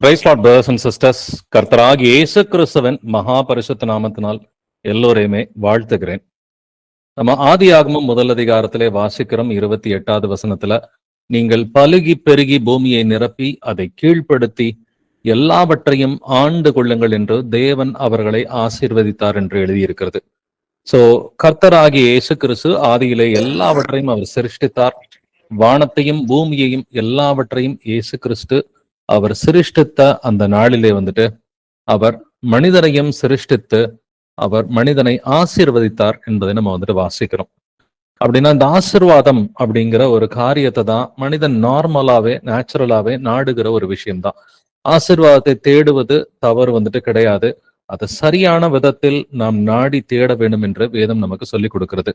Price Lord brothers and sisters. கர்த்தராகிய இயேசு கிறிஸ்துவின் மகா பரிசுத்த நாமத்தினால் எல்லோரையுமே வாழ்த்துகிறேன். நம்ம ஆதியாகமம் முதல் அதிகாரத்திலே வாசிக்கிறோம் 28வது வசனத்துல, நீங்கள் பலுகி பெருகி பூமியை நிரப்பி அதை கீழ்ப்படுத்தி எல்லாவற்றையும் ஆண்டு கொள்ளுங்கள் என்று தேவன் அவர்களை ஆசீர்வதித்தார் என்று எழுதியிருக்கிறது. சோ கர்த்தராகிய இயேசு கிறிஸ்து ஆதியிலே எல்லாவற்றையும் அவர் சிருஷ்டித்தார். வானத்தையும் பூமியையும் எல்லாவற்றையும் இயேசு கிறிஸ்து அவர் சிருஷ்டித்த அந்த நாளிலே அவர் மனிதனையும் சிருஷ்டித்து அவர் மனிதனை ஆசீர்வதித்தார் என்பதை நம்ம வாசிக்கிறோம். அப்படின்னா இந்த ஆசீர்வாதம் அப்படிங்கிற ஒரு காரியத்தை தான் மனிதன் நார்மலாவே நேச்சுரலாவே நாடுகிற ஒரு விஷயம்தான். ஆசீர்வாதத்தை தேடுவது தவறு கிடையாது. அதை சரியான விதத்தில் நாம் நாடி தேட வேண்டும் என்று வேதம் நமக்கு சொல்லிக் கொடுக்கிறது.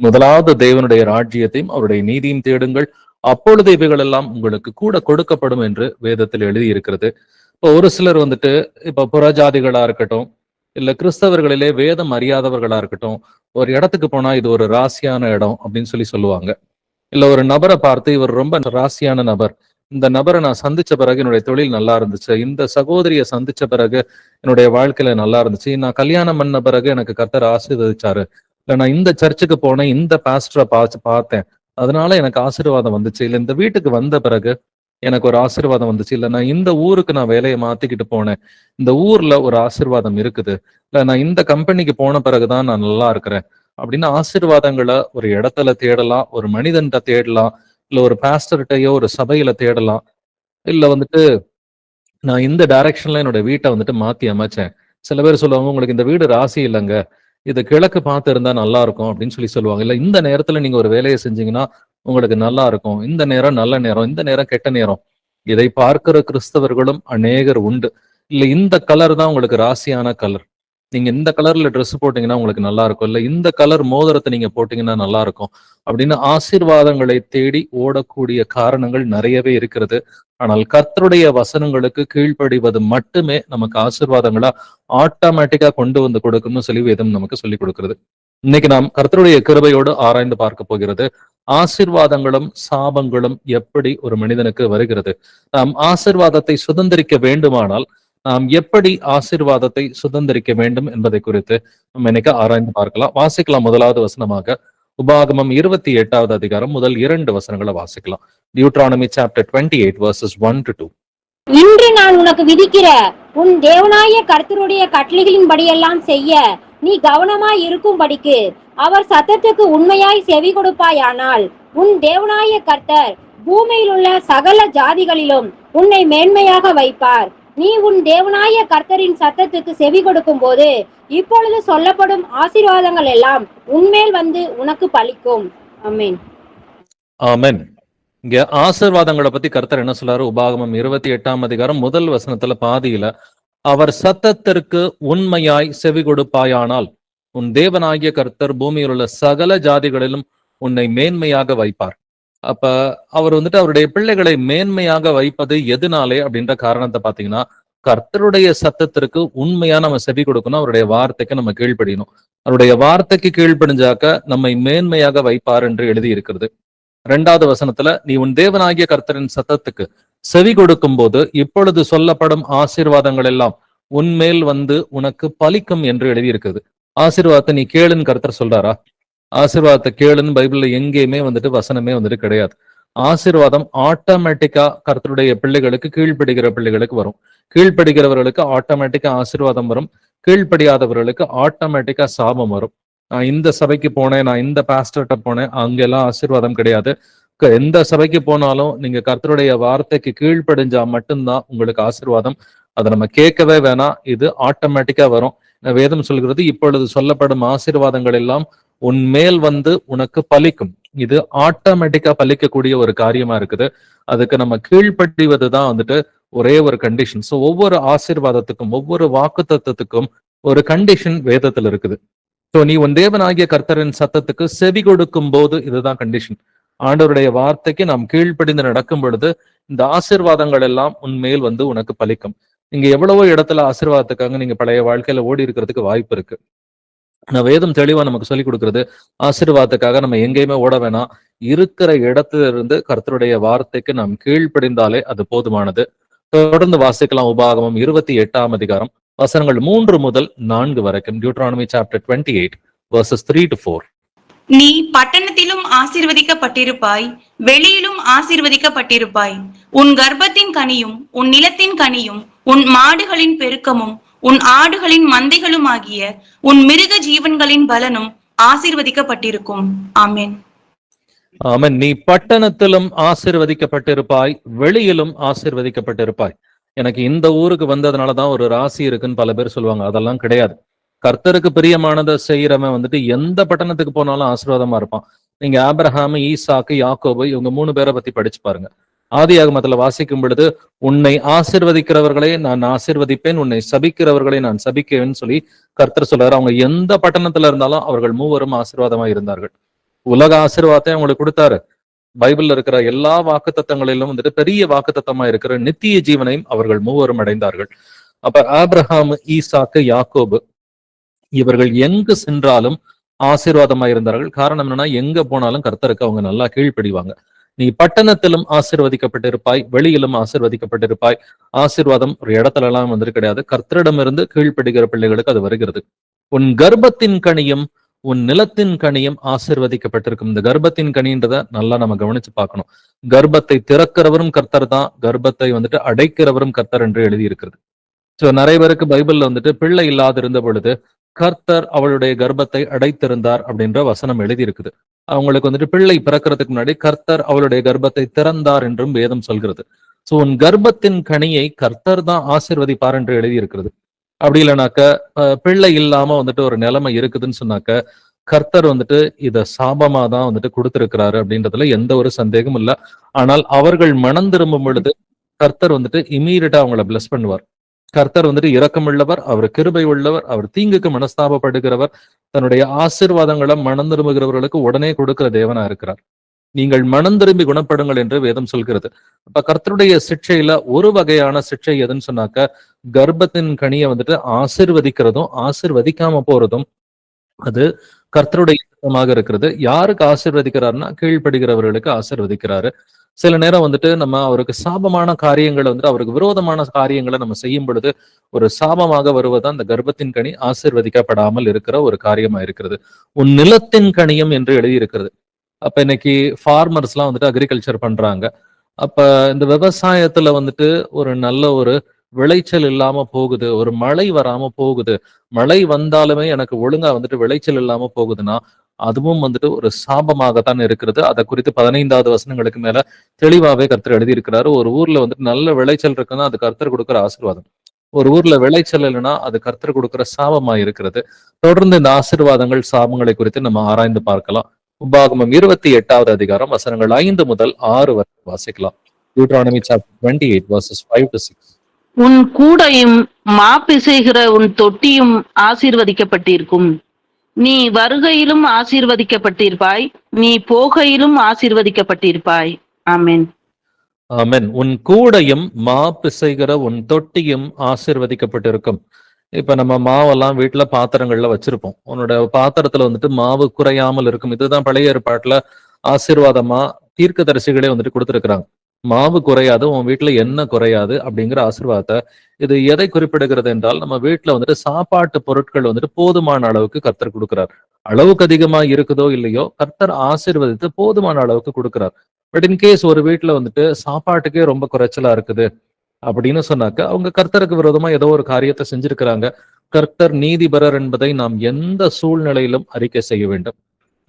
முதலாவது தேவனுடைய ராஜ்யத்தையும் அவருடைய நீதியும் தேடுங்கள், அப்பொழுது இவைகள் எல்லாம் உங்களுக்கு கூட கொடுக்கப்படும் என்று வேதத்தில் எழுதி இருக்கிறது. இப்போ ஒரு சிலர் இப்ப புறஜாதிகளா இருக்கட்டும், இல்ல கிறிஸ்தவர்களிலே வேதம் அறியாதவர்களா இருக்கட்டும், ஒரு இடத்துக்கு போனா இது ஒரு ராசியான இடம் அப்படின்னு சொல்லுவாங்க. இல்ல ஒரு நபரை பார்த்து இவர் ரொம்ப ராசியான நபர், இந்த நபரை நான் சந்திச்ச பிறகு என்னுடைய தொழில் நல்லா இருந்துச்சு, இந்த சகோதரியை சந்திச்ச பிறகு என்னுடைய வாழ்க்கையில நல்லா இருந்துச்சு, நான் கல்யாணம் பண்ண பிறகு எனக்கு கர்த்தர் ஆசீர்வதிச்சாரு, இல்ல நான் இந்த சர்ச்சுக்கு போனேன், இந்த பாஸ்டரை பார்த்தேன், அதனால எனக்கு ஆசீர்வாதம் வந்துச்சு, இல்ல இந்த வீட்டுக்கு வந்த பிறகு எனக்கு ஒரு ஆசீர்வாதம் வந்துச்சு, இல்ல நான் இந்த ஊருக்கு நான் வேலையை மாத்திக்கிட்டு போனேன், இந்த ஊர்ல ஒரு ஆசீர்வாதம் இருக்குது, இல்ல நான் இந்த கம்பெனிக்கு போன பிறகுதான் நான் நல்லா இருக்கிறேன் அப்படின்னு ஆசீர்வாதங்களை ஒரு இடத்துல தேடலாம், ஒரு மனிதன்கிட்ட தேடலாம், இல்ல ஒரு பாஸ்டர்கிட்டயோ ஒரு சபையில தேடலாம், இல்ல நான் இந்த டைரக்ஷன்ல என்னோட வீட்டை மாத்தி அமைச்சேன். சில பேர் சொல்லுவாங்க, உங்களுக்கு இந்த வீடு ராசி இல்லைங்க, இது கிழக்கு பார்த்து இருந்தா நல்லா இருக்கும் அப்படின்னு சொல்லுவாங்க. இல்ல இந்த நேரத்துல நீங்க ஒரு வேலையை செஞ்சீங்கன்னா உங்களுக்கு நல்லா இருக்கும், இந்த நேரம் நல்ல நேரம், இந்த நேரம் கெட்ட நேரம், இதை பார்க்கிற கிறிஸ்தவர்களும் அநேகர் உண்டு. இல்ல இந்த கலர் தான் உங்களுக்கு ராசியான கலர், நீங்க இந்த கலர்ல ட்ரெஸ் போட்டீங்கன்னா உங்களுக்கு நல்லா இருக்கும், இல்ல இந்த கலர் மோதிரத்தை நீங்க போட்டீங்கன்னா நல்லா இருக்கும் அப்படின்னு ஆசீர்வாதங்களை தேடி ஓடக்கூடிய காரணங்கள் நிறையவே இருக்கிறது. ஆனால் கர்த்தருடைய வசனங்களுக்கு கீழ்ப்படிவது மட்டுமே நமக்கு ஆசீர்வாதங்களா ஆட்டோமேட்டிக்கா கொண்டு வந்து கொடுக்கும்னு வேதம் நமக்கு சொல்லி கொடுக்கிறது. இன்னைக்கு நாம் கர்த்தருடைய கிருபையோடு ஆராய்ந்து பார்க்க போகிறது, ஆசீர்வாதங்களும் சாபங்களும் எப்படி ஒரு மனிதனுக்கு வருகிறது. நாம் ஆசீர்வாதத்தை சுதந்திரிக்க வேண்டுமானால் நாம் எப்படி ஆசீர்வாதத்தை சுதந்திரிக்க வேண்டும் என்பதை குறித்து நம்ம இன்னைக்கு ஆராய்ந்து பார்க்கலாம். வாசிக்கலாம். முதலாவது வசனமாக உபாகமம் 28வது அதிகாரம் முதல் 2 வசனங்களை வாசிக்கலாம். Deuteronomy chapter 28 verses 1 to 2. இன்று நான் உனக்கு விதிக்கிற உன் தேவனாய கர்த்தருடைய கட்டளைகளின் படியெல்லாம் செய்ய நீ கவனமாய் இருக்கும்படிக்கு அவர் சத்தத்துக்கு உண்மையாய் செவி கொடுப்பாயானால் உன் தேவனாய கர்த்தர் பூமியில் உள்ள சகல ஜாதிகளிலும் உன்னை மேன்மையாக வைப்பார். நீ உன் தேவனாய கர்த்தரின் சத்தத்துக்கு செவி கொடுக்கும் போது இப்பொழுது சொல்லப்படும் ஆசீர்வாதங்கள் எல்லாம் உன்மேல் வந்து உனக்கு பலிக்கும். ஆமென். ஆமென். இங்க ஆசீர்வாதங்களை பத்தி கர்த்தர் என்ன சொல்றாரு? உபாகமம் 28ஆம் அதிகாரம் முதல் வசனத்துல பாதியில, அவர் சத்தத்திற்கு உண்மையாய் செவி கொடுப்பாயானால் உன் தேவனாகிய கர்த்தர் பூமியில் உள்ள சகல ஜாதிகளிலும் உன்னை மேன்மையாக வைப்பார். அப்ப அவர் அவருடைய பிள்ளைகளை மேன்மையாக வைப்பது எதுனாலே அப்படின்ற காரணத்தை பாத்தீங்கன்னா, கர்த்தருடைய சத்தத்திற்கு உண்மையா நம்ம செவி கொடுக்கணும், அவருடைய வார்த்தைக்கு நம்ம கீழ்ப்படியணும். அவருடைய வார்த்தைக்கு கீழ்ப்படிஞ்சாக்க நம்மை மேன்மையாக வைப்பார் என்று எழுதி இருக்கிறது. 2வது வசனத்துல, நீ உன் தேவனாகிய கர்த்தரின் சத்தத்துக்கு செவி கொடுக்கும் போது இப்பொழுது சொல்லப்படும் ஆசீர்வாதங்கள் எல்லாம் உன்மேல் வந்து உனக்கு பலிக்கும் என்று எழுதி இருக்குது. ஆசீர்வாதத்தை நீ கேளுன்னு கர்த்தர் சொல்றாரா? ஆசீர்வாதத்தை கேளுன்னு பைபிள்ல எங்கேயுமே வசனமே கிடையாது. ஆசீர்வாதம் ஆட்டோமேட்டிக்கா கர்த்தருடைய பிள்ளைகளுக்கு, கீழ்ப்படுகிற பிள்ளைகளுக்கு வரும். கீழ்ப்படுகிறவர்களுக்கு ஆட்டோமேட்டிக்கா ஆசீர்வாதம் வரும், கீழ்ப்படியாதவர்களுக்கு ஆட்டோமேட்டிக்கா சாபம் வரும். நான் இந்த சபைக்கு போனேன், நான் இந்த பாஸ்டர்கிட்ட போனேன், அங்கெல்லாம் ஆசீர்வாதம் கிடையாது. எந்த சபைக்கு போனாலும் நீங்க கர்த்தருடைய வார்த்தைக்கு கீழ்ப்படிஞ்சா மட்டும்தான் உங்களுக்கு ஆசீர்வாதம். அதை நம்ம கேட்கவே வேணாம், இது ஆட்டோமேட்டிக்கா வரும். வேதம் சொல்கிறது, இப்பொழுது சொல்லப்படும் ஆசீர்வாதங்கள் எல்லாம் உன்மேல் வந்து உனக்கு பலிக்கும். இது ஆட்டோமேட்டிக்கா பலிக்கக்கூடிய ஒரு காரியமா இருக்குது. அதுக்கு நம்ம கீழ்ப்படிவதுதான் ஒரே ஒரு கண்டிஷன். சோ ஒவ்வொரு ஆசீர்வாதத்துக்கும், ஒவ்வொரு வாக்கு தத்துவத்துக்கும் ஒரு கண்டிஷன் வேதத்துல இருக்குது. சோ நீ உன் தேவனாகிய கர்த்தரின் சத்தத்துக்கு செவி கொடுக்கும் போது இதுதான் கண்டிஷன். ஆண்டவருடைய வார்த்தைக்கு நாம் கீழ்ப்படிந்து நடக்கும் பொழுது இந்த ஆசீர்வாதங்கள் எல்லாம் உன்மேல் வந்து உனக்கு பலிக்கும். நீங்க எவ்வளவோ இடத்துல ஆசீர்வாதத்துக்காக நீங்க பழைய வாழ்க்கையில ஓடி இருக்கிறதுக்கு வாய்ப்பு இருக்கு. வேதம் தெளிவா நமக்கு சொல்லி கொடுக்கிறது, ஆசீர்வாதத்துக்காக நம்ம எங்கேயுமே ஓட வேணாம், இருக்கிற இடத்துல இருந்து கர்த்தருடைய வார்த்தைக்கு நாம் கீழ்ப்படிந்தாலே அது போதுமானது. தொடர்ந்து வாசிக்கலாம். உபாகமம் 28ஆம் அதிகாரம் வசனங்கள் 3 முதல் 4 வரைக்கும். Deuteronomy chapter 28 verses 3 to 4. நீ பட்டணத்திலும் ஆசீர்வதிக்கப்பட்டிருப்பாய், வெளியிலும் ஆசீர்வதிக்கப்பட்டிருப்பாய். உன் கர்ப்பத்தின் கனியும் உன் நிலத்தின் கனியும் உன் மாடுகளின் பெருக்கமும் உன் ஆடுகளின் மந்தைகளும் ஆகிய உன் மிருக ஜீவன்களின் பலனும் ஆசீர்வதிக்கப்பட்டிருக்கும். ஆமென். ஆமென். நீ பட்டணத்திலும் ஆசீர்வதிக்கப்பட்டிருப்பாய், வெளியிலும் ஆசீர்வதிக்கப்பட்டிருப்பாய். எனக்கு இந்த ஊருக்கு வந்ததுனாலதான் ஒரு ராசி இருக்குன்னு பல பேர் சொல்லுவாங்க. அதெல்லாம் கிடையாது. கர்த்தருக்கு பிரியமானதை செய்யறவன் வந்துட்டு எந்த பட்டணத்துக்கு போனாலும் ஆசீர்வாதமா இருப்பான். நீங்க ஆபிரகாம், ஈசாக்கு, யாக்கோபு இவங்க 3 பேரை பத்தி படிச்சு பாருங்க. ஆதியாகமத்துல வாசிக்கும் பொழுது உன்னை ஆசீர்வதிக்கிறவர்களை நான் ஆசீர்வதிப்பேன், உன்னை சபிக்கிறவர்களை நான் சபிக்கிறேன்னு சொல்லி கர்த்தர் சொல்றாரு. அவங்க எந்த பட்டணத்துல இருந்தாலும் அவர்கள் மூவரும் ஆசீர்வாதமா இருந்தார்கள். உலக ஆசீர்வாதத்தை அவங்களுக்கு கொடுத்தாரு. பைபிள்ல இருக்கிற எல்லா வாக்குத்தத்தங்களிலும் வந்துட்டு பெரிய வாக்குத்தத்தமா இருக்கிற நித்திய ஜீவனையும் அவர்கள் மூவரும் அடைந்தார்கள். அப்ப ஆபிரகாம், ஈசாக்கு, யாக்கோபு இவர்கள் எங்கு சென்றாலும் ஆசீர்வாதமா இருந்தார்கள். காரணம் என்னன்னா, எங்க போனாலும் கர்த்தருக்கு அவங்க நல்லா கீழ்ப்படிவாங்க. நீ பட்டணத்திலும் ஆசீர்வதிக்கப்பட்டிருப்பாய், வெளியிலும் ஆசீர்வதிக்கப்பட்டிருப்பாய். ஆசீர்வாதம் ஒரு இடத்துல எல்லாம் வந்துட்டு கிடையாது. கர்த்தரிடமிருந்து கீழ்ப்படுகிற பிள்ளைகளுக்கு அது வருகிறது. உன் கர்ப்பத்தின் கனியும் உன் நிலத்தின் கனியும் ஆசீர்வதிக்கப்பட்டிருக்கும். இந்த கர்ப்பத்தின் கனின்றத நல்லா நம்ம கவனிச்சு பார்க்கணும். கர்ப்பத்தை திறக்கிறவரும் கர்த்தர் தான், கர்ப்பத்தை வந்துட்டு அடைக்கிறவரும் கர்த்தர் என்று எழுதி இருக்கிறது. சோ நிறைய பேருக்கு பைபிள்ல வந்துட்டு பிள்ளை இல்லாது இருந்த பொழுது கர்த்தர் அவளுடைய கர்ப்பத்தை அடைத்திருந்தார் அப்படின்ற வசனம் எழுதி இருக்குது. அவங்களுக்கு வந்துட்டு பிள்ளை பிறக்கிறதுக்கு முன்னாடி கர்த்தர் அவளுடைய கர்ப்பத்தை திறந்தார் என்றும் வேதம் சொல்கிறது. சோ உன் கர்ப்பத்தின் கனியை கர்த்தர் தான் ஆசீர்வதிப்பார் என்று எழுதி இருக்கிறது. அப்படி இல்லைனாக்க பிள்ளை இல்லாம வந்துட்டு ஒரு நிலைமை இருக்குதுன்னு சொன்னாக்க கர்த்தர் வந்துட்டு இத சாபமா தான் வந்துட்டு கொடுத்திருக்கிறாரு அப்படின்றதுல எந்த ஒரு சந்தேகமும் இல்லை. ஆனால் அவர்கள் மனம் திரும்பும் பொழுது கர்த்தர் வந்துட்டு இமீடியட்டா அவங்கள பிளஸ் பண்ணுவார். கர்த்தர் வந்துட்டு இரக்கமுள்ளவர், அவர் கிருபை உள்ளவர், அவர் தீங்குக்கு மனஸ்தாபப்படுகிறவர், தன்னுடைய ஆசீர்வாதங்களை மனம் திரும்புகிறவர்களுக்கு உடனே கொடுக்கிற தேவனா இருக்கிறார். நீங்கள் மனம் திரும்பி குணப்படுங்கள் என்று வேதம் சொல்கிறது. அப்ப கர்த்தருடைய சிக்ஷையில ஒரு வகையான சிக்ஷை எதுன்னு சொன்னாக்க கர்ப்பத்தின் கனியை வந்துட்டு ஆசீர்வதிக்கிறதும் ஆசீர்வதிக்காம போறதும் அது கர்த்தருடைய இஷ்டமாக இருக்கிறது. யாருக்கு ஆசீர்வதிக்கிறாருன்னா கீழ்ப்படுகிறவர்களுக்கு ஆசீர்வதிக்கிறாரு. சில நேரம் வந்துட்டு நம்ம அவருக்கு சாபமான காரியங்களை வந்துட்டு அவருக்கு விரோதமான காரியங்களை நம்ம செய்யும் பொழுது ஒரு சாபமாக வருவதுதான் அந்த கர்ப்பத்தின் கனி ஆசீர்வதிக்கப்படாமல் இருக்கிற ஒரு காரியமா இருக்கிறது. உன் நிலத்தின் கனியம் என்று எழுதி இருக்கிறது. அப்ப இன்னைக்கு ஃபார்மர்ஸ் எல்லாம் வந்துட்டு அக்ரிகல்ச்சர் பண்றாங்க. அப்ப இந்த விவசாயத்துல வந்துட்டு ஒரு நல்ல ஒரு விளைச்சல் இல்லாம போகுது, ஒரு மழை வராம போகுது, மழை வந்தாலுமே எனக்கு ஒழுங்கா வந்துட்டு விளைச்சல் இல்லாம போகுதுன்னா அதுவும் வந்துட்டு ஒரு சாபமாகத்தான் இருக்கிறது. அதை குறித்து 15வது வசனங்களுக்கு மேல தெளிவாவே கர்த்தர் எழுதியிருக்கிறாரு. ஒரு ஊர்ல வந்துட்டு நல்ல விளைச்சல் இருக்குன்னா அது கர்த்தர் கொடுக்குற ஆசீர்வாதம். ஒரு ஊர்ல விளைச்சல் இல்லைன்னா அது கர்த்தர் கொடுக்குற சாபமா இருக்கிறது. தொடர்ந்து இந்த ஆசீர்வாதங்கள் சாபங்களை குறித்து நம்ம ஆராய்ந்து பார்க்கலாம். உபாகமம் 28வது அதிகாரம் வசனங்கள் 5 முதல் 6 வரை வாசிக்கலாம். Deuteronomy chapter 28 verses 5 to 6. உன் கூடையும் மாப்பிசைகிற உன் தொட்டியும் ஆசீர்வதிக்கப்பட்டிருக்கும். நீ வருகையிலும் ஆசீர்வதிக்கப்பட்டிருப்பாய், நீ போகையிலும் ஆசீர்வதிக்கப்பட்டிருப்பாய். ஆமென். ஆமென். உன் கூடையும் மா பிசைகிற உன் தொட்டியும் ஆசீர்வதிக்கப்பட்டிருக்கும். இப்ப நம்ம மாவெல்லாம் வீட்டுல பாத்திரங்கள்ல வச்சிருப்போம். உன்னோட பாத்திரத்துல வந்துட்டு மாவு குறையாமல் இருக்கும். இதுதான் பழைய ஏற்பாட்டுல ஆசீர்வாதமா தீர்க்கதரிசிகளே வந்துட்டு கொடுத்திருக்கிறாங்க. மாவு குறையாது, உன் வீட்டுல எண்ணெய் குறையாது அப்படிங்கிற ஆசீர்வாதத்தை. இது எதை குறிப்பிடுகிறது என்றால், நம்ம வீட்டுல வந்துட்டு சாப்பாட்டு பொருட்கள் வந்துட்டு போதுமான அளவுக்கு கர்த்தர் கொடுக்கிறார். அளவுக்கு அதிகமா இருக்குதோ இல்லையோ கர்த்தர் ஆசீர்வதித்து போதுமான அளவுக்கு கொடுக்கிறார். பட் இன்கேஸ் ஒரு வீட்டுல வந்துட்டு சாப்பாட்டுக்கே ரொம்ப குறைச்சலா இருக்குது அப்படின்னு சொன்னாக்க அவங்க கர்த்தருக்கு விரோதமா ஏதோ ஒரு காரியத்தை செஞ்சிருக்கிறாங்க. கர்த்தர் நீதிபரர் என்பதை நாம் எந்த சூழ்நிலையிலும் அறிக்கை செய்ய வேண்டும்.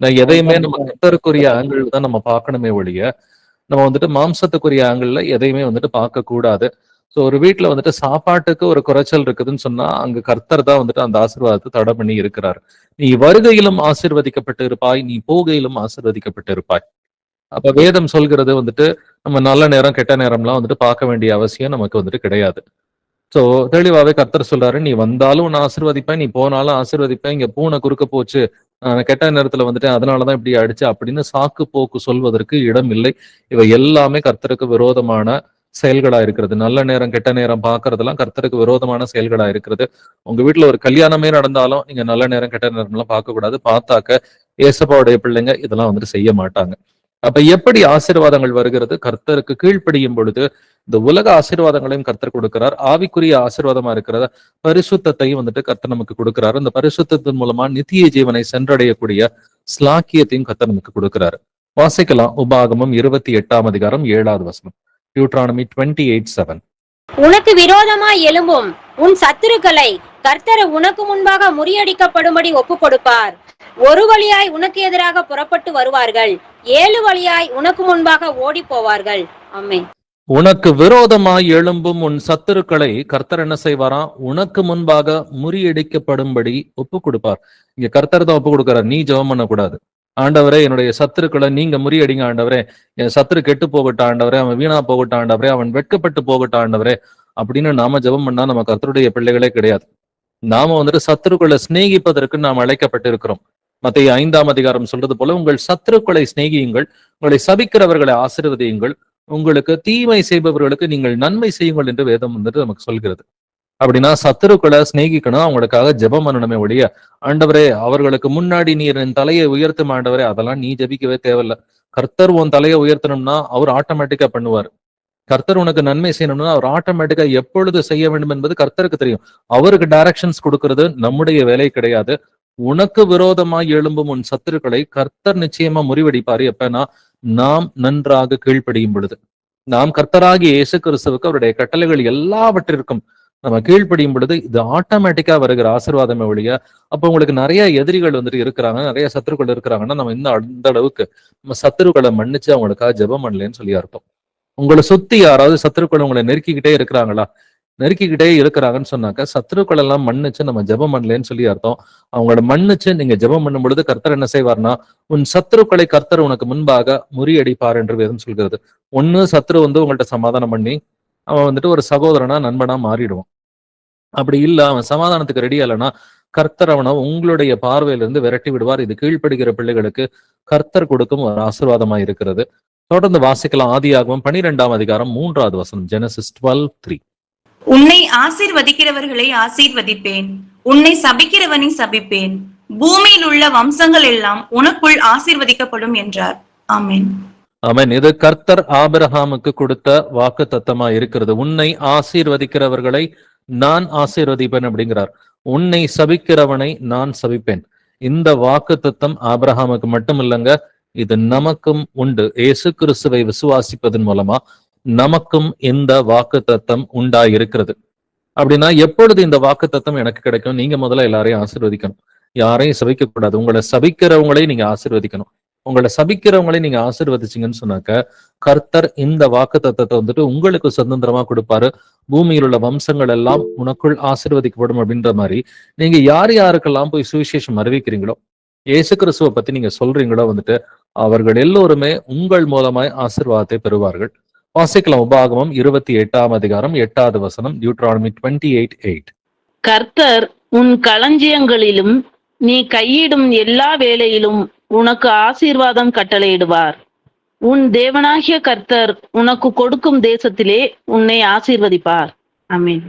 நான் எதையுமே நம்ம கர்த்தருக்குரிய ஆங்கிள் தான் நம்ம பார்க்கணுமே ஒழிய நம்ம வந்துட்டு மாம்சத்துக்குரிய ஆங்கிள் எதையுமே வந்துட்டு பார்க்க கூடாது. ஸோ ஒரு வீட்டுல வந்துட்டு சாப்பாட்டுக்கு ஒரு குறைச்சல் இருக்குதுன்னு சொன்னா அங்க கர்த்தர் தான் வந்துட்டு அந்த ஆசீர்வாதத்தை தடை பண்ணி இருக்கிறார். நீ வருகையிலும் ஆசீர்வதிக்கப்பட்டு இருப்பாய், நீ போகையிலும் ஆசீர்வதிக்கப்பட்டு இருப்பாய். அப்ப வேதம் சொல்கிறது வந்துட்டு நம்ம நல்ல நேரம் கெட்ட நேரம்லாம் வந்துட்டு பார்க்க வேண்டிய அவசியம் நமக்கு வந்துட்டு கிடையாது. சோ தெளிவாவே கர்த்தர் சொல்றாரு, நீ வந்தாலும் நான் ஆசீர்வதிப்பேன், நீ போனாலும் ஆசீர்வதிப்பேன். இங்க பூனை குறுக்க போச்சு, கெட்ட நேரத்துல வந்துட்டு அதனாலதான் இப்படி அடிச்சு அப்படின்னு சாக்கு போக்கு சொல்வதற்கு இடம் இல்லை. இவை எல்லாமே கர்த்தருக்கு விரோதமான செயல்களா இருக்கிறது. நல்ல நேரம் கெட்ட நேரம் பாக்குறதெல்லாம் கர்த்தருக்கு விரோதமான செயல்களா இருக்கிறது. உங்க வீட்டுல ஒரு கல்யாணமே நடந்தாலும் நீங்க நல்ல நேரம் கெட்ட நேரம் எல்லாம் பார்க்க கூடாது. பார்த்தாக்க ஏசப்பாவுடைய பிள்ளைங்க இதெல்லாம் வந்துட்டு செய்ய மாட்டாங்க. அப்ப எப்படி ஆசீர்வாதங்கள் வருகிறது? கர்த்தருக்கு கீழ்ப்படியும் பொழுது இந்த உலக ஆசீர்வாதங்களையும் கர்த்தர் கொடுக்கிறார். ஆவிக்குரிய ஆசீர்வாதமா இருக்கிறத பரிசுத்தத்தையும் வந்துட்டு கர்த்தர் நமக்கு கொடுக்கிறாரு. அந்த பரிசுத்தத்தின் மூலமா நித்திய ஜீவனை சென்றடையக்கூடிய ஸ்லாக்கியத்தையும் கர்த்தர் நமக்கு கொடுக்கிறாரு. வாசிக்கலாம் உபாகமம் 28 7 டியூட்ரானமி 28:7. உனக்கு விரோதமாய் எழும்பும் உன் சத்துருக்களை கர்த்தர் உனக்கு முன்பாக முறியடிக்கப்படும்படி ஒப்பு கொடுப்பார். ஒரு வழியாய் உனக்கு எதிராக புறப்பட்டு வருவார்கள், 7 வழியாய் உனக்கு முன்பாக ஓடி போவார்கள். ஆமென். உனக்கு விரோதமாய் எழும்பும் உன் சத்துருக்களை கர்த்தர் என்ன செய்வாராம்? உனக்கு முன்பாக முறியடிக்கப்படும்படி ஒப்பு கொடுப்பார். இங்க கர்த்தர் தான் ஒப்பு கொடுக்கிறார். நீ ஜெபம் பண்ணக்கூடாது. ஆண்டவரே, என்னுடைய சத்துருக்களை நீங்க முறியடிங்க ஆண்டவரே, என் சத்துரு கெட்டு போகட்டும் ஆண்டவரே, அவன் வீணா போகட்டும் ஆண்டவரே, அவன் வெட்கப்பட்டு போகட்டும் ஆண்டவரே அப்படின்னு நாம ஜெபம் பண்ணா நம்ம கர்த்தருடைய பிள்ளைகளே கிடையாது. நாம வந்துட்டு சத்துருக்களை சிநேகிப்பதற்கு நாம் அழைக்கப்பட்டிருக்கிறோம். மத்தேயு 5 சொல்றது போல, உங்கள் சத்துருக்களை சிநேகியுங்கள், உங்களை சபிக்கிறவர்களை ஆசீர்வதியுங்கள், உங்களுக்கு தீமை செய்பவர்களுக்கு நீங்கள் நன்மை செய்யுங்கள் என்று வேதம் வந்துட்டு நமக்கு சொல்கிறது. அப்படின்னா சத்துருக்களை சிநேகிக்கணும், அவங்களுக்காக ஜெபம் பண்ணணுமே ஒழிய, ஆண்டவரே அவர்களுக்கு முன்னாடி நீர் என் தலையை உயர்த்தும் ஆண்டவரே, அதெல்லாம் நீ ஜெபிக்கவே தேவையில்ல. கர்த்தர் உன் தலையை உயர்த்தணும்னா அவர் ஆட்டோமேட்டிக்கா பண்ணுவார். கர்த்தர் உனக்கு நன்மை செய்யணும்னா அவர் ஆட்டோமேட்டிக்கா எப்பொழுது செய்ய வேண்டும் என்பது கர்த்தருக்கு தெரியும். அவருக்கு டைரக்ஷன்ஸ் கொடுக்கிறது நம்முடைய வேலை கிடையாது. உனக்கு விரோதமாய் எழும்பும் உன் சத்துருக்களை கர்த்தர் நிச்சயமா முறிவடிப்பாரு. எப்பனா நாம் நன்றாக கீழ்ப்படியும் பொழுது, நாம் கர்த்தராகிய இயேசு கிறிஸ்துவுக்கு அவருடைய கட்டளைகள் எல்லாவற்றிற்கும் நம்ம கீழ்ப்படியும் பொழுது இது ஆட்டோமேட்டிக்கா வருகிற ஆசீர்வாதமே ஒழிய, அப்ப உங்களுக்கு நிறைய எதிரிகள் வந்துட்டு இருக்கிறாங்க, நிறைய சத்துருக்கள் இருக்கிறாங்கன்னா நம்ம இன்னும் அந்த அளவுக்கு நம்ம சத்துருக்களை மன்னிச்சு அவங்களுக்காக ஜெபம் பண்ணலன்னு சொல்லி அர்த்தம். உங்களை சுத்தி யாராவது சத்துருக்கள் உங்களை நெருக்கிக்கிட்டே இருக்கிறாங்களா? நெருக்கிக்கிட்டே இருக்கிறாங்கன்னு சொன்னாக்க சத்துருக்கள் எல்லாம் மன்னிச்சு நம்ம ஜெபம் பண்ணலன்னு சொல்லி அர்த்தம். அவங்களோட மன்னிச்சு நீங்க ஜெபம் பண்ணும் பொழுது கர்த்தர் என்ன செய்வார்னா, உன் சத்துருக்களை கர்த்தர் உனக்கு முன்பாக முறியடிப்பார் என்று வேதம் சொல்கிறது. ஒண்ணு சத்துரு வந்து உங்கள்ட்ட சமாதானம் பண்ணி அவன் வந்துட்டு ஒரு சகோதரனா நண்பனா மாறிடுவான். அப்படி இல்ல, அவன் சமாதானத்துக்கு ரெடி இல்லைன்னா கர்த்தர் அவனை உங்களுடைய பார்வையிலிருந்து விரட்டி விடுவார். இது கீழ்ப்படுகிற பிள்ளைகளுக்கு கர்த்தர் கொடுக்கும் ஒரு ஆசீர்வாதமா இருக்கிறது. தொடர்ந்து வாசிக்கலாம். ஆதியாகமம் 12 ஜெனசிஸ் 12:3. உன்னை ஆசீர்வதிக்கிறவர்களை ஆசீர்வதிப்பேன், உன்னை சபிக்கிறவனை சபிப்பேன், பூமியில் உள்ள வம்சங்கள் எல்லாம் உனக்குள் ஆசீர்வதிக்கப்படும் என்றார். ஆமென். ஆமென். இது கர்த்தர் ஆபிரகாமுக்கு கொடுத்த வாக்கு தத்தமா இருக்கிறது. உன்னை ஆசீர்வதிக்கிறவர்களை நான் ஆசீர்வதிப்பேன் அப்படிங்கிறார். உன்னை சபிக்கிறவனை நான் சபிப்பேன். இந்த வாக்கு தத்தம் ஆபிரகாமுக்கு மட்டும் இல்லைங்க, இது நமக்கும் உண்டு. இயேசு கிறிஸ்துவை விசுவாசிப்பதன் மூலமா நமக்கும் இந்த வாக்கு தத்தம் உண்டாயிருக்கிறது. அப்படின்னா எப்பொழுது இந்த வாக்கு தத்தம் எனக்கு கிடைக்கும்? நீங்க முதல்ல எல்லாரையும் ஆசீர்வதிக்கணும், யாரையும் சபிக்க கூடாது. உங்களை சபிக்கிறவங்களை நீங்க ஆசீர்வதிக்கணும். உங்களை சபிக்கிறவங்களை நீங்க ஆசீர்வதிச்சீங்கன்னு சொன்னாக்க கர்த்தர் இந்த வாக்கு தத்தத்தை வந்துட்டு உங்களுக்கு சுதந்திரமா கொடுப்பாரு. பூமியில் உள்ள வம்சங்கள் எல்லாம் உனக்குள் ஆசீர்வதிக்கப்படும் அப்படின்ற மாதிரி நீங்க யார் யாருக்கெல்லாம் போய் சுவிசேஷம் அறிவிக்கிறீங்களோ, இயேசு கிறிஸ்துவை பத்தி நீங்க சொல்றீங்களோ வந்துட்டு அவர்கள் எல்லோருமே உங்கள் மூலமாய் ஆசீர்வாதத்தை பெறுவார்கள். வாசிக்கலாம் உபாகமம் 28 டியூட்ரானமி 28:8. கர்த்தர் உன் களஞ்சியங்களிலும் நீ கையிடும் எல்லா வேளையிலும் உனக்கு ஆசீர்வாதம் கட்டளையிடுவார். உன் தேவனாகிய கர்த்தர் உனக்கு கொடுக்கும் தேசத்திலே உன்னை ஆசீர்வதிப்பார். ஆமென்.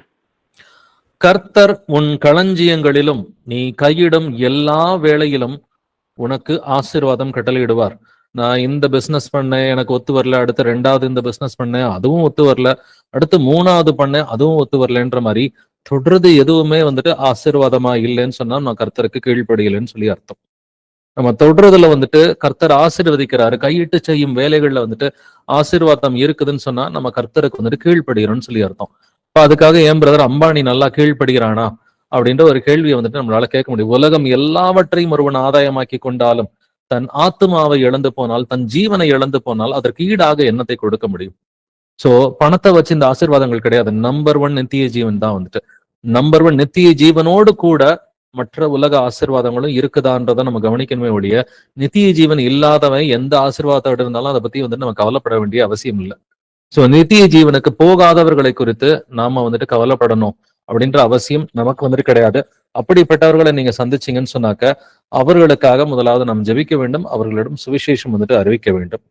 கர்த்தர் உன் களஞ்சியங்களிலும் நீ கையிடும் எல்லா வேளையிலும் உனக்கு ஆசீர்வாதம் கட்டளையிடுவார். நான் இந்த பிசினஸ் பண்ணேன், எனக்கு ஒத்து வரல, அடுத்து 2வது இந்த பிசினஸ் பண்ணேன், அதுவும் ஒத்து வரல, அடுத்து 3வது பண்ணேன், அதுவும் ஒத்து வரலன்ற மாதிரி தொடர்ந்து எதுவுமே வந்துட்டு ஆசீர்வாதமா இல்லைன்னு சொன்னா நான் கர்த்தருக்கு கீழ்ப்படியலைன்னு சொல்லி அர்த்தம். நம்ம தொடர்றதுல வந்துட்டு கர்த்தர் ஆசீர்வதிக்கிறாரு, கையிட்டு செய்யும் வேலைகள்ல வந்துட்டு ஆசீர்வாதம் இருக்குதுன்னு சொன்னா நம்ம கர்த்தருக்கு வந்துட்டு கீழ்ப்படுகிறோம்னு சொல்லி அர்த்தம். இப்ப அதுக்காக ஏன் பிரதர் அம்பானி நல்லா கீழ்ப்படுகிறானா அப்படின்ற ஒரு கேள்வியை வந்துட்டு நம்மளால கேட்க முடியும். உலகம் எல்லாவற்றையும் ஒருவன் ஆதாயமாக்கி கொண்டாலும் தன் ஆத்மாவை இழந்து போனால், தன் ஜீவனை இழந்து போனால் அதற்கு ஈடாக என்னத்தை கொடுக்க முடியும்? சோ பணத்தை வச்சு இந்த ஆசீர்வாதங்கள் கிடையாது. நம்பர் 1 நித்திய ஜீவன் தான் வந்துட்டு. நம்பர் 1 நித்திய ஜீவனோடு கூட மற்ற உலக ஆசீர்வாதங்களும் இருக்குதான்றதை நம்ம கவனிக்கணுமே ஒழிய, நித்திய ஜீவன் இல்லாதவன் எந்த ஆசீர்வாதத்தோட இருந்தாலும் அதை பத்தி வந்துட்டு நம்ம கவலைப்பட வேண்டிய அவசியம் இல்லை. சோ நித்திய ஜீவனுக்கு போகாதவர்களை குறித்து நாம வந்துட்டு கவலைப்படணும் அப்படின்ற அவசியம் நமக்கு வந்துட்டு கிடையாது. அப்படிப்பட்டவர்களை நீங்க சந்திச்சீங்கன்னு சொன்னாக்க அவர்களுக்காக முதலாவது நாம் ஜெபிக்க வேண்டும், அவர்களிடம் சுவிசேஷம் வந்துட்டு அறிவிக்க வேண்டும்.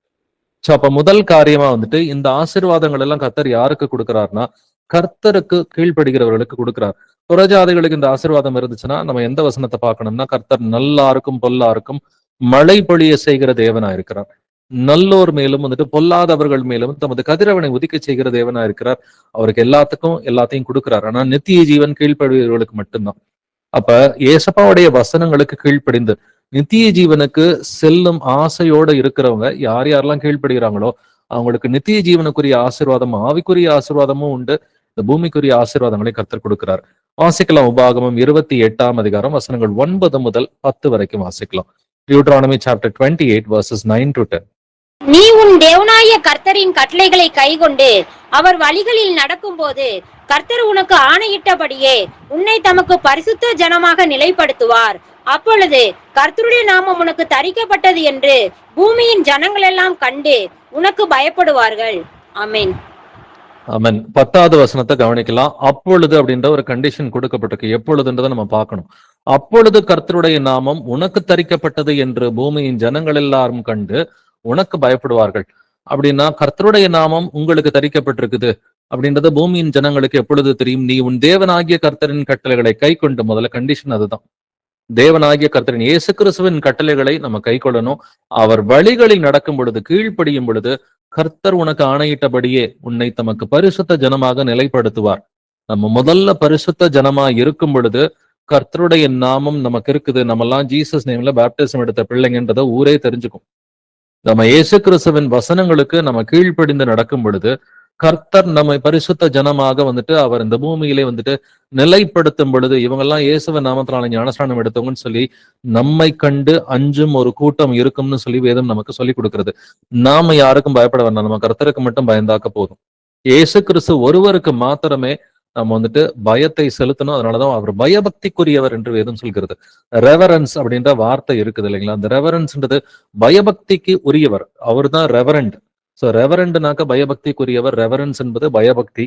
சோ அப்ப முதல் காரியமா வந்துட்டு இந்த ஆசீர்வாதங்கள் எல்லாம் கர்த்தர் யாருக்கு கொடுக்கிறார்னா கர்த்தருக்கு கீழ்ப்படுகிறவர்களுக்கு கொடுக்கிறார். புறஜாதிகளுக்கு இந்த ஆசீர்வாதம் இருந்துச்சுன்னா நம்ம எந்த வசனத்தை பார்க்கணும்னா, கர்த்தர் நல்லாருக்கும் பொல்லாருக்கும் மழை பொழிய செய்கிற தேவனா இருக்கிறார். நல்லோர் மேலும் வந்துட்டு பொல்லாதவர்கள் மேலும் தமது கதிரவனை உதிக்க செய்கிற தேவனா இருக்கிறார். அவருக்கு எல்லாத்தையும் கொடுக்கிறார். ஆனா நித்திய ஜீவன் கீழ்ப்படுகிறவர்களுக்கு மட்டும்தான். அப்ப ஏசப்பாவுடைய வசனங்களுக்கு கீழ்ப்படிந்து நித்திய ஜீவனுக்கு செல்லும் ஆசையோட இருக்கிறவங்க யார் யாரெல்லாம் கீழ்ப்படுகிறாங்களோ அவங்களுக்கு நித்திய ஜீவனுக்குரிய ஆசீர்வாதமும் ஆவிக்குரிய ஆசீர்வாதமும் உண்டு. இந்த பூமிக்குரிய ஆசீர்வாதங்களை கர்த்தர் கொடுக்கிறார். வாசிக்கலாம். உபாகமம் 28ஆம் அதிகாரம் வசனங்கள் 9 முதல் 10 வரைக்கும் வாசிக்கலாம். Deuteronomy chapter 28 verses 9 to 10. நீ உன் தேவனாய கர்த்தரின் கட்டளைகளை கைக்கொண்டு அவர் வழிகளில் நடக்கும்போது கர்த்தர் உனக்கு ஆணையிட்டபடியே உன்னை தமக்கு பரிசுத்த ஜனமாக நிலைப்படுத்துவார். அப்பொழுது கர்த்தருடைய நாமம் உனக்கு தரிக்கப்பட்டது என்று பூமியின் ஜனங்கள் எல்லாம் கண்டு உனக்கு பயப்படுவார்கள். ஆமென். ஆமென். 10வது வசனத்தை கவனிக்கலாம். அப்பொழுது அப்படின்ற ஒரு கண்டிஷன் கொடுக்கப்பட்டிருக்கு. எப்பொழுதுன்றதை நம்ம பார்க்கணும். அப்பொழுது கர்த்தருடைய நாமம் உனக்கு தரிக்கப்பட்டது என்று பூமியின் ஜனங்கள் எல்லாரும் கண்டு உனக்கு பயப்படுவார்கள். அப்படின்னா கர்த்தருடைய நாமம் உங்களுக்கு தரிக்கப்பட்டிருக்குது அப்படின்றது பூமியின் ஜனங்களுக்கு எப்பொழுது தெரியும்? நீ உன் தேவனாகிய கர்த்தரின் கட்டளைகளை கை கொண்டு, முதல்ல கண்டிஷன் அதுதான். தேவனாகிய கர்த்தரின் இயேசு கிறிஸ்துவின் கட்டளைகளை நம்ம கை கொள்ளணும். அவர் வழிகளில் நடக்கும் பொழுது, கீழ்ப்படியும் பொழுது கர்த்தர் உனக்கு ஆணையிட்டபடியே உன்னை தமக்கு பரிசுத்த ஜனமாக நிலைப்படுத்துவார். நம்ம முதல்ல பரிசுத்த ஜனமா இருக்கும் பொழுது கர்த்தருடைய நாமம் நமக்கு இருக்குது. நம்ம எல்லாம் ஜீசஸ் நேம்ல பேப்டிசம் எடுத்த பிள்ளைங்கன்றத ஊரே தெரிஞ்சுக்கும். நம்ம இயேசு கிறிஸ்துவின் வசனங்களுக்கு நம்ம கீழ்ப்படிந்து நடக்கும் பொழுது கர்த்தர் நம்மை பரிசுத்த ஜனமாக வந்துட்டு அவர் இந்த பூமியிலே வந்துட்டு நிலைப்படுத்தும் பொழுது, இவங்கெல்லாம் இயேசுவின் நாமத்தினால ஞானஸ்நானம் எடுத்தவங்கன்னு சொல்லி நம்மை கண்டு அஞ்சும் ஒரு கூட்டம் இருக்கும்னு சொல்லி வேதம் நமக்கு சொல்லி கொடுக்கிறது. நாம யாருக்கும் பயப்பட வேண்டாம், நம்ம கர்த்தருக்கு மட்டும் பயந்தாக்க போதும். இயேசு கிறிஸ்து ஒருவருக்கு மாத்திரமே நம்ம வந்துட்டு பயத்தை செலுத்தணும். அதனாலதான் அவர் பயபக்திக்குரியவர் என்று வேதம் சொல்கிறது. ரெவரன்ஸ் அப்படின்ற வார்த்தை இருக்குது இல்லைங்களா? அந்த ரெவரன்ஸ்ன்றது பயபக்திக்கு உரியவர். அவர் தான் ரெவரண்ட். சோ ரெவரண்ட்னாக்க பயபக்திக்குரியவர், ரெவரன்ஸ் என்பது பயபக்தி.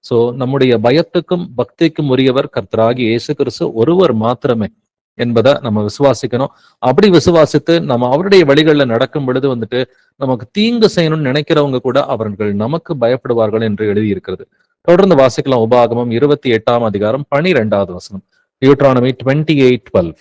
சோ நம்முடைய பயத்துக்கும் பக்திக்கும் உரியவர் கர்த்தராகி இயேசு கிறிஸ்து ஒருவர் மாத்திரமே என்பதை நம்ம விசுவாசிக்கணும். அப்படி விசுவாசித்து நம்ம அவருடைய வழிகளில் நடக்கும் பொழுது வந்துட்டு நமக்கு தீங்கு செய்யணும்னு நினைக்கிறவங்க கூட அவர்கள் நமக்கு பயப்படுவார்கள் என்று எழுதியிருக்கிறது. தொடர்ந்து வாசிக்கலாம். உபாகமம் 28ஆம் அதிகாரம் 12வது வசனம். Deuteronomy 28:12.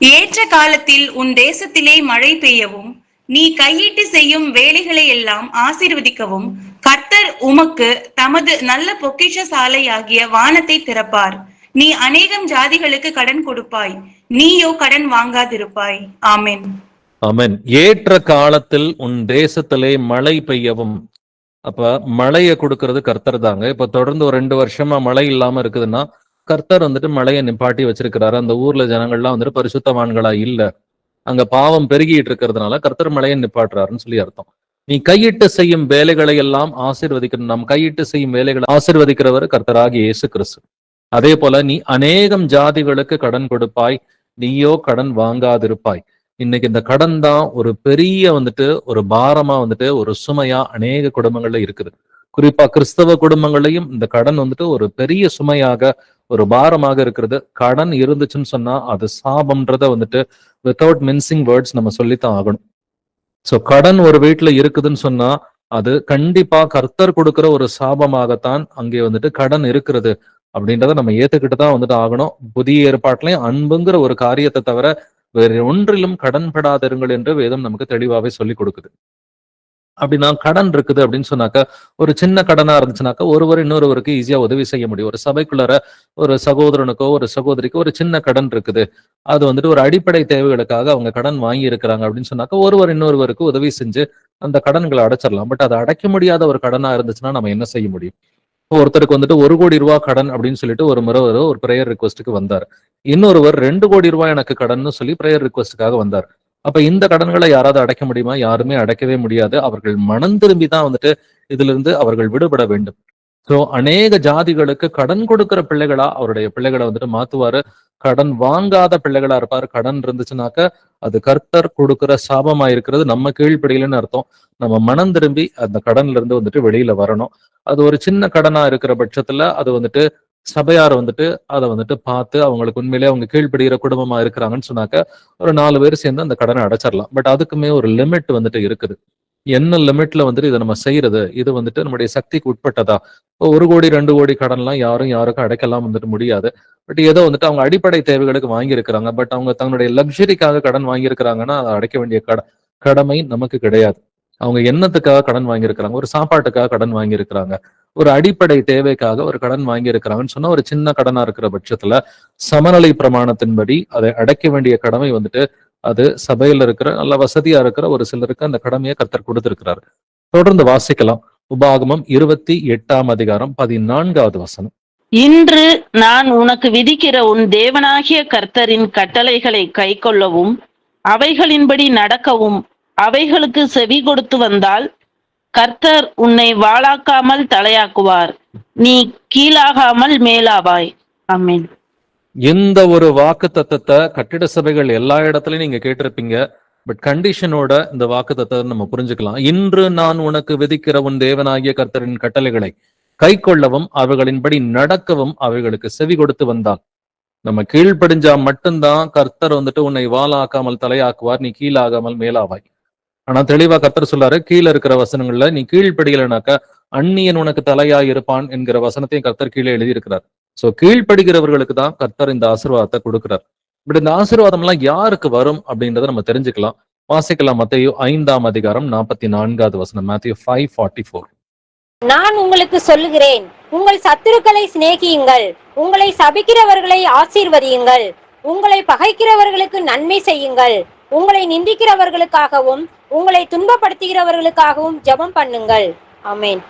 ஏற்ற காலத்தில் உன் தேசத்திலே மழை பெய்யவும் நீ கையிட்டு செய்யும் வேலைகளை எல்லாம் ஆசீர்வதிக்கவும் கர்த்தர் உமக்கு தமது நல்ல பொக்கிஷ சாலையாகிய வானத்தை திறப்பார். நீ அநேகம் ஜாதிகளுக்கு கடன் கொடுப்பாய், நீயோ கடன் வாங்காதிருப்பாய். ஆமென். ஆமென். ஏற்ற காலத்தில் உன் தேசத்திலே மழை பெய்யவும். அப்ப மழையை கொடுக்கறது கர்த்தர் தாங்க. இப்ப தொடர்ந்து ஒரு 2 வருஷமா மழை இல்லாம இருக்குதுன்னா கர்த்தர் வந்துட்டு மழையை நிப்பாட்டி வச்சிருக்கிறாரு. அந்த ஊர்ல ஜனங்கள்லாம் வந்துட்டு பரிசுத்தவான்களா இல்ல, அங்க பாவம் பெருகிட்டு இருக்கிறதுனால கர்த்தர் மழையை நிப்பாட்டுறாருன்னு சொல்லி அர்த்தம். நீ கையிட்டு செய்யும் வேலைகளை எல்லாம் ஆசீர்வதிக்கணும். நாம் கையிட்டு செய்யும் வேலைகளை ஆசீர்வதிக்கிறவர் கர்த்தராகிய இயேசு கிறிஸ்து. அதே போல நீ அநேகம் ஜாதிகளுக்கு கடன் கொடுப்பாய், நீயோ கடன் வாங்காதிருப்பாய். இன்னைக்கு இந்த கடன் தான் ஒரு பெரிய வந்துட்டு ஒரு பாரமா வந்துட்டு ஒரு சுமையா அநேக குடும்பங்கள்ல இருக்குது. குறிப்பா கிறிஸ்தவ குடும்பங்களையும் இந்த கடன் வந்துட்டு ஒரு பெரிய சுமையாக ஒரு பாரமாக இருக்கிறது. கடன் இருந்துச்சுன்னு சொன்னா அது சாபம்ன்றத வந்துட்டு வித்தவுட் மின்சிங் வேர்ட்ஸ் நம்ம சொல்லித்தான் ஆகணும். சோ கடன் ஒரு வீட்டுல இருக்குதுன்னு சொன்னா அது கண்டிப்பா கர்த்தர் கொடுக்கிற ஒரு சாபமாகத்தான் அங்கே வந்துட்டு கடன் இருக்கிறது அப்படின்றத நம்ம ஏத்துக்கிட்டு தான் வந்துட்டு ஆகணும். புதிய ஏற்பாட்டிலையும் அன்புங்கிற ஒரு காரியத்தை தவிர வேறு ஒன்றிலும் கடன் படாதிருங்கள் என்று வேதம் நமக்கு தெளிவாவே சொல்லி கொடுக்குது. அப்படின்னா கடன் இருக்குது அப்படின்னு சொன்னாக்க ஒரு சின்ன கடனா இருந்துச்சுனாக்கா ஒருவர் இன்னொருவருக்கு ஈஸியா உதவி செய்ய முடியும். ஒரு சபைக்குள்ளார ஒரு சகோதரனுக்கோ ஒரு சகோதரிக்கோ ஒரு சின்ன கடன் இருக்குது, அது வந்துட்டு ஒரு அடிப்படை தேவைகளுக்காக அவங்க கடன் வாங்கி இருக்கிறாங்க அப்படின்னு சொன்னாக்கா ஒருவர் இன்னொருவருக்கு உதவி செஞ்சு அந்த கடன்களை அடைச்சிடலாம். பட் அதை அடைக்க முடியாத ஒரு கடனா இருந்துச்சுன்னா நம்ம என்ன செய்ய முடியும்? ஒருத்தருக்கு வந்துட்டு 1 கோடி ரூபாய் கடன் அப்படின்னு சொல்லிட்டு ஒரு முறை ஒரு பிரேயர் ரிக்வஸ்ட்டுக்கு வந்தார். இன்னொருவர் 2 கோடி ரூபாய் எனக்கு கடன் சொல்லி பிரேயர் ரிக்வஸ்ட்டுக்காக வந்தார். அப்ப இந்த கடன்களை யாராவது அடைக்க முடியுமா? யாருமே அடைக்கவே முடியாது. அவர்கள் மனம் திரும்பி தான் வந்துட்டு இதுல இருந்து அவர்கள் விடுபட வேண்டும். சோ அநேக ஜாதிகளுக்கு கடன் கொடுக்கிற பிள்ளைகளா அவருடைய பிள்ளைகளை வந்துட்டு மாத்துவாரு. கடன் வாங்காத பிள்ளைகளா இருப்பாரு. கடன் இருந்துச்சுனாக்க அது கர்த்தர் கொடுக்கிற சாபமா இருக்கிறது. நம்ம கீழ்ப்படியலன்னு அர்த்தம். நம்ம மனம் திரும்பி அந்த கடன்ல இருந்து வந்துட்டு வெளியில வரணும். அது ஒரு சின்ன கடனா இருக்கிற பட்சத்துல அது வந்துட்டு சபையார் வந்துட்டு அதை வந்துட்டு பார்த்து அவங்களுக்கு உண்மையிலேயே அவங்க கீழ்ப்படுகிற குடும்பமா இருக்கிறாங்கன்னு சொன்னாக்க ஒரு 4 பேர் சேர்ந்து அந்த கடனை அடைச்சிடலாம். பட் அதுக்குமே ஒரு லிமிட் வந்துட்டு இருக்குது. என்ன லிமிட்ல வந்துட்டு இதை நம்ம செய்யறது, இது வந்துட்டு நம்முடைய சக்திக்கு உட்பட்டதா? இப்போ 1 கோடி 2 கோடி கடன்லாம் யாருக்கும் அடைக்கலாம் வந்துட்டு முடியாது. பட் ஏதோ வந்துட்டு அவங்க அடிப்படை தேவைகளுக்கு வாங்கியிருக்கிறாங்க. பட் அவங்க தங்களுடைய லக்ஸரிக்காக கடன் வாங்கியிருக்கிறாங்கன்னா அதை அடைக்க வேண்டிய கடமை நமக்கு கிடையாது. அவங்க என்னத்துக்காக கடன் வாங்கியிருக்கிறாங்க? ஒரு சாப்பாட்டுக்காக கடன் வாங்கியிருக்கிறாங்க, ஒரு அடிப்படை தேவைக்காக ஒரு கடன் வாங்கியிருக்கிறாங்கன்னு சொன்னா, ஒரு சின்ன கடனா இருக்கிற பட்சத்துல சமநிலை பிரமாணத்தின்படி அதை அடைக்க வேண்டிய கடமை வந்துட்டு அது சபையில இருக்கிற நல்ல வசதியா இருக்கிற ஒரு சிலருக்கு அந்த கடமையை கர்த்தர் கொடுத்திருக்கிறார். தொடர்ந்து வாசிக்கலாம். உபாகமம் 28ஆம் அதிகாரம் 14வது வசனம். இன்று நான் உனக்கு விதிக்கிற உன் தேவனாகிய கர்த்தரின் கட்டளைகளை கைக்கொள்ளவும் அவைகளின்படி நடக்கவும் அவைகளுக்கு செவி கொடுத்து வந்தால் கர்த்தர் உன்னை வாளாக்காமல் தலையாக்குவார், நீ கீழாகாமல் மேலாவாய். ஆமென். இந்த ஒரு வாக்கு தத்தத்தை கட்டிட சபைகள் எல்லா இடத்துலயும் நீங்க கேட்டிருப்பீங்க. பட் கண்டிஷனோட இந்த வாக்கு தத்தத்தை நம்ம புரிஞ்சுக்கலாம். இன்று நான் உனக்கு விதிக்கிற உன் தேவனாகிய கர்த்தரின் கட்டளைகளை கை கொள்ளவும் அவைகளின்படி நடக்கவும் அவைகளுக்கு செவி கொடுத்து வந்தான். நம்ம கீழ்ப்படிஞ்சா மட்டும்தான் கர்த்தர் வந்துட்டு உன்னை வாளாக்காமல் தலையாக்குவார், நீ கீழாகாமல் மேலாவாய். ஆனா தெளிவா கர்த்தர் சொல்றாரு, கீழே இருக்கிற வசனங்கள்ல நீ கீழ்ப்படியலைனாக்கா அந்நியன் உனக்கு தலையாய் இருப்பான் என்கிற வசனத்தையும் கர்த்தர் கீழே எழுதியிருக்கிறார். சோ கீழ்ப்படுகிறவர்களுக்கு தான் கர்த்தர் இந்த ஆசீர்வாதத்தை கொடுக்கிறார். பட் இந்த ஆசீர்வாதம் எல்லாம் யாருக்கு வரும் அப்படின்றத நம்ம தெரிஞ்சுக்கலாம். வாசிக்கலாம். மத்தேயு 5ஆம் அதிகாரம் 44வது வசனம். Matthew 5:44. நான் உங்களுக்கு சொல்லுகிறேன், உங்கள் சத்துருக்களை சிநேகியுங்கள், உங்களை சபிக்கிறவர்களை ஆசீர்வதியுங்கள், உங்களை பகைக்கிறவர்களுக்கு நன்மை செய்யுங்கள், உங்களை நிந்திக்கிறவர்களுக்காகவும் உங்களை துன்பப்படுத்துகிறவர்களுக்காகவும் ஜெபம் பண்ணுங்கள். ஆமென்.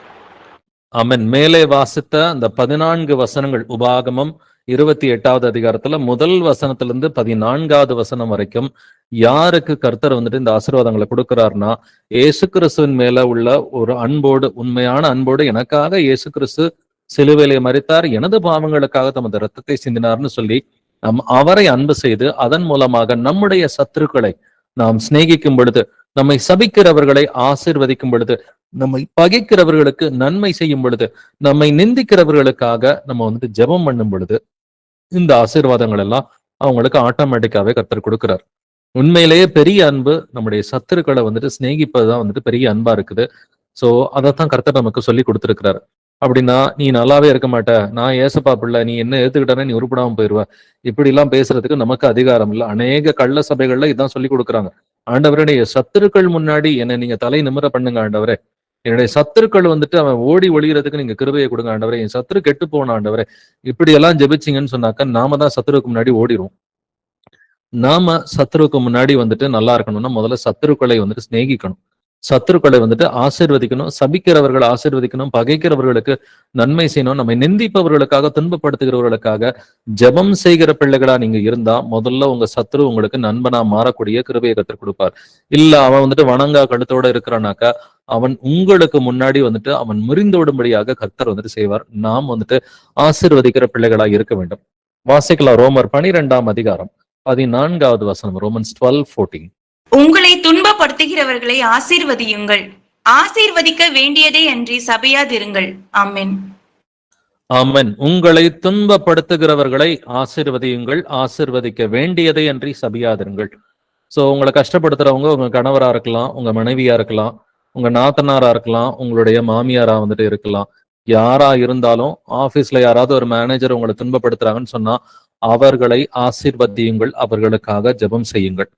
ஆமென். மேலே வாசித்த அந்த 14 வசனங்கள் உபாகமம் 28வது அதிகாரத்துல முதல் வசனத்திலிருந்து 14வது வசனம் வரைக்கும் யாருக்கு கர்த்தர் வந்துட்டு இந்த ஆசீர்வாதங்களை கொடுக்கிறார்னா, இயேசு கிறிஸ்துவின் மேல உள்ள ஒரு அன்போடு, உண்மையான அன்போடு, எனக்காக இயேசு கிறிஸ்து சிலுவையிலே மரித்தார், எனது பாவங்களுக்காக தமது இரத்தத்தை சிந்தினார்னு சொல்லி நாம் அவரை அன்பு செய்து அதன் மூலமாக நம்முடைய சத்துருக்களை நாம் சிநேகிக்கும் பொழுது, நம்மை சபிக்கிறவர்களை ஆசீர்வதிக்கும் பொழுது, நம்மை பகைக்கிறவர்களுக்கு நன்மை செய்யும் பொழுது, நம்மை நிந்திக்கிறவர்களுக்காக நம்ம வந்துட்டு ஜெபம் பண்ணும் பொழுது, இந்த ஆசீர்வாதங்கள் எல்லாம் அவங்களுக்கு ஆட்டோமேட்டிக்காவே கர்த்தர் கொடுக்கிறார். உண்மையிலேயே பெரிய அன்பு நம்முடைய சத்துருக்களை வந்துட்டு சிநேகிப்பதுதான் வந்துட்டு பெரிய அன்பா இருக்குது. சோ அதைத்தான் கர்த்தர் நமக்கு சொல்லி கொடுத்திருக்கிறார். அப்படின்னா நீ நல்லாவே இருக்க மாட்ட, நான் ஏசப்பா பிள்ளை, நீ என்ன ஏத்துக்கிட்டானே நீ உருப்படாம போயிருவ, இப்படி எல்லாம் பேசுறதுக்கு நமக்கு அதிகாரம் இல்லை. அநேக கள்ள சபைகள்ல இதான் சொல்லி கொடுக்குறாங்க. ஆண்டவருடைய சத்துருக்கள் முன்னாடி என்னை நீங்க தலை நிமிர பண்ணுங்க ஆண்டவரே, என்னுடைய சத்துருக்கள் வந்துட்டு அவன் ஓடி ஒளிகிறதுக்கு நீங்க கிருபையை கொடுங்க ஆண்டவரே, என் சத்துரு கெட்டு போன ஆண்டவரே, இப்படி எல்லாம் ஜெபிச்சிங்கன்னு சொன்னாக்க நாம தான் சத்துருக்கு முன்னாடி ஓடிடுவோம். நாம சத்துருக்கு முன்னாடி வந்துட்டு நல்லா இருக்கணும்னா முதல்ல சத்துருக்களை வந்துட்டு சிநேகிக்கணும், சத்துருக்களை வந்துட்டு ஆசீர்வதிக்கணும், சபிக்கிறவர்களை ஆசீர்வதிக்கணும், பகைக்கிறவர்களுக்கு நன்மை செய்யணும், நம்மை நிந்திப்பவர்களுக்காக, துன்பப்படுத்துகிறவர்களுக்காக ஜெபம் செய்கிற பிள்ளைகளா நீங்க இருந்தா முதல்ல உங்க சத்துரு உங்களுக்கு நண்பனா மாறக்கூடிய கிருபையை கற்றுக் கொடுப்பார். இல்ல அவன் வந்துட்டு வணங்கா கழுத்தோட இருக்கிறானாக்கா அவன் உங்களுக்கு முன்னாடி வந்துட்டு அவன் முறிந்தோடும்படியாக கர்த்தர் வந்துட்டு செய்வார். நாம் வந்துட்டு ஆசீர்வதிக்கிற பிள்ளைகளா இருக்க வேண்டும். வாசிக்கலாம். ரோமர் 12ஆம் அதிகாரம் 14வது வசனம். ரோமன்ஸ் 12:14. உங்களை துன்பப்படுத்துகிறவர்களை ஆசீர்வதியுங்கள், ஆசீர்வதிக்க வேண்டியதே அன்றி சபையாதிருங்கள். ஆமென். ஆமென். உங்களை துன்பப்படுத்துகிறவர்களை ஆசீர்வதியுங்கள், ஆசீர்வதிக்க வேண்டியதை அன்றி சபியாதிருங்கள். சோ உங்களை கஷ்டப்படுத்துறவங்க உங்க கணவரா இருக்கலாம், உங்க மனைவியா இருக்கலாம், உங்க நாத்தனாரா இருக்கலாம், உங்களுடைய மாமியாரா வந்துட்டு இருக்கலாம். யாரா இருந்தாலும் ஆபீஸ்ல யாராவது ஒரு மேனேஜர் உங்களை துன்பப்படுத்துறாங்கன்னு சொன்னா அவர்களை ஆசீர்வதியுங்கள், அவர்களுக்காக ஜெபம் செய்யுங்கள்.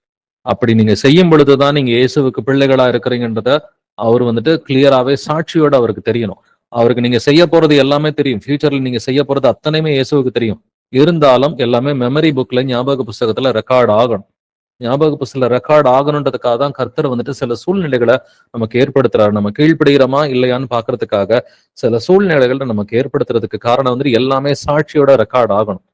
அப்படி நீங்க செய்யும் பொழுதுதான் நீங்க இயேசுவுக்கு பிள்ளைகளா இருக்கிறீங்கன்றத அவர் வந்துட்டு கிளியராவே சாட்சியோட அவருக்கு தெரியணும். அவருக்கு நீங்க செய்ய போறது எல்லாமே தெரியும், ஃபியூச்சர்ல நீங்க செய்ய போறது அத்தனையுமே இயேசுவுக்கு தெரியும். இருந்தாலும் எல்லாமே மெமரி புக்ல, ஞாபக புஸ்தகத்துல ரெக்கார்ட் ஆகணும். ஞாபக புஸ்தகத்துல ரெக்கார்ட் ஆகணுன்றதுக்காக தான் கர்த்தர் வந்துட்டு சில சூழ்நிலைகளை நமக்கு ஏற்படுத்துறாரு. நம்ம கீழ்ப்படுகிறோமா இல்லையான்னு பாக்குறதுக்காக சில சூழ்நிலைகளை நமக்கு ஏற்படுத்துறதுக்கு காரணம் வந்துட்டு எல்லாமே சாட்சியோட ரெக்கார்ட் ஆகணும்.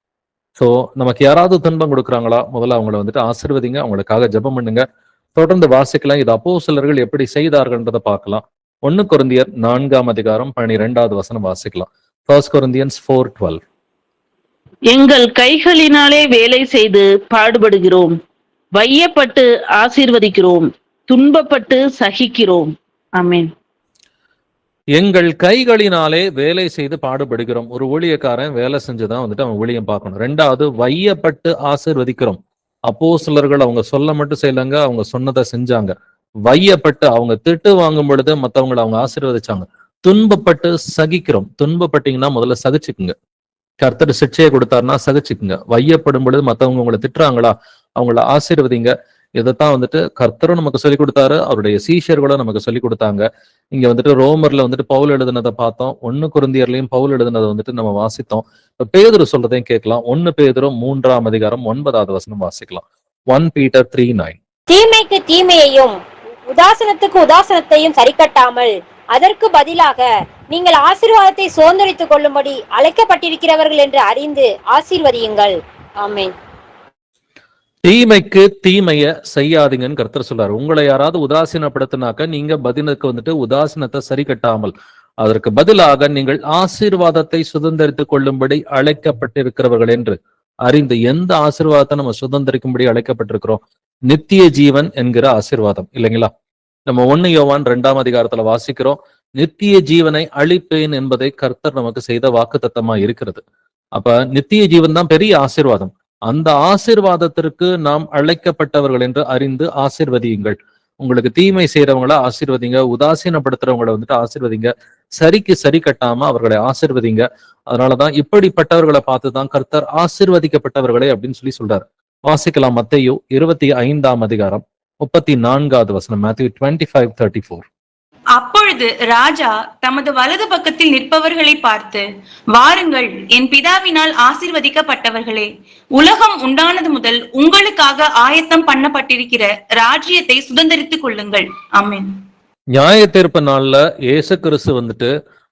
சோ நமக்கு யாராவது துன்பம் கொடுக்குறாங்களா, முதல்ல அவங்களை வந்துட்டு ஆசீர்வதிங்க, அவங்களுக்காக ஜெபம் பண்ணுங்க. தொடர்ந்து வாசிக்கலாம். இது அப்போஸ்தலர்கள் எப்படி செய்தார்கள்ன்றதை பார்க்கலாம். 1 கொரிந்தியர் 4ஆம் அதிகாரம் 12வது வசனம் வாசிக்கலாம். 1 Corinthians 4:12. எங்கள் கைகளினாலே வேலை செய்து பாடுபடுகிறோம், வையப்பட்டு ஆசீர்வதிக்கிறோம், துன்பப்பட்டு சகிக்கிறோம். ஆமென். எங்கள் கைகளினாலே வேலை செய்து பாடுபடுகிறோம். ஒரு ஊழியக்காரன் வேலை செஞ்சுதான் வந்துட்டு அவன் ஊழியம் பார்க்கணும். 2வது வையப்பட்டு ஆசீர்வதிக்கிறோம். அப்போஸ்தலர்கள் அவங்க சொல்ல மட்டும் செய்யலங்க, அவங்க சொன்னதை செஞ்சாங்க. வையப்பட்டு அவங்க திட்டு வாங்கும் பொழுது மத்தவங்களை அவங்க ஆசீர்வதிச்சாங்க. துன்பப்பட்டு சகிக்கிறோம். துன்பப்பட்டீங்கன்னா முதல்ல சகிச்சுக்குங்க. கர்த்தர் சிக்ஷையை கொடுத்தாருன்னா சகிச்சுக்குங்க. வையப்படும் பொழுது மத்தவங்க உங்களை திட்டுறாங்களா, அவங்கள ஆசீர்வதிங்க. இதைத்தான் வந்துட்டு கர்த்தரும் நமக்கு சொல்லிக் கொடுத்தாரு, அவருடைய சீஷர்களும் நமக்கு சொல்லிக் கொடுத்தாங்க. இங்க வந்துட்டு ரோமர்ல வந்துட்டு பவுல் எழுதுனதை பார்த்தோம், 1 கொரிந்தியர்லயும் பவுல் எழுதுனதை வந்துட்டு நம்ம வாசித்தோம். இப்ப பேதுரு சொல்றதையும் கேட்கலாம். 1 பேதுரு 3ஆம் அதிகாரம் 9வது வசனம் வாசிக்கலாம். 1 Peter 3:9. தீமைக்கு தீமையையும் உதாசனத்துக்கு உதாசனத்தையும் சரிக்கட்டாமல் அதற்கு பதிலாக நீங்கள் ஆசீர்வாதத்தை சுதந்திரித்துக் கொள்ளும்படி அழைக்கப்பட்டிருக்கிறவர்கள் என்று அறிந்து ஆசீர்வதியுங்கள். ஆமென். தீமைக்கு தீமைய செய்யாதீங்கன்னு கர்த்தர் சொல்றாரு. உங்களை யாராவது உதாசீனப்படுத்தினாக்க நீங்க பதிலுக்கு வந்துட்டு உதாசீனத்தை சரி கட்டாமல் அதற்கு பதிலாக நீங்கள் ஆசீர்வாதத்தை சுதந்திரித்துக் கொள்ளும்படி அழைக்கப்பட்டிருக்கிறவர்கள் என்று அறிந்து, எந்த ஆசீர்வாதத்தை நம்ம சுதந்திரிக்கும்படி அழைக்கப்பட்டிருக்கிறோம்? நித்திய ஜீவன் என்கிற ஆசீர்வாதம் இல்லைங்களா? நம்ம 1 யோவான் 2ஆம் அதிகாரத்துல வாசிக்கிறோம், நித்திய ஜீவனை அளிப்பேன் என்பதை கர்த்தர் நமக்கு செய்த வாக்குத்தத்தமா இருக்கிறது. அப்ப நித்திய ஜீவன் தான் பெரிய ஆசீர்வாதம். அந்த ஆசீர்வாதத்திற்கு நாம் அழைக்கப்பட்டவர்கள் என்று அறிந்து ஆசீர்வதியுங்கள். உங்களுக்கு தீமை செய்யறவங்கள ஆசீர்வதிங்க, உதாசீனப்படுத்துறவங்களை வந்துட்டு ஆசீர்வதிங்க, சரிக்கு சரி கட்டாம அவர்களை ஆசீர்வதிங்க. அதனாலதான் இப்படிப்பட்டவர்களை பார்த்துதான் கர்த்தர் ஆசீர்வதிக்கப்பட்டவர்களே அப்படின்னு சொல்றாரு. வாசிக்கலாம் மத்தேயு 25ஆம் அதிகாரம் 34வது வசனம். Matthew 25:34. அப்பொழுது ராஜா தமது வலது பக்கத்தில் நிற்பவர்களை பார்த்து, வாருங்கள், என் பிதாவினால் ஆசீர்வதிக்கப்பட்டவர்களே, உலகம் உண்டானது முதல் உங்களுக்காக ஆயத்தம் பண்ணப்பட்டிருக்கிற ராஜ்யத்தை சுதந்திரித்துக் கொள்ளுங்கள். ஆமென். நியாய தீர்ப்பு நாள்ல இயேசு கிறிஸ்து வந்துட்டு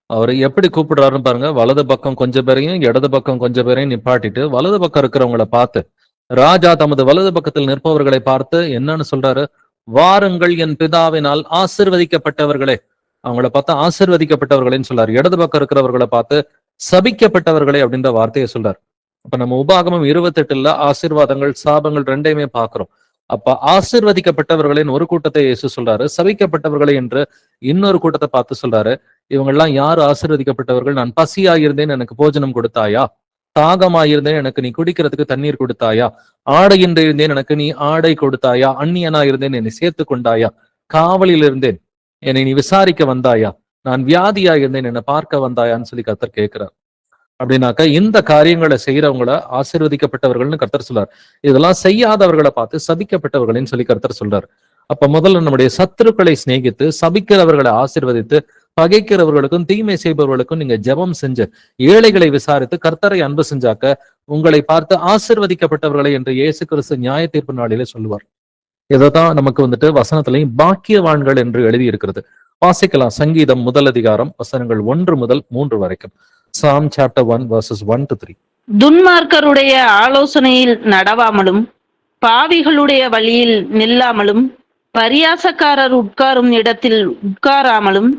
அவர் எப்படி கூப்பிடுறாருன்னு பாருங்க. வலது பக்கம் கொஞ்சம் பேரையும் இடது பக்கம் கொஞ்சம் பேரையும் நிப்பாட்டிட்டு வலது பக்கம் இருக்கிறவங்களை பார்த்து, ராஜா தமது வலது பக்கத்தில் நிற்பவர்களை பார்த்து என்னன்னு சொல்றாரு? வாருங்கள், என் பிதாவினால் ஆசீர்வதிக்கப்பட்டவர்களே. அவங்கள பார்த்தா ஆசீர்வதிக்கப்பட்டவர்களேன்னு சொல்றாரு. இடது பக்கம் இருக்கிறவர்களை பார்த்து சபிக்கப்பட்டவர்களே அப்படின்ற வார்த்தையை சொல்றாரு. அப்ப நம்ம உபாகமம் 28ல ஆசீர்வாதங்கள் சாபங்கள் ரெண்டையுமே பாக்குறோம். அப்ப ஆசீர்வதிக்கப்பட்டவர்களின் ஒரு கூட்டத்தை இயேசு சொல்றாரு, சபிக்கப்பட்டவர்களை என்று இன்னொரு கூட்டத்தை பார்த்து சொல்றாரு. இவங்கெல்லாம் யாரு ஆசீர்வதிக்கப்பட்டவர்கள்? நான் பசியாயிருந்தேன், எனக்கு போஜனம் கொடுத்தாயா? தாகமாயிருந்தேன், எனக்கு நீ குடிக்கிறதுக்கு தண்ணீர் கொடுத்தாயா? ஆடையின்றி இருந்தேன், எனக்கு நீ ஆடை கொடுத்தாயா? அந்நியனா இருந்தேன், என்னை சேர்த்து கொண்டாயா? காவலில் இருந்தேன், என்னை நீ விசாரிக்க வந்தாயா? நான் வியாதியா இருந்தேன், என்னை பார்க்க வந்தாயான்னு சொல்லி கர்த்தர் கேட்கிறார். அப்படின்னாக்க இந்த காரியங்களை செய்யறவங்கள ஆசீர்வதிக்கப்பட்டவர்கள்னு கர்த்தர் சொல்றார். இதெல்லாம் செய்யாதவர்களை பார்த்து சபிக்கப்பட்டவர்கள்னு சொல்லி கர்த்தர் சொல்றார். அப்ப முதல்ல நம்முடைய சத்துருக்களை சிநேகித்து சபிக்கிறவர்களை ஆசீர்வதித்து பகைக்கிறவர்களுக்கும் தீமை செய்பவர்களுக்கும் நீங்க ஜெபம் செஞ்சு ஏழைகளை விசாரித்து கர்த்தரை அன்பு செஞ்சாக்க உங்களை பார்த்து ஆசீர்வதிக்கப்பட்டவர்களை என்று இயேசு கிறிஸ்து நியாய தீர்ப்பு நாளிலே சொல்லுவார். இதைத்தான் நமக்கு வந்துட்டு வசனத்திலையும் பாக்கியவான்கள் என்று எழுதி இருக்கிறது. வாசிக்கலாம். சங்கீதம் 1 அதிகாரம் வசனங்கள் 1 முதல் 3 வரைக்கும். Psalm chapter 1 verses 1 to 3. துன்மார்க்கருடைய ஆலோசனையில் நடவாமலும் பாவிகளுடைய வழியில் நில்லாமலும் பரியாசக்காரர் உட்காரும் இடத்தில் உட்காராமலும்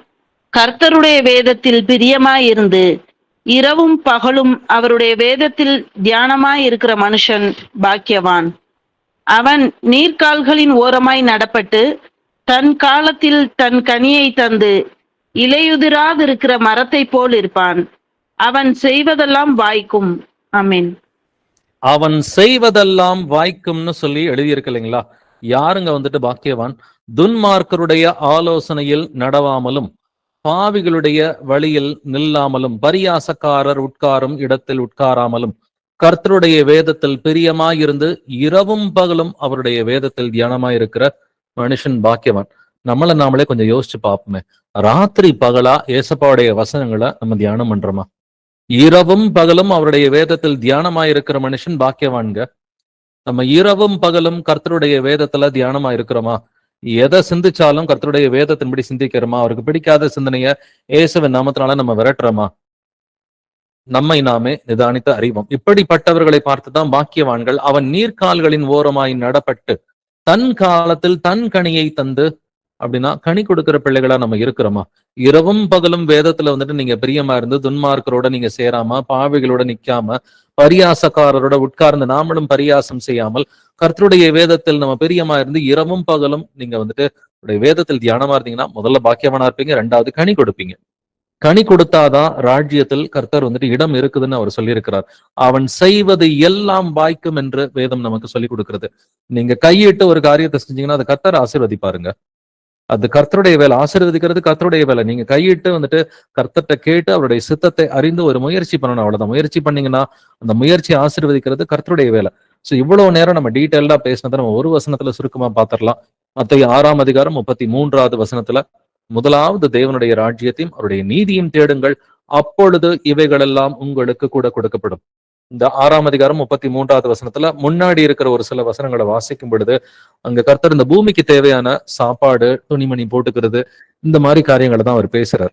கர்த்தருடைய வேதத்தில் பிரியமாயிருந்து இரவும் பகலும் அவருடைய வேதத்தில் தியானமாயிருக்கிற மனுஷன் பாக்கியவான். அவன் நீர்க்கால்களின் ஓரமாய் நடப்பட்டு தன் காலத்தில் தன் கனியை தந்து இலையுதிராதிருக்கிற மரத்தை போல் இருப்பான். அவன் செய்வதெல்லாம் வாய்க்கும். ஆமென். அவன் செய்வதெல்லாம் வாய்க்கும்னு சொல்லி எழுதியிருக்கு இல்லைங்களா? யாருங்க வந்துட்டு பாக்கியவான்? துன்மார்க்கருடைய ஆலோசனையில் நடவாமலும் பாவிகளுடைய வழியில் நில்லாமலும் பரியாசக்காரர் உட்காரும் இடத்தில் உட்காராமலும் கர்த்தருடைய வேதத்தில் பிரியமாயிருந்து இரவும் பகலும் அவருடைய வேதத்தில் தியானமாயிருக்கிற மனுஷன் பாக்கியவான். நம்மளை நாமளே கொஞ்சம் யோசிச்சு பார்ப்போமே. ராத்திரி பகலா ஏசப்பாவுடைய வசனங்களை நம்ம தியானம் பண்றோமா? இரவும் பகலும் அவருடைய வேதத்தில் தியானமாயிருக்கிற மனுஷன் பாக்கியவான்க. நம்ம இரவும் பகலும் கர்த்தருடைய வேதத்துல தியானமா இருக்கிறோமா? எதை சிந்திச்சாலும் கர்த்தருடைய வேதத்தின்படி சிந்திக்கிறோமா? அவருக்கு பிடிக்காத சிந்தனைய இயேசுவின் நாமத்தினால நம்ம விரட்டுறோமா? நம்மை நாமே நிதானித்து அறிவோம். இப்படிப்பட்டவர்களை பார்த்துதான் பாக்கியவான்கள். அவன் நீர்க்கால்களின் ஓரமாய் நடப்பட்டு தன் காலத்தில் தன் கனியை தந்து, அப்படின்னா கனி கொடுக்கிற பிள்ளைகளா நம்ம இருக்கிறோமா? இரவும் பகலும் வேதத்துல வந்துட்டு நீங்க பிரியமா இருந்து துன்மார்க்கரோட நீங்க சேராம பாவிகளோட நிக்காம பரியாசக்காரரோட உட்கார்ந்து நாமளும் பரியாசம் செய்யாமல் கர்த்தருடைய வேதத்தில் நம்ம பிரியமா இருந்து இரவும் பகலும் நீங்க வந்துட்டு வேதத்தில் தியானமா இருந்தீங்கன்னா முதல்ல பாக்கியவானா இருப்பீங்க, 2வது கனி கொடுப்பீங்க. கனி கொடுத்தாதான் ராஜ்யத்தில் கர்த்தர் வந்துட்டு இடம் இருக்குதுன்னு அவர் சொல்லியிருக்கிறார். அவன் செய்வது எல்லாம் வாய்க்கும் என்று வேதம் நமக்கு சொல்லி கொடுக்கிறது. நீங்க கையிட்டு ஒரு காரியத்தை செஞ்சீங்கன்னா அதை கர்த்தர் ஆசீர்வதிப்பாருங்க. அது கர்த்தருடைய வேலை. ஆசீர்வதிக்கிறது கர்த்தருடைய வேலை. நீங்க கையிட்டு வந்துட்டு கர்த்தர்ட்ட கேட்டு அவருடைய சித்தத்தை அறிந்து ஒரு முயற்சி பண்ணணும், அவ்வளவுதான். முயற்சி பண்ணீங்கன்னா அந்த முயற்சியை ஆசீர்வதிக்கிறது கர்த்தருடைய வேலை. சோ இவ்வளவு நேரம் நம்ம டீட்டெயில்டா பேசினதை நம்ம ஒரு வசனத்துல சுருக்கமா பாத்திரலாம். மத்தேயு 6ஆம் அதிகாரம் 33வது வசனத்துல, முதலாவது தேவனுடைய ராஜ்யத்தையும் அவருடைய நீதியும் தேடுங்கள், அப்பொழுது இவைகளெல்லாம் உங்களுக்கு கூட கொடுக்கப்படும். இந்த 6ஆம் அதிகாரம் 33வது வசனத்துல முன்னாடி இருக்கிற ஒரு சில வசனங்களை வாசிக்கும் பொழுது, அங்க கர்த்தர் இந்த பூமிக்கு தேவையான சாப்பாடு, துணிமணி போட்டுக்கிறது, இந்த மாதிரி காரியங்களை தான் அவர் பேசுறார்.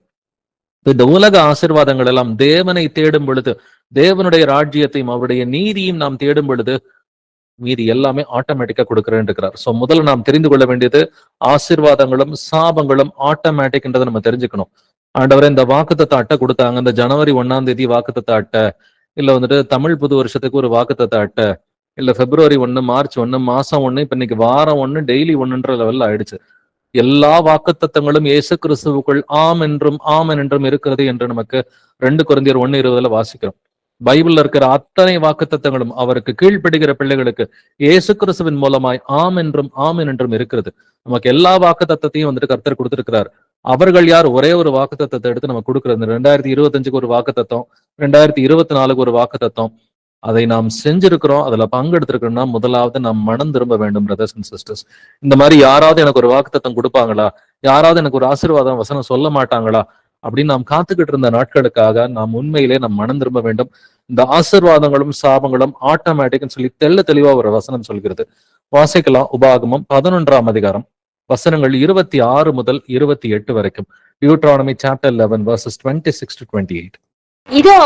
இந்த உலக ஆசீர்வாதங்கள் எல்லாம் தேவனை தேடும் பொழுது, தேவனுடைய ராஜ்யத்தையும் அவருடைய நீதியும் நாம் தேடும் பொழுது, மீதி எல்லாமே ஆட்டோமேட்டிக்கா கொடுக்கிறேன் இருக்கிறார். சோ முதல்ல நாம் தெரிந்து கொள்ள வேண்டியது, ஆசீர்வாதங்களும் சாபங்களும் ஆட்டோமேட்டிக்ன்றதை நம்ம தெரிஞ்சுக்கணும். ஆண்டவரே இந்த வாக்குத்தத்த அட்டை கொடுத்தாங்க, இந்த ஜனவரி 1ஆம் தேதி வாக்குத்தத்த அட்டை, இல்ல வந்துட்டு தமிழ் புது வருஷத்துக்கு ஒரு வாக்குத்தத்த அட்டை, இல்ல பிப்ரவரி 1, மார்ச் 1, மாசம் 1, இப்ப இன்னைக்கு வாரம் 1, டெய்லி 1ன்ற லெவல்ல ஆயிடுச்சு. எல்லா வாக்குத்தத்தங்களும் இயேசு கிறிஸ்துவுக்குள் ஆம் என்றும் ஆமென் என்றும் இருக்கிறது என்று நமக்கு 2 கொரிந்தியர் 1:20 வாசிக்கிறோம். பைபிள்ல இருக்கிற அத்தனை வாக்குத்தத்தங்களும் அவருக்கு கீழ்ப்படுகிற பிள்ளைகளுக்கு இயேசு கிறிஸ்துவின் மூலமாய் ஆம் என்றும் ஆமென் என்றும் இருக்கிறது. நமக்கு எல்லா வாக்குத்தத்தத்தையும் வந்துட்டு கர்த்தர் கொடுத்திருக்கிறார். அவர்கள் யார்? ஒரே ஒரு வாக்குத்தத்தத்தை எடுத்து நம்ம கொடுக்கிறது. 2025க்கு ஒரு வாக்குத்தத்தம், 2024க்கு ஒரு வாக்குத்தத்தம். அதை நாம் செஞ்சிருக்கிறோம், அதுல பங்கெடுத்திருக்கோம்னா முதலாவது நாம் மனம் திரும்ப வேண்டும். பிரதர்ஸ் அண்ட் சிஸ்டர்ஸ், இந்த மாதிரி யாராவது எனக்கு ஒரு வாக்குத்தத்தம் கொடுப்பாங்களா, யாராவது எனக்கு ஒரு ஆசீர்வாதம் வசனம் சொல்ல மாட்டாங்களா அப்படின்னு நாம் காத்துக்கிட்டு இருந்த நாட்களுக்காக நாம் உண்மையிலே நாம் மனம் திரும்ப வேண்டும். இந்த ஆசீர்வாதங்களும் சாபங்களும் ஆட்டோமேட்டிக்னு சொல்லி தெளிவா ஒரு வசனம் சொல்கிறது. வாசிக்கலாம். உபாகமம் 11ஆம் அதிகாரம் வசனங்கள் 26 முதல் 28 வரைக்கும். Deuteronomy chapter 11 verses 26 to 28. இதோ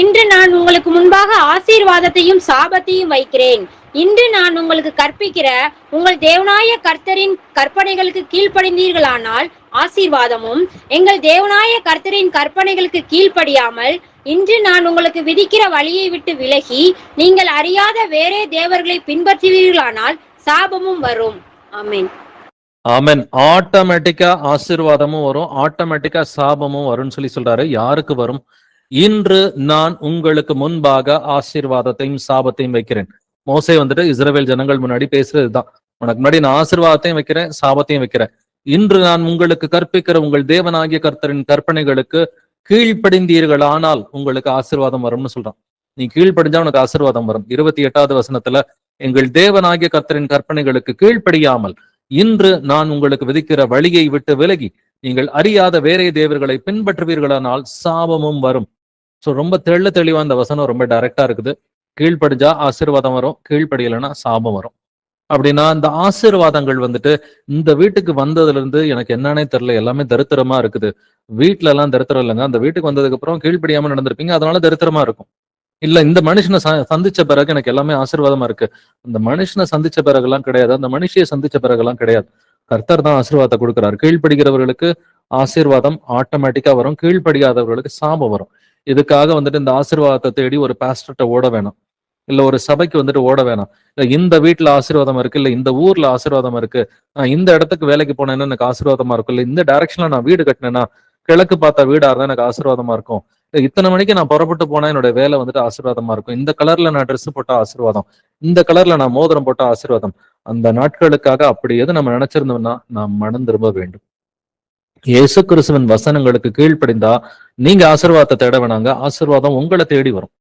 இன்று நான் உங்களுக்கு முன்பாக ஆசீர்வாதத்தையும் சாபத்தையும் வைக்கிறேன். இன்று நான் உங்களுக்கு கற்பிக்கிற உங்கள் தேவனாய கர்த்தரின் கற்பனைகளுக்கு கீழ்ப்படிந்தீர்களானால் ஆசீர்வாதமும், எங்கள் தேவனாய கர்த்தரின் கற்பனைகளுக்கு கீழ்ப்படியாமல் இன்று நான் உங்களுக்கு விதிக்கிற வழியை விட்டு விலகி நீங்கள் அறியாத வேறே தேவர்களை பின்பற்றுவீர்களானால் சாபமும் வரும். ஆமென். ஆமென். ஆட்டோமேட்டிக்கா ஆசீர்வாதமும் வரும், ஆட்டோமேட்டிக்கா சாபமும் வரும்னு சொல்லி சொல்றாரு. யாருக்கு வரும்? இன்று நான் உங்களுக்கு முன்பாக ஆசீர்வாதத்தையும் சாபத்தையும் வைக்கிறேன். மோசே வந்துட்டு இஸ்ரவேல் ஜனங்கள் முன்னாடி பேசுறதுதான். உனக்கு முன்னாடி நான் ஆசீர்வாதத்தையும் வைக்கிறேன், சாபத்தையும் வைக்கிறேன். இன்று நான் உங்களுக்கு கற்பிக்கிற உங்கள் தேவனாகிய கர்த்தரின் கற்பனைகளுக்கு கீழ்ப்படிந்தீர்கள் ஆனால் உங்களுக்கு ஆசீர்வாதம் வரும்னு சொல்றான். நீ கீழ்ப்படிஞ்சா உனக்கு ஆசீர்வாதம் வரும். 28வது வசனத்துல, எங்கள் தேவனாகிய கர்த்தரின் கற்பனைகளுக்கு கீழ்ப்படியாமல் இன்று நான் உங்களுக்கு விதிக்கிற வழியை விட்டு விலகி நீங்கள் அறியாத வேறே தேவர்களை பின்பற்றுவீர்களானால் சாபமும் வரும். சோ ரொம்ப தெளிவா இந்த வசனம் ரொம்ப டைரக்டா இருக்குது. கீழ்ப்படிஞ்சா ஆசீர்வாதம் வரும், கீழ்ப்படியலைன்னா சாபம் வரும். அப்படின்னா இந்த ஆசீர்வாதங்கள் வந்துட்டு இந்த வீட்டுக்கு வந்ததுல இருந்து எனக்கு என்னன்னே தெரியல, எல்லாமே தரித்திரமா இருக்குது. வீட்டுல எல்லாம் தரித்திரம் இல்லைங்க, அந்த வீட்டுக்கு வந்ததுக்கு அப்புறம் கீழ்ப்படியாம நடந்திருப்பீங்க, அதனால தரித்திரமா இருக்கும். இல்ல இந்த மனுஷனை சந்திச்ச பிறகு எனக்கு எல்லாமே ஆசீர்வாதமா இருக்கு, அந்த மனுஷனை சந்திச்ச பிறகுலாம் கிடையாது, அந்த மனுஷியை சந்திச்ச பிறகுலாம் கிடையாது. கர்த்தர் தான் ஆசீர்வாதத்தை கொடுக்கிறார். கீழ்ப்படுகிறவர்களுக்கு ஆசீர்வாதம் ஆட்டோமேட்டிக்கா வரும், கீழ்ப்படியாதவர்களுக்கு சாபம் வரும். இதுக்காக வந்துட்டு இந்த ஆசீர்வாதத்தை தேடி ஒரு பாஸ்டர்ட்ட ஓட வேணாம், இல்ல ஒரு சபைக்கு வந்துட்டு ஓட வேணாம். இல்ல இந்த வீட்டுல ஆசீர்வாதம் இருக்கு, இல்ல இந்த ஊர்ல ஆசீர்வாதம் இருக்கு, நான் இந்த இடத்துக்கு வேலைக்கு போனேன்னா எனக்கு ஆசீர்வாதமா இருக்கும், இல்ல இந்த டைரக்ஷன்ல நான் வீடு கட்டினேன்னா கிழக்கு பார்த்த வீடா இருந்தா எனக்கு ஆசீர்வாதமா இருக்கும், இத்தனை மணிக்கு நான் புறப்பட்டு போனா என்னோட வேலை வந்துட்டு ஆசீர்வாதமா இருக்கும், இந்த கலர்ல நான் ட்ரெஸ் போட்டா ஆசீர்வாதம், இந்த கலர்ல நான் மோதிரம் போட்டா ஆசீர்வாதம். அந்த நாட்களுக்காக அப்படி எது நம்ம நினைச்சிருந்தோம்னா நாம் மனம் திரும்ப வேண்டும். இயேசு கிறிஸ்துவின் வசனங்களுக்கு கீழ்ப்படிந்தா நீங்க ஆசீர்வாதத்தை தேட வேணாங்க, ஆசீர்வாதம் உங்களை தேடி வரும்.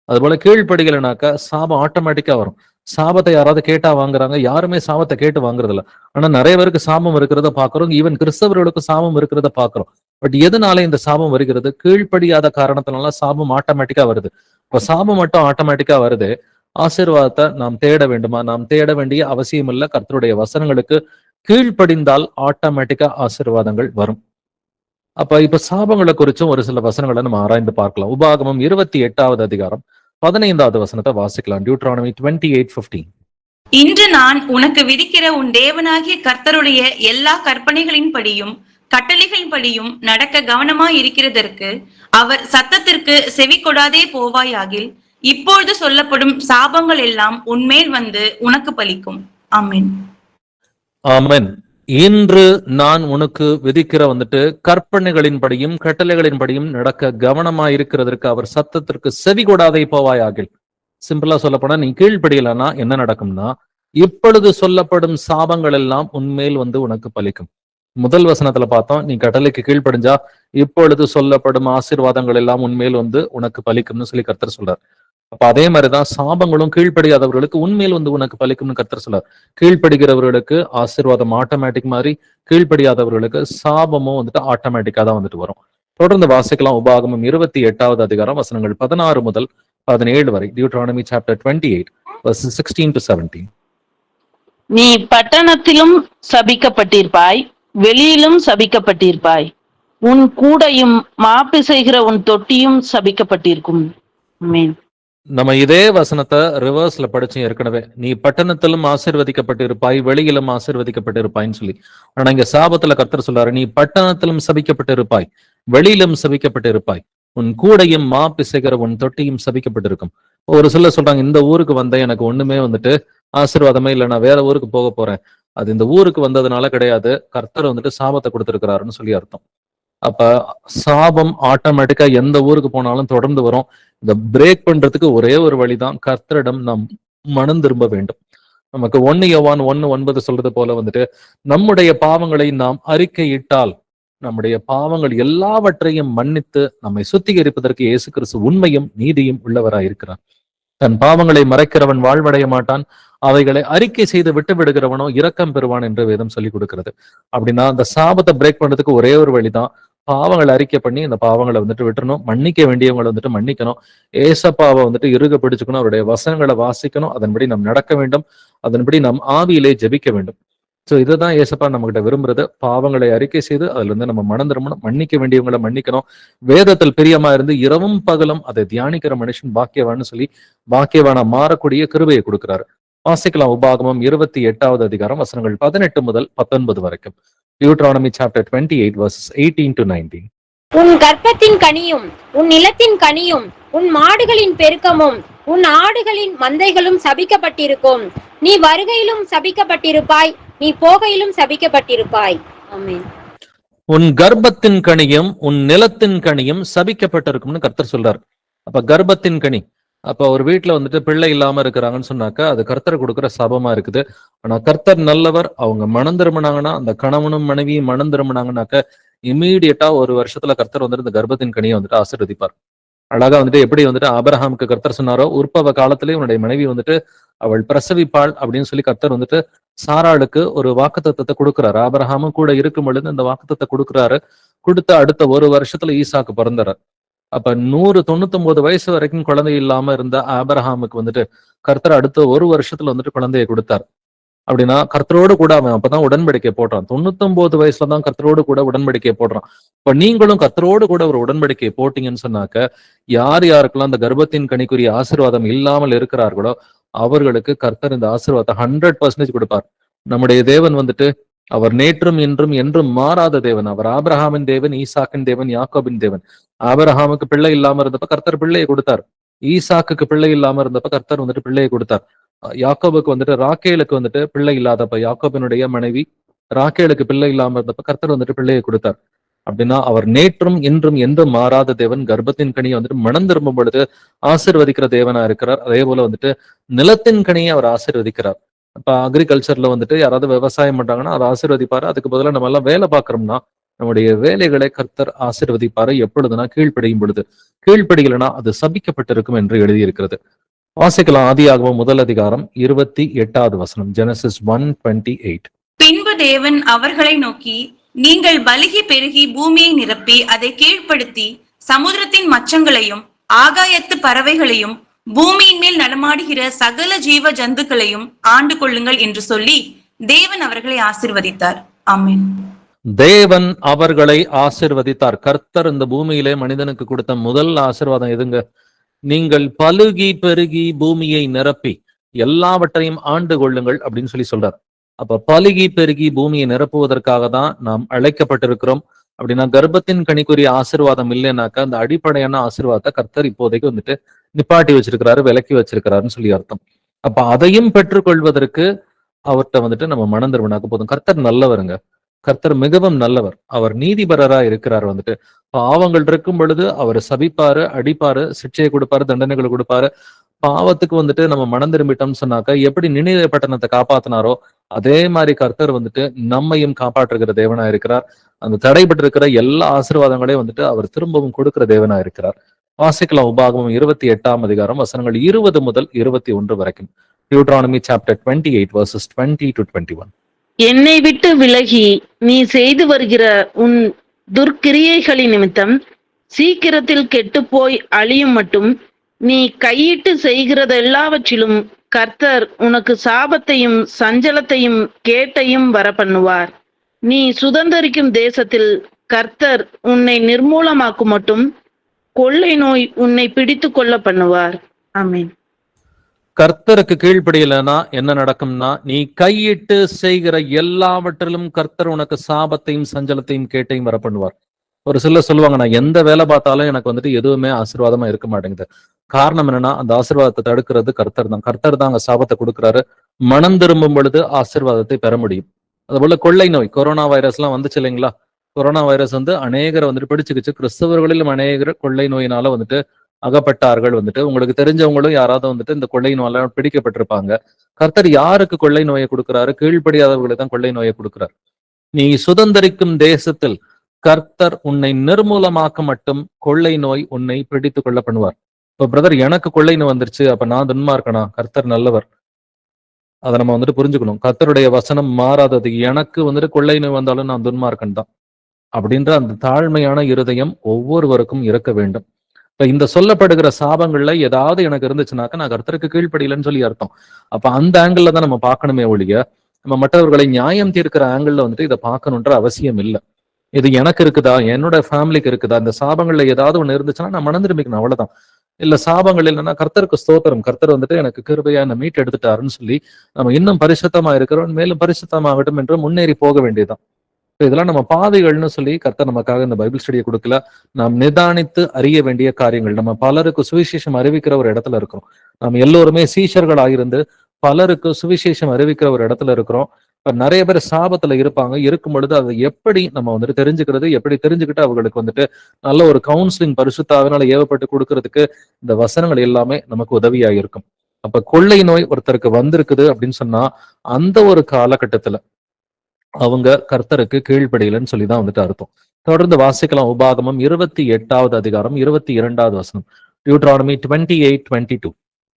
அதுபோல கீழ்ப்படிகளைனாக்கா சாபம் ஆட்டோமேட்டிக்கா வரும். சாபத்தை யாராவது கேட்டா வாங்குறாங்க? யாருமே சாபத்தை கேட்டு வாங்குறது இல்ல. ஆனா நிறைய பேருக்கு சாபம் இருக்கிறத பாக்குறோம், ஈவன் கிறிஸ்தவர்களுக்கு சாபம் இருக்கிறத பாக்குறோம். பட் எதனால இந்த சாபம் வருகிறது? கீழ்ப்படியாத காரணத்தினால சாபம் ஆட்டோமேட்டிக்கா வருது. இப்ப சாபம் மட்டும் ஆட்டோமேட்டிக்கா வருது, ஆசீர்வாதத்தை நாம் தேட வேண்டுமா? நாம் தேட வேண்டிய அவசியம் இல்ல. கர்த்தருடைய வசனங்களுக்கு கீழ்ப்படிந்தால் ஆட்டோமேட்டிக்கா ஆசீர்வாதங்கள் வரும். இப்ப சாபங்களை குறிச்சும் ஒரு சில வசனங்களை நம்ம ஆராய்ந்து பார்க்கலாம். உபாகமம் 28வது அதிகாரம் 15வது வசனத்தை வாசிக்கலாம். டியூட்ரானமி 28:15. இன்று நான் உனக்கு விதிக்கிற உன் தேவனாகிய கர்த்தருடைய எல்லா கற்பனைகளின் படியும் கட்டளைகளின் படியும் நடக்க கவனமாய் இருக்கிறதற்கு அவர் சத்தத்திற்கு செவி கொடாதே போவாயாகில் இப்பொழுது சொல்லப்படும் சாபங்கள் எல்லாம் உன்மேல் வந்து உனக்கு பலிக்கும். ஆமென். ஆமென். இன்று நான் உனக்கு விதிக்கிற வந்துட்டு கற்பனைகளின்படியும் கட்டளைகளின்படியும் நடக்க கவனமாய் இருக்கிறதற்கு அவர் சத்தத்திற்கு செவி கொடாதே போவாயாகில். சிம்பிளா சொல்ல போனா, நீ கீழ்ப்படியலன்னா என்ன நடக்கும்னா, இப்பொழுது சொல்லப்படும் சாபங்கள் எல்லாம் உன்மேல் வந்து உனக்கு பலிக்கும். முதல் வசனத்துல பார்த்தோம், நீ கட்டளைக்கு கீழ்ப்படிஞ்சா இப்பொழுது சொல்லப்படும் ஆசீர்வாதங்கள் எல்லாம் உன்மேல் வந்து உனக்கு பலிக்கும்னு சொல்லி கர்த்தர் சொல்றார். அப்ப அதே மாதிரிதான் சாபங்களும் கீழ்ப்படியாதவர்களுக்கு உண்மையில் உனக்கு பலிக்கும்னு கர்த்தர் சொல்றார். கீழ்ப்படுகிறவர்களுக்கு ஆசீர்வாதம் ஆட்டோமேட்டிக் மாதிரி, கீழ்ப்படியாதவர்களுக்கு சாபமும் ஆட்டோமேட்டிக்கா தான் வரும். தொடர்ந்து வாசிக்கலாம். உபாகமம் 28வது அதிகாரம் வசனங்கள் 16 முதல் 17 வரை. Deuteronomy chapter 28 verses 16 to 17. நீ பட்டணத்திலும் சபிக்கப்பட்டிருப்பாய், வெளியிலும் சபிக்கப்பட்டிருப்பாய். உன் கூடையும் மாப்பிசைகிற உன் தொட்டியும் சபிக்கப்பட்டிருக்கும். ஆமென். நம்ம இதே வசனத்தை ரிவர்ஸ்ல படிச்சோம் ஏற்கனவே. நீ பட்டணத்திலும் ஆசீர்வதிக்கப்பட்டிருப்பாய், வெளியிலும் ஆசீர்வதிக்கப்பட்டிருப்பாய்ன்னு சொல்லி. ஆனா இங்க சாபத்துல கர்த்தர் சொல்றாரு, நீ பட்டணத்திலும் சபிக்கப்பட்டிருப்பாய், வெளியிலும் சபிக்கப்பட்டிருப்பாய், உன் கூடையும் மா பிசைகிற உன் தொட்டியும் சபிக்கப்பட்டிருக்கும். ஒரு சிலர் சொல்றாங்க, இந்த ஊருக்கு வந்தேன், எனக்கு ஒண்ணுமே ஆசீர்வாதமே இல்லை, நான் வேற ஊருக்கு போக போறேன். அது இந்த ஊருக்கு வந்ததுனால கிடையாது, கர்த்தர் சாபத்தை கொடுத்திருக்கிறாருன்னு சொல்லி அர்த்தம். அப்ப சாபம் ஆட்டோமேட்டிக்கா எந்த ஊருக்கு போனாலும் தொடர்ந்து வரும். இந்த பிரேக் பண்றதுக்கு ஒரே ஒரு வழிதான், கர்த்தரிடம் நாம் மனம் திரும்ப வேண்டும். நமக்கு 1 யோவான் 1:9 சொல்றது போல நம்முடைய பாவங்களை நாம் அறிக்கையிட்டால் நம்முடைய பாவங்கள் எல்லாவற்றையும் மன்னித்து நம்மை சுத்திகரிப்பதற்கு இயேசு கிறிஸ்து உண்மையும் நீதியும் உள்ளவராய் இருக்கிறார். தன் பாவங்களை மறைக்கிறவன் வாழ்வடைய மாட்டான், அவைகளை அறிக்கை செய்து விட்டு விடுகிறவனோ இரக்கம் பெறுவான் என்று வேதம் சொல்லி கொடுக்கிறது. அப்படின்னா அந்த சாபத்தை பிரேக் பண்றதுக்கு ஒரே ஒரு வழிதான், பாவங்களை அறிக்கை பண்ணி இந்த பாவங்களை விட்டுறணும், மன்னிக்க வேண்டியவங்களை மன்னிக்கணும், ஏசப்பாவை இறுக பிடிச்சுக்கணும், அவருடைய வசனங்களை வாசிக்கணும், அதன்படி நாம் நடக்க வேண்டும், அதன்படி நாம் ஆவியிலே ஜெபிக்க வேண்டும். சோ இதுதான் ஏசப்பா நம்ம கிட்ட விரும்புறது. பாவங்களை அறிக்கை செய்து அதுல நம்ம மனம் திரும்பணும், மன்னிக்க வேண்டியவங்களை மன்னிக்கணும், வேதத்தில் பிரியமா இருந்து இரவும் பகலும் அதை தியானிக்கிற மனுஷன் பாக்கியவான்னு சொல்லி பாக்கியவானா மாறக்கூடிய கிருபையை கொடுக்கிறாரு. வாசிக்கலாம். உபாகமம் 28வது அதிகாரம் வசனங்கள் 18 முதல் 19 வரைக்கும். Deuteronomy chapter 28 verses 18 to 19. உன் கர்ப்பத்தின் கனியும் உன் நிலத்தின் கனியும் உன் மாடுகளின் பெருக்கமும் உன் ஆடுகளின் மந்தைகளும் சபிக்கப்பட்டிருக்கும். நீ வருகையிலும் சபிக்கப்பட்டிருப்பாய், நீ போகையிலும் சபிக்கப்பட்டிருப்பாய். ஆமென். உன் கர்ப்பத்தின் கனியும் உன் நிலத்தின் கனியும் சபிக்கப்பட்டிருக்கும்னு கர்த்தர் சொல்றார். அப்ப கர்ப்பத்தின் கனி, அப்ப ஒரு வீட்டுல பிள்ளை இல்லாம இருக்கிறாங்கன்னு சொன்னாக்கா அது கர்த்தர் கொடுக்குற சாபமா இருக்குது. ஆனா கர்த்தர் நல்லவர். அவங்க மனம் திரும்பினாங்கன்னா, அந்த கணவனும் மனைவியும் மனம் திரும்பினாங்கன்னாக்க இம்மீடியட்டா ஒரு வருஷத்துல கர்த்தர் இந்த கர்ப்பத்தின் கனியை ஆசீர்வதிப்பார். அழகா எப்படி ஆபிரகாமுக்கு கர்த்தர் சொன்னாரோ, உற்பவ காலத்திலே உன்னுடைய மனைவி அவள் பிரசவிப்பாள் அப்படின்னு சொல்லி கர்த்தர் சாராளுக்கு ஒரு வாக்குத்தத்தத்தை கொடுக்கிறாரு. ஆபிரகாமும் கூட இருக்கும் பொழுது அந்த வாக்குத்தத்தை கொடுக்கிறாரு. கொடுத்த அடுத்த ஒரு வருஷத்துல ஈசாக்கு பிறந்தார். அப்ப 199 வயசு வரைக்கும் குழந்தை இல்லாம இருந்த ஆபிரகாமுக்கு கர்த்தர் அடுத்த ஒரு வருஷத்துல குழந்தையை கொடுத்தார். அப்படின்னா கர்த்தரோடு கூட அவன் அப்பதான் உடன்படிக்கை போடுறான். 99 வயசுலதான் கர்த்தரோடு கூட உடன்படிக்கை போடுறான். இப்ப நீங்களும் கர்த்தரோடு கூட ஒரு உடன்படிக்கை போட்டீங்கன்னு சொன்னாக்க, யார் யாருக்கெல்லாம் அந்த கர்ப்பத்தின் கனிக்குரிய ஆசீர்வாதம் இல்லாமல் இருக்கிறார்களோ அவர்களுக்கு கர்த்தர் இந்த ஆசீர்வாதத்தை 100% கொடுப்பார். நம்முடைய தேவன் அவர் நேற்றும் இன்றும் என்றும் மாறாத தேவன். அவர் ஆபிரகாமின் தேவன், ஈசாக்கின் தேவன், யாக்கோபின் தேவன். ஆபிரகாமுக்கு பிள்ளை இல்லாம இருந்தப்ப கர்த்தர் பிள்ளையை கொடுத்தார். ஈசாக்குக்கு பிள்ளை இல்லாம இருந்தப்ப கர்த்தர் பிள்ளையை கொடுத்தார். யாக்கோபுக்கு ராக்கேலுக்கு பிள்ளை இல்லாதப்ப, யாக்கோபினுடைய மனைவி ராக்கேலுக்கு பிள்ளை இல்லாம இருந்தப்ப கர்த்தர் பிள்ளையை கொடுத்தார். அப்படின்னா அவர் நேற்றும் இன்றும் எந்த மாறாத தேவன். கர்ப்பத்தின் கனியை மனம் திரும்பும் பொழுது ஆசீர்வதிக்கிற தேவனா இருக்கிறார். அதே போல நிலத்தின் கனியை அவர் ஆசீர்வதிக்கிறார். இப்ப அக்ரிகல்ச்சர்ல யாராவது விவசாயம் பண்றாங்கன்னா அதை ஆசீர்வதிப்பாரு. அதுக்கு பதிலாக நம்ம எல்லாம் வேலை பார்க்கறோம்னா நம்முடைய வேலைகளை கர்த்தர் ஆசீர்வதிப்பாரு. எப்பொழுதுனா கீழ்ப்படியும் பொழுது. கீழ்ப்படிகளனா அது சபிக்கப்பட்டிருக்கும் என்று எழுதியிருக்கிறது. வாசிக்கலாம். ஆதியாகமம் 1 அதிகாரம் 28வது வசனம். ஜெனசிஸ் 1:28. பின்பு தேவன் அவர்களை நோக்கி, நீங்கள் பலுகி பெருகி பூமியை நிரப்பி அதை கீழ்ப்படுத்தி சமுத்திரத்தின் மச்சங்களையும் ஆகாயத்து பறவைகளையும் பூமியின் மேல் நடமாடுகிற சகல ஜீவ ஜந்துக்களையும் ஆண்டு கொள்ளுங்கள் என்று சொல்லி தேவன் அவர்களை ஆசீர்வதித்தார். ஆமென். தேவன் அவர்களை ஆசீர்வதித்தார். கர்த்தர் இந்த பூமியிலே மனிதனுக்கு கொடுத்த முதல் ஆசீர்வாதம் எதுங்க? நீங்கள் பலுகி பெருகி பூமியை நிரப்பி எல்லாவற்றையும் ஆண்டு கொள்ளுங்கள் அப்படின்னு சொல்லி சொல்றார். அப்ப பலுகி பெருகி பூமியை நிரப்புவதற்காக தான் நாம் அழைக்கப்பட்டிருக்கிறோம். அப்படின்னா கர்ப்பத்தின் கனிக்குரிய ஆசீர்வாதம் இல்லைன்னாக்கா அந்த அடிப்படையான ஆசீர்வாதத்தை கர்த்தர் இப்போதைக்கு நிப்பாட்டி வச்சிருக்கிறாரு, விலக்கி வச்சிருக்கிறாருன்னு சொல்லி அர்த்தம். அப்ப அதையும் பெற்றுக்கொள்வதற்கு அவர்கிட்ட நம்ம மனம் திரும்பினாக்க போதும். கர்த்தர் நல்லவருங்க. கர்த்தர் மிகவும் நல்லவர். அவர் நீதிபரரா இருக்கிறார். பாவங்கள் இருக்கும் பொழுது அவர் சபிப்பாரு, அடிப்பாரு, சிக்ஷையை கொடுப்பாரு, தண்டனைகளை கொடுப்பாரு. பாவத்துக்கு நம்ம மனம் திரும்பிட்டோம்னு சொன்னாக்க எப்படி நினைவு பட்டணத்தை காப்பாத்தினாரோ அதே மாதிரி கர்த்தர் நம்மையும் காப்பாற்றுகிற தேவனா இருக்கிறார். அந்த தடைபட்டு இருக்கிற எல்லா ஆசீர்வாதங்களையும் அவர் திரும்பவும் கொடுக்கிற தேவனா இருக்கிறார். வாசிக்கலாம் உபாகமம் 28ஆம் அதிகாரம் வசனங்கள் 20 முதல் 21 வரைக்கும். Deuteronomy chapter 28 verses 20 to 21. என்னை விட்டு விலகி நீ செய்து வருகிற உன் துர்க்கிரியைகளின் நிமித்தம் சீக்கிரத்தில் கெட்டுப்போய் அழியும் மட்டும் நீ கையிட்டு செய்கிறதெல்லாவற்றிலும் கர்த்தர் உனக்கு சாபத்தையும் சஞ்சலத்தையும் கேட்டையும் வரப்பண்ணுவார். நீ சுதந்தரிக்கும் தேசத்தில் கர்த்தர் உன்னை நிர்மூலமாக்கும் மட்டும் கொள்ளை நோய் உன்னை பிடித்து கொள்ள பண்ணுவார். ஆமென். கர்த்தருக்கு கீழ்ப்படியலனா என்ன நடக்கும்னா, நீ கையிட்டு செய்கிற எல்லாவற்றிலும் கர்த்தர் உனக்கு சாபத்தையும் சஞ்சலத்தையும் கேட்டையும் வர பண்ணுவார். ஒரு சிலர் சொல்லுவாங்க, நான் எந்த வேலை பார்த்தாலும் எனக்கு வந்துட்டு எதுவுமே ஆசீர்வாதமா இருக்க மாட்டேங்குது. காரணம் என்னன்னா, அந்த ஆசீர்வாதத்தை தடுக்கிறது கர்த்தர் தான். கர்த்தர் தான் அங்க சாபத்தை கொடுக்குறாரு. மனம் திரும்பும் பொழுது ஆசீர்வாதத்தை பெற முடியும். அதுபோல கொள்ளை நோய், கொரோனா வைரஸ் எல்லாம் வந்துச்சு இல்லைங்களா? கொரோனா வைரஸ் வந்து அநேகரை வந்துட்டு பிடிச்சுக்கிச்சு. கிறிஸ்தவர்களிலும் அநேகர் கொள்ளை நோயினால வந்துட்டு அகப்பட்டார்கள். வந்துட்டு உங்களுக்கு தெரிஞ்சவங்களும் யாராவது வந்துட்டு இந்த கொள்ளை நோயால பிடிக்கப்பட்டிருப்பாங்க. கர்த்தர் யாருக்கு கொள்ளை நோயை கொடுக்கிறாரு? கீழ்ப்படியாதவர்களுக்கு தான் கொள்ளை நோயை கொடுக்கிறார். நீ சுதந்தரிக்கும் தேசத்தில் கர்த்தர் உன்னை நிர்மூலமாக்க மட்டும் கொள்ளை நோய் உன்னை பிடித்து கொள்ள பண்ணுவார். இப்ப பிரதர், எனக்கு கொள்ளை நோய் வந்துருச்சு, அப்ப நான் துன்மார்க்கனா? கர்த்தர் நல்லவர். அதை நம்ம வந்துட்டு புரிஞ்சுக்கணும். கர்த்தருடைய வசனம் மாறாதது. எனக்கு வந்துட்டு கொள்ளை நோய் வந்தாலும் நான் துன்மார்க்கன் தான் அப்படின்ற அந்த தாழ்மையான இருதயம் ஒவ்வொருவருக்கும் இருக்க வேண்டும். இப்ப இந்த சொல்லப்படுகிற சாபங்கள்ல ஏதாவது எனக்கு இருந்துச்சுனாக்கா நான் கர்த்தருக்கு கீழ்ப்படியலன்னு சொல்லி அர்த்தம். அப்ப அந்த ஆங்கிள் தான் நம்ம பார்க்கணுமே ஒழிய, நம்ம மற்றவர்களை நியாயம் தீர்க்கிற ஆங்கிள் வந்துட்டு இதை பார்க்கணுன்ற அவசியம் இல்லை. இது எனக்கு இருக்குதா, என்னோட ஃபேமிலிக்கு இருக்குதா, இந்த சாபங்கள்ல ஏதாவது ஒண்ணு இருந்துச்சுன்னா நான் மனம் திரும்பிக்கணும், அவ்வளவுதான். இல்ல சாபங்கள் இல்லைன்னா கர்த்தருக்கு ஸ்தோத்திரம், கர்த்தர் வந்துட்டு எனக்கு கிருபையா என்ன மீட் எடுத்துட்டாருன்னு சொல்லி நம்ம இன்னும் பரிசுத்தமா இருக்கிறோம், மேலும் பரிசுத்தமாகட்டும் என்று முன்னேறி போக வேண்டியதுதான். இதெல்லாம் நம்ம பாதைகள்னு சொல்லி கர்த்தர் நமக்காக இந்த பைபிள் ஸ்டடியை கொடுக்கல. நாம் நிதானித்து அறிய வேண்டிய காரியங்கள். நம்ம பலருக்கு சுவிசேஷம் அறிவிக்கிற ஒரு இடத்துல இருக்கிறோம். நம்ம எல்லோருமே சீஷர்கள் ஆகிருந்து பலருக்கு சுவிசேஷம் அறிவிக்கிற ஒரு இடத்துல இருக்கிறோம். இப்ப நிறைய பேர் சாபத்துல இருப்பாங்க. இருக்கும் பொழுது அதை எப்படி நம்ம வந்துட்டு தெரிஞ்சுக்கிறது, எப்படி தெரிஞ்சுக்கிட்டு அவங்களுக்கு வந்துட்டு நல்ல ஒரு கவுன்சிலிங் பரிசுத்தாவினால ஏவப்பட்டு கொடுக்கறதுக்கு இந்த வசனங்கள் எல்லாமே நமக்கு உதவியா இருக்கும். அப்ப கொள்ளை நோய் ஒருத்தருக்கு வந்திருக்குது அப்படின்னு சொன்னா அந்த ஒரு காலகட்டத்துல அவங்க கர்த்தருக்கு கீழ்ப்படியலன்னு சொல்லிதான் வந்துட்டு அர்த்தம். தொடர்ந்து வாசிக்கலாம் உபாகமம் 28ஆவது அதிகாரம் 22வது வசனம். டியூட்ரானமி 28:22.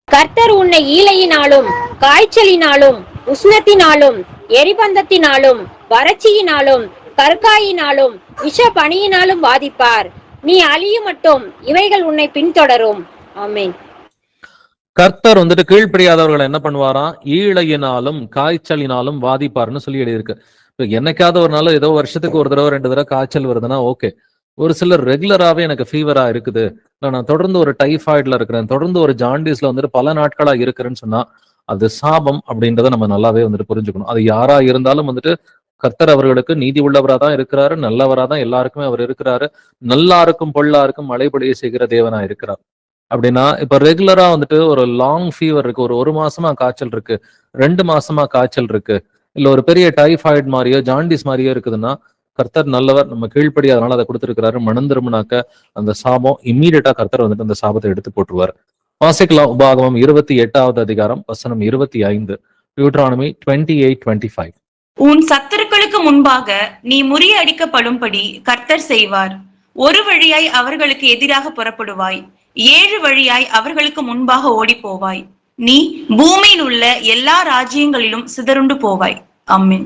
கர்த்தர் உன்னை ஈலையினாலும் காய்ச்சலினாலும் உஷ்ணத்தினாலும் எரிபந்தத்தினாலும் வறட்சியினாலும் கற்காயினாலும் விஷ பனியினாலும் வாதிப்பார். நீ அழியும் மட்டும் இவைகள் உன்னை பின்தொடரும். ஆமென். கர்த்தர் வந்துட்டு கீழ்ப்படியாதவர்களை என்ன பண்ணுவாராம்? ஈழையினாலும் காய்ச்சலினாலும் வாதிப்பார்னு சொல்லி எழுதியிருக்கு. இப்ப என்னைக்காவது ஒரு நாள் ஏதோ வருஷத்துக்கு ஒரு தடவை 2 தடவை காய்ச்சல் வருதுன்னா ஓகே. ஒரு சிலர் ரெகுலராகவே எனக்கு ஃபீவரா இருக்குது, நான் தொடர்ந்து ஒரு டைஃபாய்டுல இருக்கிறேன், தொடர்ந்து ஒரு ஜாண்டிஸ்ல வந்துட்டு பல நாட்களா இருக்கிறேன்னு சொன்னா அது சாபம் அப்படின்றத நம்ம நல்லாவே வந்துட்டு புரிஞ்சுக்கணும். அது யாரா இருந்தாலும் வந்துட்டு கர்த்தர் அவர்களுக்கு நீதி உள்ளவரா தான் இருக்கிறாரு, நல்லவரா தான் எல்லாருக்குமே அவர் இருக்கிறாரு. நல்லாருக்கும் பொல்லாருக்கும் மழை பொழிய செய்கிற தேவனா இருக்கிறார். அப்படின்னா இப்ப ரெகுலரா வந்துட்டு ஒரு லாங் ஃபீவர் இருக்கு, ஒரு மாசமா காய்ச்சல் இருக்கு, 2 மாசமா காய்ச்சல் இருக்கு, இல்ல ஒரு பெரிய டைஃபாய்டு மாதிரியோ ஜாண்டிஸ் மாதிரியோ இருக்குதுன்னா கர்த்தர் நல்லவர், நம்ம கீழ்ப்படி அதனால அதை கொடுத்திருக்கிறாரு. மனம் திரும்பினாக்க அந்த சாபம் இம்மீடியட்டா கர்த்தர் வந்துட்டு அந்த சாபத்தை எடுத்து போட்டுருவார். வாசிக்கலாம் உபாகமம் 28ஆவது அதிகாரம் வசனம் 25. டியூட்ரானமி 28:25. உன் சத்துருக்களுக்கு முன்பாக நீ முறியடிக்கப்படும்படி கர்த்தர் செய்வார். ஒரு வழியாய் அவர்களுக்கு எதிராக புறப்படுவாய், 7 வழியாய் அவர்களுக்கு முன்பாக ஓடி போவாய். நீ பூமியில் உள்ள எல்லா ராஜ்யங்களிலும் சிதறுண்டு போவாய். ஆமென்.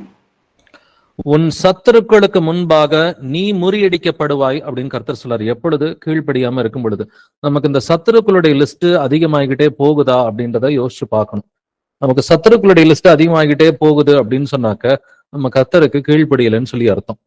உன் சத்துருக்களுக்கு முன்பாக நீ முறியடிக்கப்படுவாய் அப்படின்னு கர்த்தர் சொல்றாரு. எப்பொழுது? கீழ்ப்படியாம இருக்கும் பொழுது. நமக்கு இந்த சத்துருக்களுடைய லிஸ்ட் அதிகமாகிக்கிட்டே போகுதா அப்படின்றத யோசிச்சு பார்க்கணும். நமக்கு சத்துருக்களுடைய லிஸ்ட் அதிகமாகிட்டே போகுது அப்படின்னு சொன்னாக்க நம்ம கர்த்தருக்கு கீழ்ப்படியலைன்னு சொல்லி அர்த்தம்.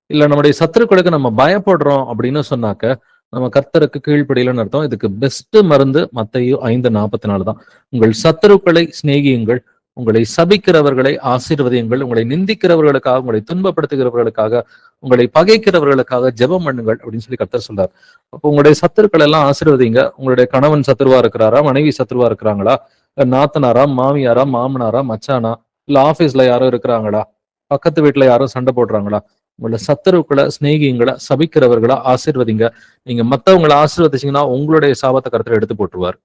இல்ல நம்முடைய சத்துருக்களுக்கு நம்ம பயப்படுறோம் அப்படின்னு சொன்னாக்க நம்ம கர்த்தருக்கு கீழ்ப்படியலைன்னு அர்த்தம். இதுக்கு பெஸ்ட் மருந்து மத்தேயு 5:44 தான். உங்கள் சத்துருக்களை சிநேகியுங்கள், உங்களை சபிக்கிறவர்களை ஆசீர்வதியுங்கள், உங்களை நிந்திக்கிறவர்களுக்காக, உங்களை துன்பப்படுத்துகிறவர்களுக்காக, உங்களை பகைக்கிறவர்களுக்காக ஜெபம் பண்ணுங்கள் அப்படின்னு சொல்லி கர்த்தர் சொல்றார். அப்போ உங்களுடைய சத்துருக்கள் எல்லாம் ஆசீர்வதிங்க. உங்களுடைய கணவன் சத்துருவா இருக்கிறாரா, மனைவி சத்துருவா இருக்கிறாங்களா, நாத்தனாரா, மாமியாரா, மாமனாரா, மச்சானா, இல்ல ஆபீஸ்ல யாரும் இருக்கிறாங்களா, பக்கத்து வீட்டுல யாரும் சண்டை போடுறாங்களா, உங்களோட சத்துருக்களை சிநேகிங்களை சபிக்கிறவர்களா ஆசீர்வதிங்க. நீங்க மத்தவங்களை ஆசீர்வதிச்சீங்கன்னா உங்களுடைய சாபத்தை கர்த்தர் எடுத்து போட்டுருவார்.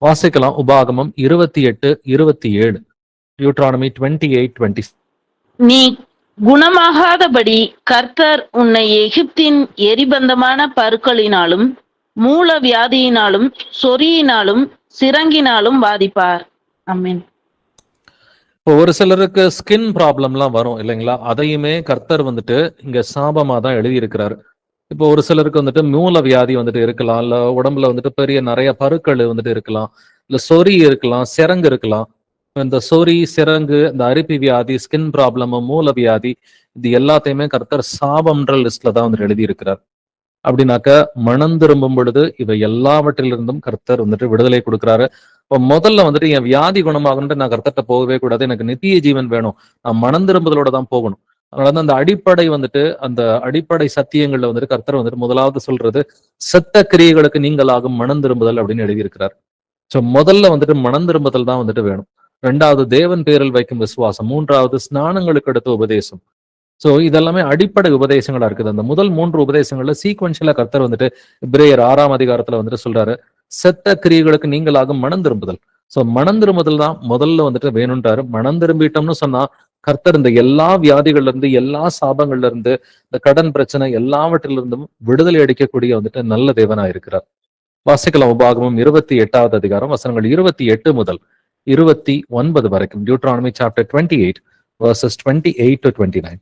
வாசிக்கலாம் உபாகமம் 28:27. டியூட்ரானமி 28:20. நீ குணமாகாதபடி கர்த்தர் உன்னை எகிப்தின் எரிபந்தமான பருக்களினாலும் மூல வியாதியினாலும் சொறியினாலும் சிரங்கினாலும் பாதிப்பார். ஆமென். இப்போ ஒரு சிலருக்கு ஸ்கின் ப்ராப்ளம்லாம் வரும் இல்லைங்களா? அதையுமே கர்த்தர் வந்துட்டு இங்க சாபமா தான் எழுதியிருக்கிறாரு. இப்போ ஒரு சிலருக்கு வந்துட்டு மூல வியாதி வந்துட்டு இருக்கலாம், இல்ல உடம்புல வந்துட்டு பெரிய நிறைய பருக்கள் வந்துட்டு இருக்கலாம், இல்ல சொறி இருக்கலாம், சிரங்கு இருக்கலாம். இந்த சொறி, சிரங்கு, இந்த அரிப்பு வியாதி, ஸ்கின் ப்ராப்ளம், மூல வியாதி, இது எல்லாத்தையுமே கர்த்தர் சாபம்ன்ற லிஸ்ட்ல தான் வந்துட்டு எழுதியிருக்கிறார். அப்படின்னாக்க மனம் திரும்பும் பொழுது இவை எல்லாவற்றிலிருந்தும் கர்த்தர் வந்துட்டு விடுதலை கொடுக்கிறாரு. இப்போ முதல்ல வந்துட்டு என் வியாதி குணமாகணும்ட்டு நான் கர்த்தர்ட்ட போகவே கூடாது, எனக்கு நித்திய ஜீவன் வேணும், நான் மனம் திரும்புதலோட தான் போகணும். அதனால அந்த அடிப்படை வந்துட்டு அந்த அடிப்படை சத்தியங்கள்ல வந்துட்டு கர்த்தர் வந்துட்டு முதலாவது சொல்றது செத்த கிரியைகளுக்கு நீங்களாகும் மனம் திரும்புதல் அப்படின்னு எழுதியிருக்கிறார். சோ முதல்ல வந்துட்டு மனம் திரும்புதல் தான் வந்துட்டு வேணும். ரெண்டாவது தேவன் பேரில் வைக்கும் விசுவாசம். மூன்றாவது ஸ்நானங்களுக்கு அடுத்த உபதேசம். சோ இதெல்லாமே அடிப்படை உபதேசங்களா இருக்குது. அந்த முதல் 3 உபதேசங்கள்ல சீக்வென்ஷியலா கர்த்தர் வந்துட்டு எபிரேயர் 6ஆம் அதிகாரத்துல வந்துட்டு சொல்றாரு, செத்த கிரியைகளுக்கு நீங்களாகும் மனம் திரும்புதல். சோ மனம் திரும்புதல் தான் முதல்ல வந்துட்டு வேணும்ன்றாரு. மனம் திரும்பிட்டோம்னு சொன்னா கர்த்தர் இந்த எல்லா வியாதிகள்ல இருந்து, எல்லா சாபங்கள்ல இருந்து, இந்த கடன் பிரச்சனை எல்லாவற்றிலிருந்தும் விடுதலை அளிக்கக்கூடிய வந்துட்டு நல்ல தேவனா இருக்கிறார். வாசிக்கலாம் உபாகமம் 28வது அதிகாரம் வசனங்கள் 28 முதல் 29 வரைக்கும். Deuteronomy chapter 28 verses 28 to 29.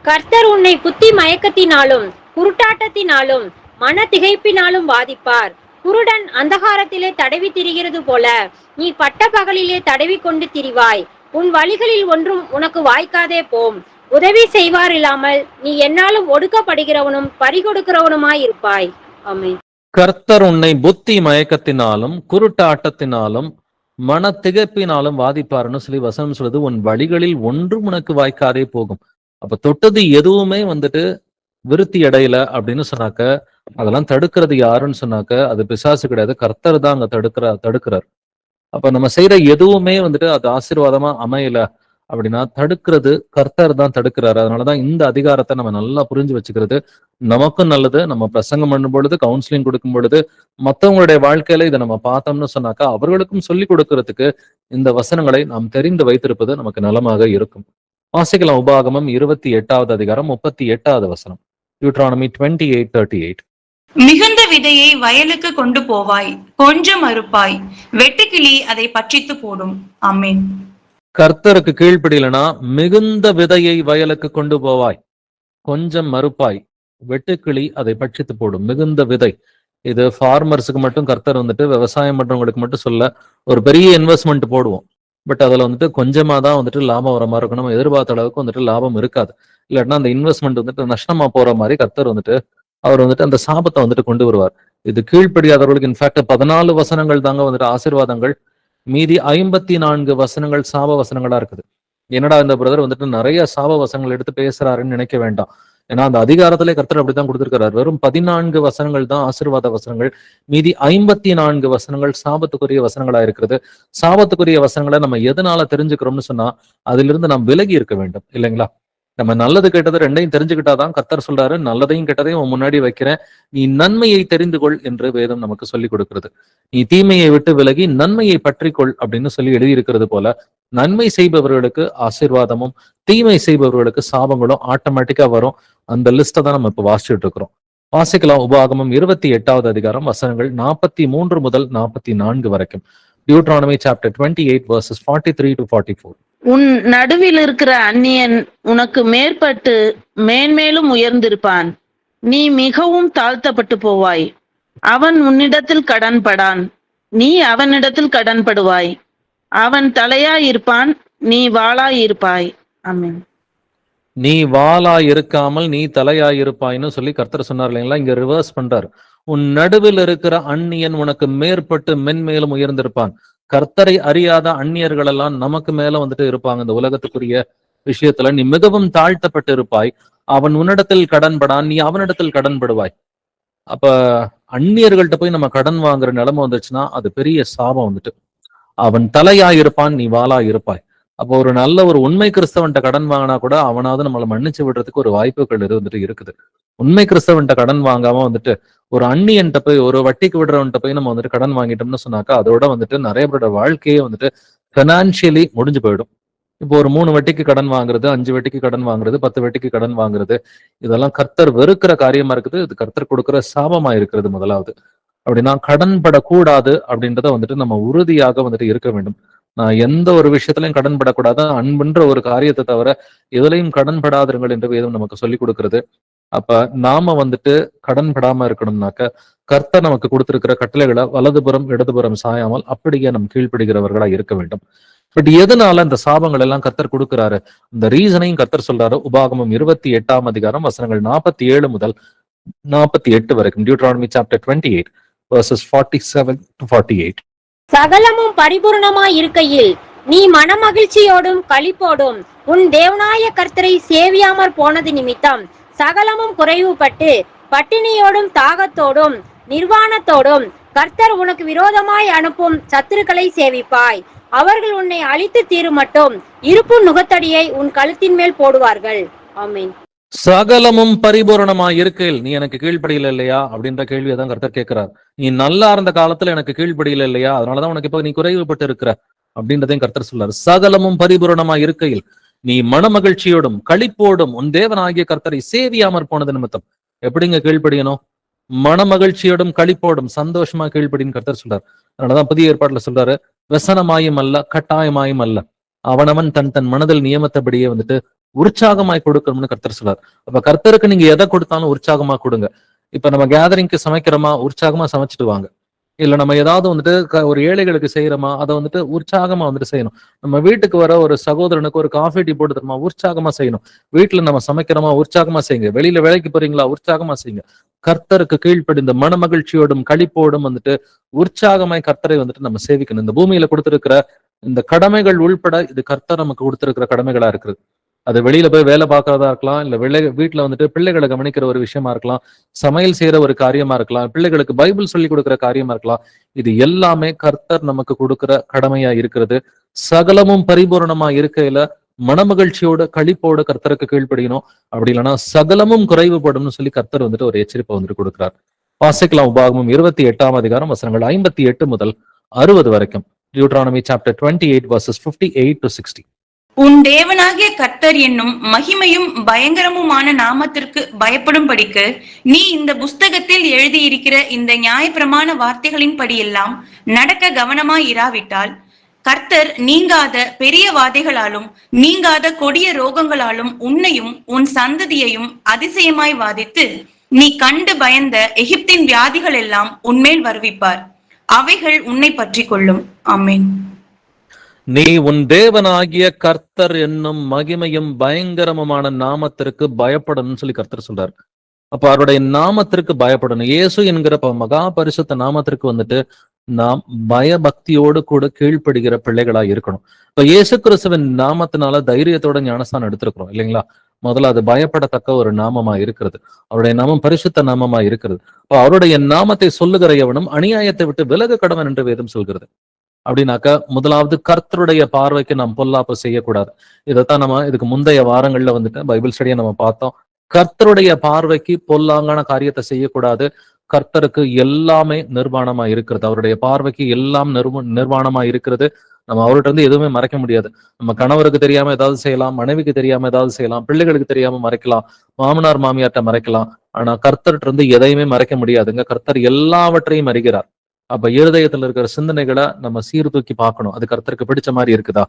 கர்த்தர் உன்னை புத்தி மயக்கத்தினாலும் குருட்டாட்டத்தினாலும் மன திகைப்பினாலும் வாதிப்பார். குருடன் அந்தகாரத்திலே தடவி திரிகிறது போல நீ பட்ட பகலிலே தடவி கொண்டு திரிவாய். உன் வழிகளில் ஒன்றும் உனக்கு வாய்க்காதே போம். உதவி செய்வார் இல்லாமல் நீ என்னாலும் ஒடுக்கப்படுகிறவனும் பறிகொடுக்கிறவனுமாயிருப்பாய். ஆமென். கர்த்தர் உன்னை புத்தி மயக்கத்தினாலும் குருட்டாட்டத்தினாலும் மன திகைப்பினாலும் வாதிப்பாருன்னு சொல்லி வசனம் சொல்லுது. உன் வழிகளில் ஒன்றும் உனக்கு வாய்க்காதே போகும். அப்ப தொட்டது எதுவுமே வந்துட்டு விருத்தி அடையல அப்படின்னு சொன்னாக்க அதெல்லாம் தடுக்கிறது யாருன்னு சொன்னாக்க அது பிசாசு கிடையாது, கர்த்தர் தான் அங்க தடுக்கிறார். அப்ப நம்ம செய்யற எதுவுமே வந்துட்டு அது ஆசீர்வாதமா அமையல அப்படின்னா தடுக்கிறது கர்த்தர் தான் தடுக்கிறாரு. அதனாலதான் இந்த அதிகாரத்தை நம்ம நல்லா புரிஞ்சு வச்சுக்கிறது நமக்கும் நல்லது. நம்ம பிரசங்கம் பண்ணும் பொழுது, கவுன்சிலிங் கொடுக்கும் பொழுது, மற்றவங்களுடைய வாழ்க்கையில இதை நம்ம பார்த்தோம்னு சொன்னாக்கா அவர்களுக்கும் சொல்லி கொடுக்கறதுக்கு இந்த வசனங்களை நாம் தெரிந்து வைத்திருப்பது நமக்கு நலமாக இருக்கும். வாசிக்கலாம் உபாகமம் 28வது அதிகாரம் 38வது வசனம். டியூட்ரானமி 28:38. மிகுந்த விதையை வயலுக்கு கொண்டு போவாய், கொஞ்சம் அறுப்பாய், வெட்டுக்கிளி அதை பட்சித்து போடும். ஆமென். கர்த்தருக்கு கீழ்ப்படியலனா மிகுந்த விதையை வயலுக்கு கொண்டு போவாய், கொஞ்சம் மறுப்பாய், வெட்டுக்கிளி அதை பட்சித்து போடும். மிகுந்த விதை, இது ஃபார்மர்ஸுக்கு மட்டும் கர்த்தர் வந்துட்டு விவசாயம் பண்றவங்களுக்கு மட்டும் சொல்ல, ஒரு பெரிய இன்வெஸ்ட்மெண்ட் போடுவோம், பட் அதுல வந்துட்டு கொஞ்சமா தான் வந்துட்டு லாபம் வர மாதிரி இருக்கும். நம்ம எதிர்பார்த்த அளவுக்கு வந்துட்டு லாபம் இருக்காது. இல்லாட்டினா அந்த இன்வெஸ்ட்மெண்ட் வந்துட்டு நஷ்டமா போற மாதிரி கர்த்தர் வந்துட்டு அவர் வந்துட்டு அந்த சாபத்தை வந்துட்டு கொண்டு வருவார். இது கீழ்ப்படியாதவர்களுக்கு இன்ஃபேக்ட் 14 வசனங்கள் தாங்க வந்துட்டு ஆசீர்வாதங்கள், மீதி 54 வசனங்கள் சாப வசனங்களா இருக்குது. என்னடா இந்த பிரதர் வந்துட்டு நிறைய சாப வசனங்கள் எடுத்து பேசுறாருன்னு நினைக்க வேண்டாம். ஏன்னா அந்த அதிகாரத்திலே கர்த்தர் அப்படித்தான் கொடுத்திருக்கிறார். வெறும் 14 வசனங்கள் தான் ஆசீர்வாத வசனங்கள், மீதி 54 வசனங்கள் சாபத்துக்குரிய வசனங்களா இருக்கிறது. சாபத்துக்குரிய வசனங்களை நம்ம எதனால தெரிஞ்சுக்கிறோம்னு சொன்னா அதிலிருந்து நாம் விலகி இருக்க வேண்டும் இல்லைங்களா? நம்ம நல்லது கெட்டது ரெண்டையும் தெரிஞ்சுக்கிட்டாதான் கர்த்தர் சொல்றாரு, நல்லதையும் கெட்டதையும் உன் முன்னாடி வைக்கிறேன், நீ நன்மையை தெரிந்து கொள் என்று வேதம் நமக்கு சொல்லி கொடுக்கிறது. நீ தீமையை விட்டு விலகி நன்மையை பற்றிக்கொள் அப்படின்னு சொல்லி எழுதியிருக்கிறது போல நன்மை செய்பவர்களுக்கு ஆசீர்வாதமும் தீமை செய்பவர்களுக்கு சாபங்களும் ஆட்டோமேட்டிக்கா வரும். அந்த லிஸ்ட்டை தான் நம்ம இப்ப வாசிச்சுட்டு இருக்கிறோம். வாசிக்கலாம் உபாகமம் 28வது அதிகாரம் வசனங்கள் 43 முதல் 44 வரைக்கும். Deuteronomy chapter 28 verses 43 to 44. உன் நடுவில் இருக்கிற அந்நியன் உனக்கு மேற்பட்டு மேன்மேலும் உயர்ந்திருப்பான். நீ மிகவும் தாழ்த்தப்பட்டு போவாய். அவன் உன்னிடத்தில் கடன்படான், நீ அவனிடத்தில் கடன்படுவாய். அவன் தலையாயிருப்பான், நீ வாளாயிருப்பாய். ஆமென். நீ வாளாய் இருக்காமல் நீ தலையாய் இருப்பாய்ன்னு சொல்லி கர்த்தர் சொன்னார் இல்லைங்களா? இங்க ரிவர்ஸ் பண்றார். உன் நடுவில் இருக்கிற அந்நியன் உனக்கு மேற்பட்டு மென்மேலும் உயர்ந்திருப்பான். கர்த்தரை அறியாத அந்நியர்கள் எல்லாம் நமக்கு மேல வந்துட்டு இருப்பாங்க இந்த உலகத்துக்குரிய விஷயத்துல. நீ மிகவும் தாழ்த்தப்பட்டு இருப்பாய். அவன் உன்னிடத்தில் கடன்படான், நீ அவனிடத்தில் கடன்படுவாய். அப்ப அந்நியர்கள்ட்ட போய் நம்ம கடன் வாங்குற நிலைமை வந்துச்சுன்னா அது பெரிய சாபம் வந்துட்டு. அவன் தலையாய் இருப்பான், நீ வாளாய் இருப்பாய். அப்போ ஒரு நல்ல ஒரு உண்மை கிறிஸ்தவன்ட்ட கடன் வாங்கினா கூட அவனாவது நம்மளை மன்னிச்சு விடுறதுக்கு ஒரு வாய்ப்புகள் வந்துட்டு இருக்குது. உண்மை கிறிஸ்தவன்ட்ட கடன் வாங்காம வந்துட்டு ஒரு அந்நியன்ட்ட போய், ஒரு வட்டிக்கு விடுறவன்ட்ட போய் நம்ம வந்துட்டு கடன் வாங்கிட்டோம்னு சொன்னாக்கா அதோட வந்துட்டு நிறைய பேரோட வாழ்க்கையே வந்துட்டு பினான்சியலி முடிஞ்சு போயிடும். இப்போ ஒரு 3 வட்டிக்கு கடன் வாங்குறது, 5 வட்டிக்கு கடன் வாங்குறது, 10 வட்டிக்கு கடன் வாங்குறது, இதெல்லாம் கர்த்தர் வெறுக்கிற காரியமா இருக்குது. இது கர்த்தர் கொடுக்கிற சாபமா இருக்கிறது முதலாவது. அப்படின்னா கடன் படக்கூடாது அப்படின்றத வந்துட்டு நம்ம உறுதியாக வந்துட்டு இருக்க வேண்டும். நான் எந்த ஒரு விஷயத்திலையும் கடன் படக்கூடாது, அன்புன்ற ஒரு காரியத்தை தவிர எதுலையும் கடன் படாதிருங்கள் என்று வேதம் நமக்கு சொல்லிக் கொடுக்கிறது. அப்ப நாம வந்துட்டு கடன் படாம இருக்கணும்னாக்க கர்த்தர் நமக்கு கொடுத்திருக்கிற கட்டளைகளை வலதுபுறம் இடதுபுறம் சாயாமல் அப்படியே நம் கீழ்ப்படுகிறவர்களா இருக்க வேண்டும். பட் எதனால இந்த சாபங்கள் எல்லாம் கர்த்தர் கொடுக்கிறாரு? இந்த ரீசனையும் கர்த்தர் சொல்றாரு. உபாகமம் 28ஆம் அதிகாரம் வசனங்கள் 47 முதல் 48 வரைக்கும். Deuteronomy chapter 28 verses 47 to 48. சகலமும் பரிபூர்ணமாய் இருக்கையில் நீ மனமகிழ்ச்சியோடும் களிப்போடும் உன் தேவனாய கர்த்தரை சேவியாமற் போனது நிமித்தம் சகலமும் குறைவுபட்டு பட்டினியோடும் தாகத்தோடும் நிர்வாணத்தோடும் கர்த்தர் உனக்கு விரோதமாய் அனுப்பும் சத்துருக்களை சேவிப்பாய். அவர்கள் உன்னை அழித்து தீரும் மட்டும் இருப்பு நுகத்தடியை உன் கழுத்தின் மேல் போடுவார்கள். ஆமென். சகலமும் பரிபூரணமா இருக்கையில் நீ எனக்கு கீழ்ப்படியல இல்லையா அப்படின்ற கேள்வியை தான் கர்த்தர் கேட்கிறார். நீ நல்லா இருந்த காலத்துல எனக்கு கீழ்ப்படியல இல்லையா, அதனாலதான் உனக்கு இப்ப நீ குறைவுபட்டு இருக்கிற அப்படின்றதையும் கர்த்தர் சொல்றாரு. சகலமும் பரிபூரணமா இருக்கையில் நீ மனமகிழ்ச்சியோடும் களிப்போடும் உன் தேவனாகிய கர்த்தரை சேவியாமற் போனது நிமித்தம். எப்படிங்க கீழ்ப்படியணும்? மனமகிழ்ச்சியோடும் களிப்போடும் சந்தோஷமா கீழ்ப்படின்னு கர்த்தர் சொல்றாரு. அதனாலதான் புதிய ஏற்பாட்டுல சொல்றாரு, व्यसனமாயும் அல்ல கட்டாயமாயும் அல்ல, அவனவன் தன் தன் மனதில் நியமத்தபடியே வந்துட்டு உற்சாகமாய் கொடுக்கணும்னு கர்த்தர் சொல்றார். அப்ப கர்த்தருக்கு நீங்க எதை கொடுத்தாலும் உற்சாகமா கொடுங்க. இப்ப நம்ம கேதரிங்க்கு சமைக்கிறோமா, உற்சாகமா சமைச்சிட்டு வாங்க. இல்ல நம்ம ஏதாவது வந்துட்டு ஒரு ஏழைகளுக்கு செய்யறோமா, அதை வந்துட்டு உற்சாகமா வந்துட்டு செய்யணும். நம்ம வீட்டுக்கு வர ஒரு சகோதரனுக்கு ஒரு காஃபி டீ போட்டு தரமா, உற்சாகமா செய்யணும். வீட்டுல நம்ம சமைக்கிறோமா, உற்சாகமா செய்யுங்க. வெளியில வேலைக்கு போறீங்களா, உற்சாகமா செய்யுங்க. கர்த்தருக்கு கீழ்ப்படிந்த மனமகிழ்ச்சியோடும் களிப்போடும் வந்துட்டு உற்சாகமாய் கர்த்தரை வந்துட்டு நம்ம சேவிக்கணும். இந்த பூமியில கொடுத்திருக்கிற இந்த கடமைகள் உள்பட இது கர்த்தர் நமக்கு கொடுத்திருக்கிற கடமைகளா இருக்குது. அது வெளியில போய் வேலை பார்க்கறதா இருக்கலாம், இல்ல வீட்டுல வந்துட்டு பிள்ளைகளை கவனிக்கிற ஒரு விஷயமா இருக்கலாம், சமையல் செய்யற ஒரு காரியமா இருக்கலாம், பிள்ளைகளுக்கு பைபிள் சொல்லி கொடுக்கிற காரியமா இருக்கலாம். இது எல்லாமே கர்த்தர் நமக்கு கொடுக்கிற கடமையா இருக்கிறது. சகலமும் பரிபூரணமா இருக்கையில மனமகிழ்ச்சியோட களிப்போட கர்த்தருக்கு கீழ்ப்படியணும். அப்படி இல்லைன்னா சகலமும் குறைவுபடும்னு சொல்லி கர்த்தர் வந்துட்டு ஒரு எச்சரிப்பை வந்துட்டு கொடுக்கிறார். வாசிக்கலாம். உபாகமம் 28ஆம் அதிகாரம் வசனங்கள் 58 முதல் 60 வரைக்கும். Deuteronomy chapter 28 verses 58 to 60. உன் தேவனாகிய கர்த்தர் என்னும் மகிமையும் பயங்கரமுமான நாமத்திற்கு பயப்படும்படிக்கு நீ இந்த புஸ்தகத்தில் எழுதியிருக்கிற இந்த நியாயப்பிரமாண வார்த்தைகளின் படியெல்லாம் நடக்க கவனமாய் இராவிட்டால் கர்த்தர் நீங்காத பெரிய வாதைகளாலும் நீங்காத கொடிய ரோகங்களாலும் உன்னையும் உன் சந்ததியையும் அதிசயமாய் வாதித்து நீ கண்டு பயந்த எகிப்தின் வியாதிகள் எல்லாம் உன்மேல் வருவிப்பார். அவைகள் உன்னை பற்றி கொள்ளும். ஆமென். நீ உன் தேவனாகிய கர்த்தர் என்னும் மகிமையும் பயங்கரமுமான நாமத்திற்கு பயப்படணும்னு சொல்லி கர்த்தர் சொல்றாரு. அப்ப அவருடைய நாமத்திற்கு பயப்படணும். இயேசு என்கிற மகா பரிசுத்த நாமத்திற்கு வந்துட்டு நாம் பயபக்தியோடு கூட கீழ்ப்படுகிற பிள்ளைகளா இருக்கணும். இப்ப இயேசு கிறிஸ்துவின் நாமத்தினால தைரியத்தோட ஞானஸ்தானம் எடுத்திருக்கிறோம் இல்லைங்களா? முதல்ல அது பயப்படத்தக்க ஒரு நாமமா இருக்கிறது. அவருடைய நாமம் பரிசுத்த நாமமா இருக்கிறது. அப்ப அவருடைய நாமத்தை சொல்லுகிற எவனும் அநியாயத்தை விட்டு விலக கடவன் என்று வேதம் சொல்கிறது. அப்படின்னாக்க முதலாவது கர்த்தருடைய பார்வைக்கு நாம் பொல்லாப்பு செய்யக்கூடாது. இதைத்தான் நம்ம இதுக்கு முந்தைய வாரங்கள்ல வந்துட்டு பைபிள் ஸ்டடியை நம்ம பார்த்தோம். கர்த்தருடைய பார்வைக்கு பொல்லாங்கான காரியத்தை செய்யக்கூடாது. கர்த்தருக்கு எல்லாமே நிர்வாணமா இருக்கிறது. அவருடைய பார்வைக்கு எல்லாம் நிர்வாணமா இருக்கிறது. நம்ம அவர்கிட்ட இருந்து எதுவுமே மறைக்க முடியாது. நம்ம கணவருக்கு தெரியாம ஏதாவது செய்யலாம், மனைவிக்கு தெரியாம ஏதாவது செய்யலாம், பிள்ளைகளுக்கு தெரியாம மறைக்கலாம், மாமனார் மாமியார்ட்ட மறைக்கலாம். ஆனா கர்த்தர்கிட்ட இருந்து எதையுமே மறைக்க முடியாதுங்க. கர்த்தர் எல்லாவற்றையும் அறிகிறார். அப்ப இருதயத்துல இருக்கிற சிந்தனைகளை நம்ம சீர்தூக்கி பார்க்கணும். அது கர்த்தருக்கு பிடிச்ச மாதிரி இருக்குதா?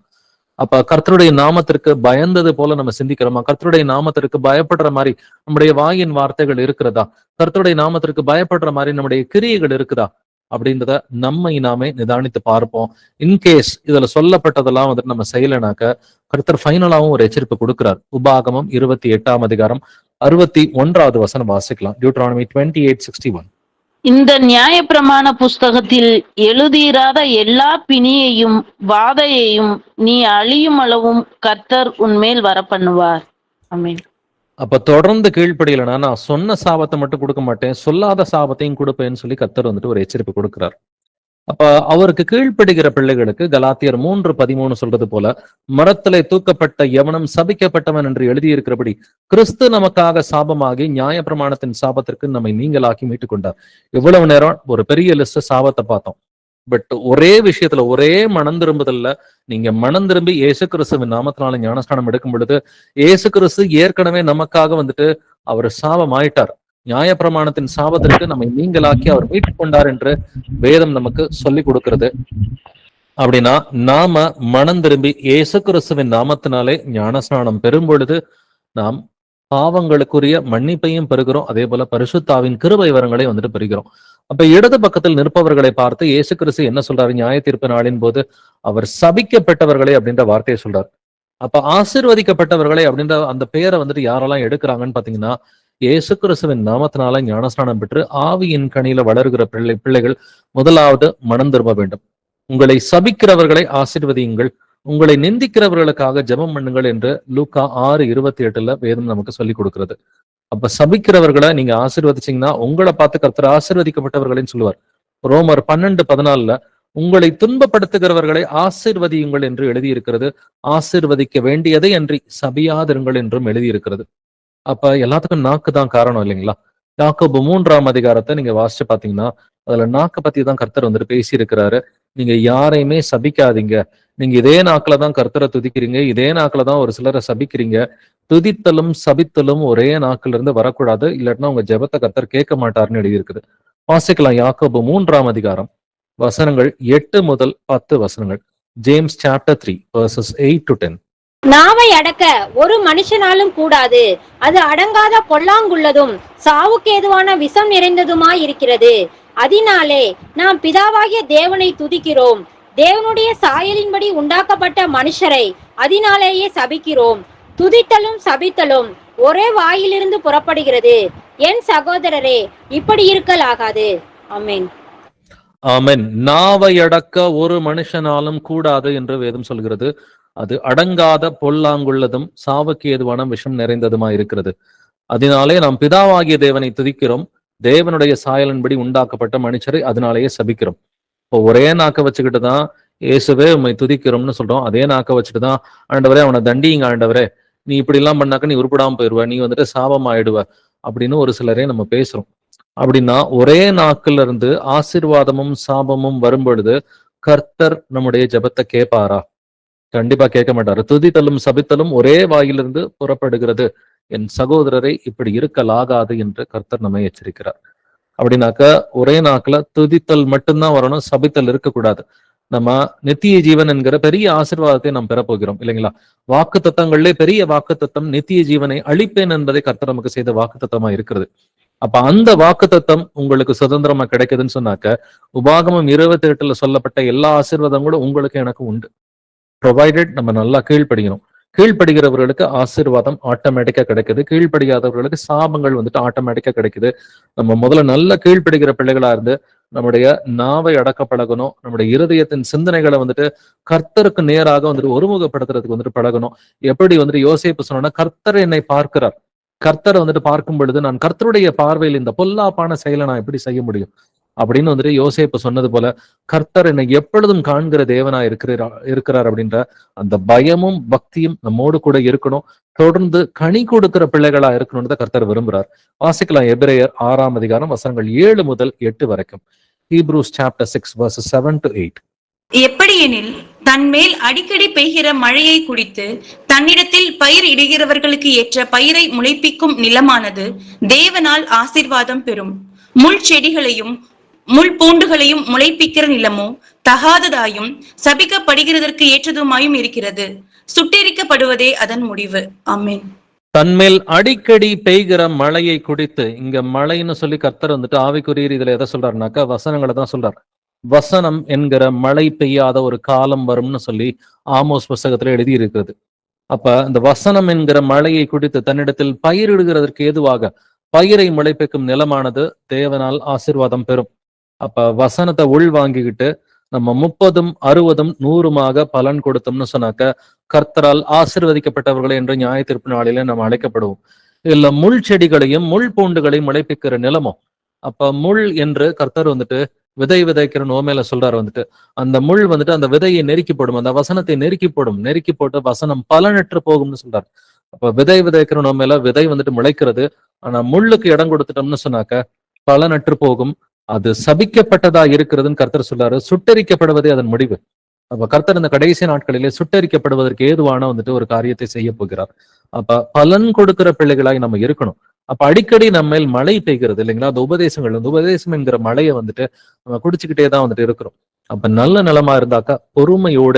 அப்ப கர்த்தருடைய நாமத்திற்கு பயந்தது போல நம்ம சிந்திக்கிறோமா? கர்த்தருடைய நாமத்திற்கு பயப்படுற மாதிரி நம்முடைய வாயின் வார்த்தைகள் இருக்கிறதா? கர்த்தருடைய நாமத்திற்கு பயப்படுற மாதிரி நம்முடைய கிரியைகள் இருக்குதா? அப்படின்றத நம்மை நாமே நிதானித்து பார்ப்போம். இன்கேஸ் இதுல சொல்லப்பட்டதெல்லாம் வந்துட்டு நம்ம செய்யலைனாக்க கர்த்தர் ஃபைனலாவும் ஒரு எச்சரிப்பு கொடுக்கிறார். உபாகமம் 28ஆம் அதிகாரம் 61வது வசனம் வாசிக்கலாம். டியூட்ரானமி 28:61. இந்த நியாயப்பிரமாண புஸ்தகத்தில் எழுதியிராத எல்லா பிணியையும் வாதையையும் நீ அழியும் அளவும் கர்த்தர் உன்மேல் வரப்பண்ணுவார். ஆமென். அப்ப தொடர்ந்து கீழ்ப்படியலைன்னா நான் சொன்ன சாபத்தை மட்டும் கொடுக்க மாட்டேன், சொல்லாத சாபத்தையும் கொடுப்பேன்னு சொல்லி கர்த்தர் வந்துட்டு ஒரு எச்சரிப்பு கொடுக்கிறார். அப்ப அவருக்கு கீழ்ப்படுகிற பிள்ளைகளுக்கு கலாத்தியர் 3:13 சொல்றது போல மரத்திலே தூக்கப்பட்ட எவனும் சபிக்கப்பட்டவன் என்று எழுதியிருக்கிறபடி கிறிஸ்து நமக்காக சாபமாகி நியாயப்பிரமாணத்தின் சாபத்திற்கு நம்மை நீங்களாக்கி மீட்டுக் கொண்டார். இவ்வளவு நேரம் ஒரு பெரிய லிஸ்ட் சாபத்தை பார்த்தோம். பட் ஒரே விஷயத்துல, ஒரே மனம் திரும்புதல்ல நீங்க மனம் திரும்பி இயேசு கிறிஸ்துவின் நாமத்தினால ஞானஸ்தானம் எடுக்கும் பொழுது இயேசு கிறிஸ்து ஏற்கனவே நமக்காக வந்துட்டு அவர் சாபம் ஆயிட்டார். நியாயப்பிரமாணத்தின் சாபத்திற்கு நம்மை நீங்களாக்கி அவர் மீட்டுக் கொண்டார் என்று வேதம் நமக்கு சொல்லி கொடுக்கிறது. அப்படின்னா நாம மனம் திரும்பி இயேசு கிறிஸ்துவின் நாமத்தினாலே ஞானஸ்நானம் பெறும் பொழுது நாம் பாவங்களுக்குரிய மன்னிப்பையும் பெறுகிறோம், அதே போல பரிசுத்தாவின் கிருபை வரங்களை வந்துட்டு பெறுகிறோம். அப்ப இடது பக்கத்தில் நிற்பவர்களை பார்த்து இயேசு கிறிஸ்து என்ன சொல்றாரு? நியாய தீர்ப்பு நாளின் போது அவர் சபிக்கப்பட்டவர்களே அப்படின்ற வார்த்தையை சொல்றார். அப்ப ஆசீர்வதிக்கப்பட்டவர்களே அப்படின்ற அந்த பெயரை வந்துட்டு யாரெல்லாம் எடுக்கிறாங்கன்னு பாத்தீங்கன்னா, இயேசு கிறிஸ்துவின் நாமத்தினால ஞானஸ்நானம் பெற்று ஆவியின் கனியில வளருகிற பிள்ளைகள் முதலாவது மனம் திரும்ப வேண்டும். உங்களை சபிக்கிறவர்களை ஆசீர்வதியுங்கள், உங்களை நிந்திக்கிறவர்களுக்காக ஜெபம் பண்ணுங்கள் என்று லூக்கா 6:28 வேதம் நமக்கு சொல்லி கொடுக்கிறது. அப்ப சபிக்கிறவர்களை நீங்க ஆசீர்வதிச்சீங்கன்னா உங்களை பார்த்து கர்த்தர் ஆசீர்வதிக்கப்பட்டவர்களைன்னு சொல்லுவார். ரோமர் 12:14 உங்களை துன்பப்படுத்துகிறவர்களை ஆசீர்வதியுங்கள் என்று எழுதியிருக்கிறது. ஆசீர்வதிக்க வேண்டியதை அன்றி சபியாதிருங்கள் என்றும் எழுதியிருக்கிறது. அப்ப எல்லாத்துக்கும் நாக்கு தான் காரணம் இல்லைங்களா? யாக்கோபு 3 நீங்க வாசிச்சு பாத்தீங்கன்னா அதுல நாக்க பத்தி தான் கர்த்தர் வந்துட்டு பேசி இருக்கிறாரு. நீங்க யாரையுமே சபிக்காதீங்க, நீங்க இதே நாக்குல தான் கர்த்தரை துதிக்கிறீங்க, இதே நாக்குல தான் ஒரு சிலரை சபிக்கிறீங்க. துதித்தலும் சபித்தலும் ஒரே நாக்குல இருந்து வரக்கூடாது, இல்லாட்டினா உங்க ஜெபத்தை கர்த்தர் கேட்க மாட்டாருன்னு எழுதியிருக்குது. வாசிக்கலாம் யாக்கோபு 3 வசனங்கள் 8 முதல் 10 வசனங்கள். James chapter 3 verses 8 to 10. நாவை அடக்க ஒரு மனுஷனாலும் கூடாது, அது அடங்காத பொல்லாங்குள்ளதும் சாவுக்கேதுவான விஷம் நிறைந்ததுமாய் இருக்கிறது. அதனாலே நாம் பிதாவாகிய தேவனை துதிக்கிறோம், தேவனுடைய சாயலின்படி உண்டாக்கப்பட்ட மனுஷரை அதனாலேயே சபிக்கிறோம். துதித்தலும் சபித்தலும் ஒரே வாயிலிருந்து புறப்படுகிறது. என் சகோதரரே, இப்படி இருக்கலாகாது. ஆமென். ஆமென். நாவை அடக்க ஒரு மனுஷனாலும் கூடாது என்று வேதம் சொல்கிறது. அது அடங்காத பொல்லாங்குள்ளதும் சாவுக்கு ஏதுவான விஷம் நிறைந்ததுமா இருக்கிறது. அதனாலே நாம் பிதாவாகிய தேவனை துதிக்கிறோம், தேவனுடைய சாயலின்படி உண்டாக்கப்பட்ட மனுஷரை அதனாலேயே சபிக்கிறோம். இப்போ ஒரே நாக்க வச்சுக்கிட்டு தான் இயேசுவே உண்மை துதிக்கிறோம்னு சொல்றோம். அதே நாக்க வச்சுட்டு தான் ஆண்டவரே அவனை தண்டிங்க, ஆண்டவரே நீ இப்படி எல்லாம் பண்ணாக்க நீ உருப்படாம போயிடுவ, நீ வந்துட்டு சாபம் ஆயிடுவ அப்படின்னு ஒரு சிலரே நம்ம பேசுறோம். அப்படின்னா ஒரே நாக்குல இருந்து ஆசீர்வாதமும் சாபமும் வரும் பொழுது கர்த்தர் நம்முடைய ஜெபத்தை கேட்பாரா? கண்டிப்பா கேட்க மாட்டாரு. துதித்தலும் சபித்தலும் ஒரே வாயிலிருந்து புறப்படுகிறது. என் சகோதரரை இப்படி இருக்கலாகாது என்று கர்த்தர் நம்மை எச்சரிக்கிறார். அப்படின்னாக்க ஒரே நாக்குல துதித்தல் மட்டும்தான் வரணும், சபித்தல் இருக்கக்கூடாது. நம்ம நித்திய ஜீவன் என்கிற பெரிய ஆசீர்வாதத்தை நாம் பெறப்போகிறோம் இல்லைங்களா? வாக்கு தத்தங்கள்லே பெரிய வாக்கு தத்தம் நித்திய ஜீவனை அளிப்பேன் என்பதை கர்த்தர் நமக்கு செய்த வாக்கு தத்தமா இருக்கிறது. அப்ப அந்த வாக்கு தத்தம் உங்களுக்கு சுதந்திரமா கிடைக்குதுன்னு சொன்னாக்க உபாகமம் 28 சொல்லப்பட்ட எல்லா ஆசீர்வாதங்களும் உங்களுக்கு எனக்கு உண்டு. ப்ரொவைடட் நம்ம நல்லா கீழ்ப்படிக்கணும். கீழ்ப்படுகிறவர்களுக்கு ஆசீர்வாதம் ஆட்டோமேட்டிக்கா கிடைக்குது, கீழ்ப்படியாதவர்களுக்கு சாபங்கள் வந்துட்டு ஆட்டோமேட்டிக்கா கிடைக்குது. நம்ம முதல்ல நல்ல கீழ்ப்படுகிற பிள்ளைகளா இருந்து நம்முடைய நாவை அடக்க பழகணும். நம்முடைய இருதயத்தின் சிந்தனைகளை வந்துட்டு கர்த்தருக்கு நேராக வந்துட்டு ஒருமுகப்படுத்துறதுக்கு வந்துட்டு பழகணும். எப்படி வந்துட்டு யோசேப்பு சொன்னா, கர்த்தர் என்னை பார்க்கிறார், கர்த்தரை வந்துட்டு பார்க்கும் பொழுது நான் கர்த்தருடைய பார்வையில் இந்த பொல்லாப்பான செயலை நான் எப்படி செய்ய முடியும் அப்படின்னு வந்துட்டு யோசேப்பு சொன்னது போல கர்த்தர் என்னை எப்பொழுதும் காண்கிற தேவனா இருக்கிறார் அப்படின்ற அந்த பயமும் பக்தியும் நம்மோடு கூட இருக்கணும். தொடர்ந்து கனி கொடுக்கிற பிள்ளைகளா இருக்கணும்னு கர்த்தர் விரும்புறார். வாசிக்கலாம் எபிரேயர் 6 வசனங்கள் 7 முதல் 8 வரைக்கும். Hebrews chapter 6 verses 7 to 8. எப்படியெனில் தன்மேல் அடிக்கடி பெய்கிற மழையை குடித்து தன்னிடத்தில் பயிர் இடுகிறவர்களுக்கு ஏற்ற பயிரை முளைப்பிக்கும் நிலமானது தேவனால் ஆசீர்வாதம் பெறும். முள் செடிகளையும் முள் பூண்டுகளையும் முளைப்பிக்கிற நிலமோ தகாததாயும் சபிக்கப்படுகிறதற்கு ஏற்றதுமாயும் இருக்கிறது. சுட்டெரிக்கப்படுவதே அதன் முடிவு. ஆமென். தன்மேல் அடிக்கடி பெய்கிற மழையை குடித்து, இங்க மழைன்னு சொல்லி கர்த்தர் வந்துட்டு ஆவிக்குரியர் இதுல எதை சொல்றாருனாக்கா வசனங்களை தான் சொல்றார். வசனம் என்கிற மழை பெய்யாத ஒரு காலம் வரும்னு சொல்லி ஆமோஸ் புஸ்தகத்துல எழுதி இருக்கிறது. அப்ப இந்த வசனம் என்கிற மழையை குடித்து தன்னிடத்தில் பயிரிடுகிறதற்கு ஏதுவாக பயிரை முளைப்பிக்கும் நிலமானது தேவனால் ஆசீர்வாதம் பெறும். அப்ப வசனத்தை உள் வாங்கிக்கிட்டு நம்ம 30, 60, 100 பலன் கொடுத்தோம்னு சொன்னாக்க கர்த்தரால் ஆசீர்வதிக்கப்பட்டவர்களை என்று நியாய தீர்ப்பு நாளிலே நம்ம அழைக்கப்படுவோம். இல்ல முள் செடிகளையும் முள் பூண்டுகளையும் முளைப்பிக்கிற நிலமோ, அப்ப முள் என்று கர்த்தர் வந்துட்டு விதை விதைக்கிற நோமேல சொல்றாரு வந்துட்டு அந்த முள் வந்துட்டு அந்த விதையை நெருக்கி போடும், அந்த வசனத்தை நெருக்கி போடும், நெருக்கி போட்டு வசனம் பலனற்று போகும்னு சொல்றாரு. அப்ப விதை விதைக்கிற நோமேல விதை வந்துட்டு முளைக்கிறது, ஆனா முள்ளுக்கு இடம் கொடுத்துட்டோம்னு சொன்னாக்க பலனற்று போகும், அது சபிக்கப்பட்டதா இருக்கிறதுன்னு கர்த்தர் சொல்றாரு. சுட்டரிக்கப்படுவதே அதன் முடிவு. அப்ப கர்த்தர் இந்த கடைசி நாட்களிலே சுட்டரிக்கப்படுவதற்கு ஏதுவான வந்துட்டு ஒரு காரியத்தை செய்ய போகிறார். அப்ப பலன் கொடுக்கிற பிள்ளைகளாய் நம்ம இருக்கணும். அப்ப அடிக்கடி நம்ம மேல் மழை பெய்கிறது இல்லைங்களா? அந்த உபதேசங்கள், அந்த உபதேசம் என்கிற மழையை வந்துட்டு நம்ம குடிச்சுக்கிட்டே தான் வந்துட்டு இருக்கிறோம். அப்ப நல்ல நிலமா இருந்தாக்கா பொறுமையோட,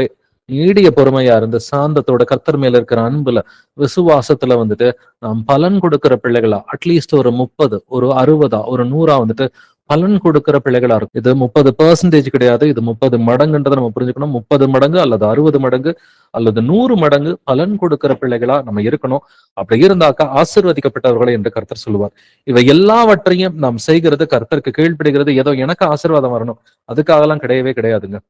நீடிய பொறுமையா இருந்து சாந்தத்தோட, கர்த்தர் மேல இருக்கிற அன்புல, விசுவாசத்துல வந்துட்டு நாம் பலன் கொடுக்கிற பிள்ளைகளா, அட்லீஸ்ட் ஒரு 30, ஒரு 60, ஒரு 100 வந்துட்டு பலன் கொடுக்கிற பிள்ளைகளா இருக்கும். இது 30% கிடையாது, இது 30 மடங்குன்றதை நம்ம புரிஞ்சுக்கணும். 30 மடங்கு அல்லது 60 மடங்கு அல்லது 100 மடங்கு பலன் கொடுக்கிற பிள்ளைகளா நம்ம இருக்கணும். அப்படி இருந்தாக்கா ஆசீர்வதிக்கப்பட்டவர்களை என்று கர்த்தர் சொல்லுவார். இவை எல்லாவற்றையும் நாம் செய்கிறது, கர்த்தருக்கு கீழ்ப்படுகிறது, ஏதோ எனக்கு ஆசீர்வாதம் வரணும் அதுக்காகலாம் கிடையவே கிடையாதுங்க.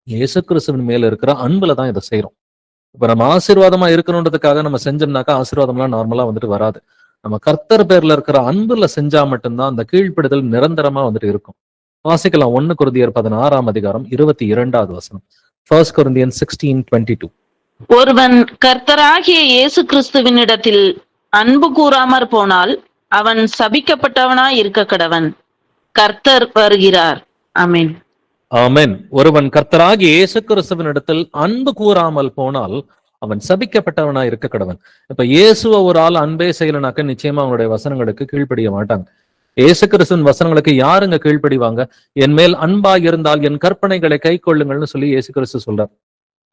இயேசு கிறிஸ்துவின் மேல இருக்கிற அன்புல தான் இதை செய்யறோம். இப்ப நம்ம ஆசீர்வாதமா இருக்கணுன்றதுக்காக நம்ம செஞ்சோம்னாக்கா ஆசீர்வாதம்லாம் நார்மலா வந்துட்டு வராது. நம்ம கர்த்தர் பேர்ல இருக்கிற அன்புல செஞ்சா மட்டும்தான் அந்த கீழ்ப்படுதல் நிரந்தரமா வந்துட்டு இருக்கும். வாசிக்கலாம் 1 கொரிந்தியர் 16 வசனம். 1 Corinthians 16:22. ஒருவன் கர்த்தராகிய இயேசு கிறிஸ்துவினிடத்தில் அன்பு கூறாமற் போனால் அவன் சபிக்கப்பட்டவனாய் இருக்க கடவன். கர்த்தர் வருகிறார். ஆமென். ஆமென். ஒருவன் கர்த்தராகிய இயேசு கிறிஸ்துவினிடத்தில் அன்பு கூறாமல் போனால் அவன் சபிக்கப்பட்டவனா இருக்க கடவன். இப்ப இயேசுவ ஒரு ஆள் அன்பே செய்யலனாக்க நிச்சயமா அவனுடைய வசனங்களுக்கு கீழ்ப்படிய மாட்டாங்க. இயேசு கிறிஸ்துவின் வசனங்களுக்கு யாருங்க கீழ்ப்படிவாங்க? என் மேல் அன்பா இருந்தால் என் கற்பனைகளை கை கொள்ளுங்கள்னு சொல்லி இயேசு கிறிஸ்து சொல்றார்.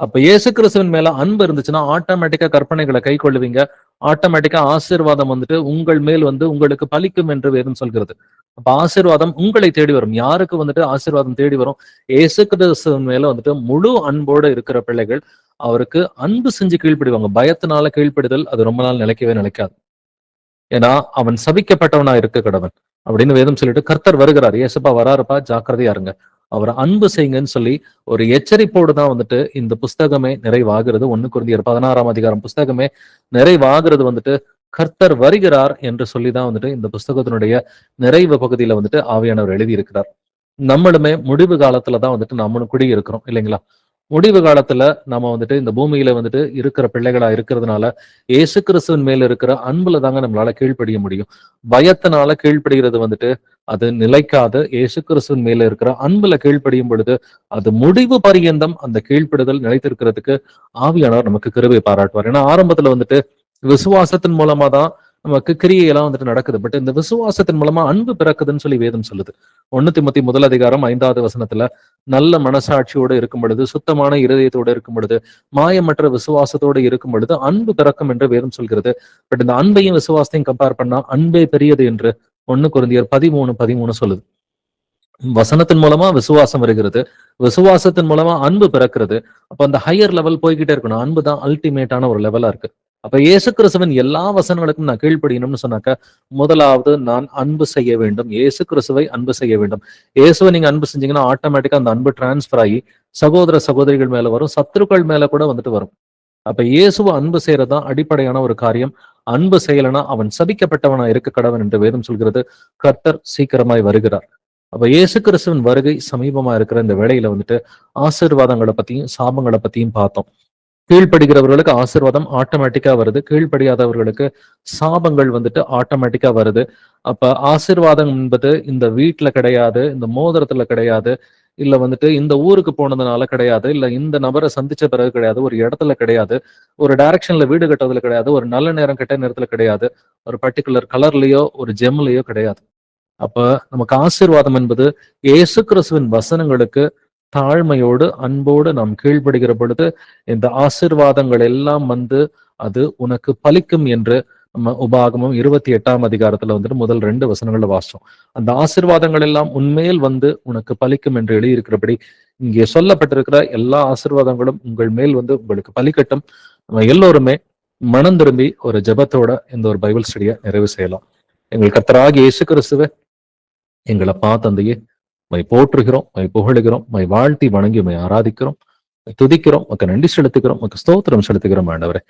அப்ப இயேசு கிறிஸ்துவின் மேல அன்பு இருந்துச்சுன்னா ஆட்டோமேட்டிக்கா கற்பனைகளை கை கொள்ளுவீங்க. ஆட்டோமேட்டிக்கா ஆசீர்வாதம் வந்துட்டு உங்கள் மேல் வந்து உங்களுக்கு பலிக்கும் என்று வேதம் சொல்கிறது. அப்ப ஆசீர்வாதம் உங்களை தேடி வரும். யாருக்கு வந்துட்டு ஆசீர்வாதம் தேடி வரும்? இயேசு கிறிஸ்துவின் மேல வந்துட்டு முழு அன்போட இருக்கிற பிள்ளைகள் அவருக்கு அன்பு செஞ்சு கீழ்ப்படிவாங்க. பயத்தினால கீழ்ப்படிதல் அது ரொம்ப நாள் நிலைக்கவே நிலைக்காது. ஏன்னா அவன் சபிக்கப்பட்டவனா இருக்க கடவன் அப்படின்னு வேதம் சொல்லிட்டு கர்த்தர் வருகிறார். இயேசுப்பா வராருப்பா, ஜாக்கிரதையா இருங்க, அவர் அன்பு செய்யுங்கன்னு சொல்லி ஒரு எச்சரிப்போடு தான் வந்துட்டு இந்த புஸ்தகமே நிறைவாகிறது. 1 கொரிந்தியர் 16 புஸ்தகமே நிறைவாகிறது வந்துட்டு கர்த்தர் வருகிறார் என்று சொல்லிதான் வந்துட்டு இந்த புஸ்தகத்தினுடைய நிறைவு பகுதியில வந்துட்டு ஆவியானவர் எழுதி இருக்கிறார். நம்மளுமே முடிவு காலத்துலதான் வந்துட்டு நம்மளும் குடி இருக்கிறோம் இல்லைங்களா? முடிவு காலத்துல நம்ம வந்துட்டு இந்த பூமியில வந்துட்டு இருக்கிற பிள்ளைகளா இருக்கிறதுனால இயேசு கிறிஸ்துவின் மேல இருக்கிற அன்புல தாங்க நம்மளால கீழ்ப்படிய முடியும். பயத்தினால கீழ்ப்படுகிறது வந்துட்டு அது நிலைக்காத. இயேசு கிறிஸ்துவின் மேல இருக்கிற அன்புல கீழ்ப்படியும் பொழுது அது முடிவு பரியந்தம் அந்த கீழ்ப்படுதல் நிலைத்திருக்கிறதுக்கு ஆவியானவர் நமக்கு கிருபை பாராட்டுவார். ஏன்னா ஆரம்பத்துல வந்துட்டு விசுவாசத்தின் மூலமா தான் நமக்கு கிரியையெல்லாம் வந்துட்டு நடக்குது. பட் இந்த விசுவாசத்தின் மூலமா அன்பு பிறக்குதுன்னு சொல்லி வேதம் சொல்லுது. 1 தீமோத்தேயு 1:5 நல்ல மனசாட்சியோடு இருக்கும் பொழுது, சுத்தமான இருதயத்தோடு இருக்கும் பொழுது, மாயமற்ற விசுவாசத்தோடு இருக்கும் பொழுது அன்பு பிறக்கும் என்று வேதம் சொல்கிறது. பட் இந்த அன்பையும் விசுவாசத்தையும் கம்பேர் பண்ணா அன்பே பெரியது என்று 1 கொரிந்தியர் 13:13 சொல்லுது. வசனத்தின் மூலமா விசுவாசம் வருகிறது, விசுவாசத்தின் மூலமா அன்பு பிறக்கிறது. அப்ப அந்த ஹையர் லெவல் போய்கிட்டே இருக்கணும். அன்பு தான் அல்டிமேட்டான ஒரு லெவலா இருக்கு. அப்ப இயேசு கிறிஸ்துவின் எல்லா வசனங்களுக்கும் நான் கீழ்ப்படியணும்னு சொன்னாக்க முதலாவது நான் அன்பு செய்ய வேண்டும். இயேசு கிறிஸ்துவை அன்பு செய்ய வேண்டும். இயேசுவை நீங்க அன்பு செஞ்சீங்கன்னா ஆட்டோமேட்டிக்கா அந்த அன்பு டிரான்ஸ்பர் ஆகி சகோதர சகோதரிகள் மேல வரும், சத்துருக்கள் மேல கூட வந்துட்டு வரும். அப்ப இயேசுவை அன்பு செய்யறதுதான் அடிப்படையான ஒரு காரியம். அன்பு செய்யலைன்னா அவன் சபிக்கப்பட்டவனா இருக்க கடவன் என்று வேதம் சொல்கிறது. கர்த்தர் சீக்கிரமாய் வருகிறார். அப்ப இயேசு கிறிஸ்துவின் வருகை சமீபமா இருக்கிற இந்த வேளையில வந்துட்டு ஆசீர்வாதங்களை பத்தியும் சாபங்களை பத்தியும் பார்த்தோம். கீழ்ப்படுகிறவர்களுக்கு ஆசீர்வாதம் ஆட்டோமேட்டிக்கா வருது, கீழ்ப்படியாதவர்களுக்கு சாபங்கள் வந்துட்டு ஆட்டோமேட்டிக்கா வருது. அப்ப ஆசீர்வாதம் என்பது இந்த வீட்டுல கிடையாது, இந்த மோதிரத்துல கிடையாது, இல்ல வந்துட்டு இந்த ஊருக்கு போனதுனால கிடையாது, இல்ல இந்த நபரை சந்திச்ச பிறகு கிடையாது, ஒரு இடத்துல கிடையாது, ஒரு டைரக்ஷன்ல வீடு கட்டுறதுல கிடையாது, ஒரு நல்ல நேரம் கெட்ட நேரத்துல கிடையாது, ஒரு பர்டிகுலர் கலர்லயோ ஒரு ஜெம்லயோ கிடையாது. அப்ப நமக்கு ஆசீர்வாதம் என்பது இயேசு கிறிஸ்துவின் வசனங்களுக்கு தாழ்மையோடு அன்போடு நாம் கீழ்ப்படுகிற பொழுது இந்த ஆசீர்வாதங்கள் எல்லாம் வந்து அது உனக்கு பலிக்கும் என்று நம்ம உபாகமம் 28 வந்துட்டு முதல் 2 வசனங்கள்ல வாசிச்சோம். அந்த ஆசீர்வாதங்கள் எல்லாம் உன்மேல் வந்து உனக்கு பலிக்கும் என்று எழுதியிருக்கிறபடி இங்கே சொல்லப்பட்டிருக்கிற எல்லா ஆசீர்வாதங்களும் உங்கள் மேல் வந்து உங்களுக்கு பலிக்கட்டும். நம்ம எல்லோருமே மனம் திரும்பி ஒரு ஜெபத்தோட இந்த ஒரு பைபிள் ஸ்டடியை நிறைவு செய்யலாம். எங்கள் கர்த்தராகிய இயேசு கிறிஸ்துவே, எங்களை தந்தையே, மை போற்றுகிறோம், மை புகழுகிறோம், மை வாழ்த்தி வணங்கி மை ஆராதிக்கிறோம், துதிக்கிறோம், உமக்கு நன்றி செலுத்துகிறோம், உமக்கு ஸ்தோத்திரம் செலுத்துகிறோம். ஆண்டவரே,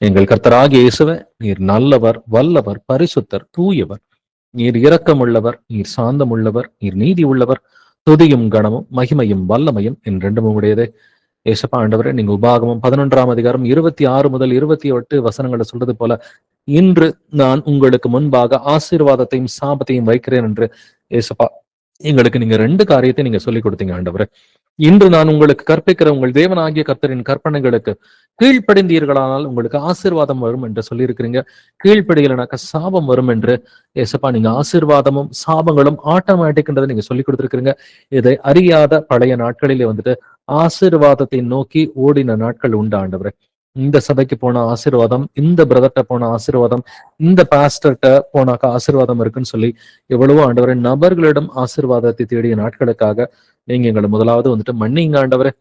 எங்கள் கர்த்தராகிய இயேசுவே, நீர் நல்லவர், வல்லவர், பரிசுத்தர், தூயவர், நீர் இரக்கமுள்ளவர், நீர் சாந்தம் உள்ளவர், நீர் நீதி உள்ளவர், துதியும் கணமும் மகிமையும் வல்லமையும் என்றென்றும் உடையதே. ஏசப்பா ஆண்டவரே, நீங்க உபாகமம் 11 26 முதல் 28 வசனங்களை சொல்றது போல இன்று நான் உங்களுக்கு முன்பாக ஆசீர்வாதத்தையும் சாபத்தையும் வைக்கிறேன் என்று ஏசப்பா எங்களுக்கு நீங்க 2 காரியத்தை நீங்க சொல்லிக் கொடுத்தீங்க ஆண்டவரே. இன்று நான் உங்களுக்கு கற்பிக்கிற உங்கள் தேவனாகிய கர்த்தரின் கற்பனைகளுக்கு கீழ்ப்படிந்தீர்களானால் உங்களுக்கு ஆசீர்வாதம் வரும் என்று சொல்லியிருக்கிறீங்க. கீழ்ப்படியலைனாக்க சாபம் வரும் என்று ஏசப்பா நீங்க ஆசீர்வாதமும் சாபங்களும் ஆட்டோமேட்டிக்ன்றதை நீங்க சொல்லி கொடுத்திருக்கிறீங்க. இதை அறியாத பழைய நாட்களிலே வந்துட்டு ஆசீர்வாதத்தை நோக்கி ஓடின நாட்கள் உண்டு ஆண்டவரே. இந்த சபைக்கு போன ஆசீர்வாதம், இந்த பிரதர்ட்ட போன ஆசீர்வாதம், இந்த பாஸ்டர்ட்ட போனாக்கா ஆசீர்வாதம் இருக்குன்னு சொல்லி எவ்வளவோ ஆண்டவரே நபர்களிடம் ஆசீர்வாதத்தை தேடிய நாட்களுக்காக நீங்க எங்களை முதலாவது வந்துட்டு மன்னிங்க ஆண்டவரே.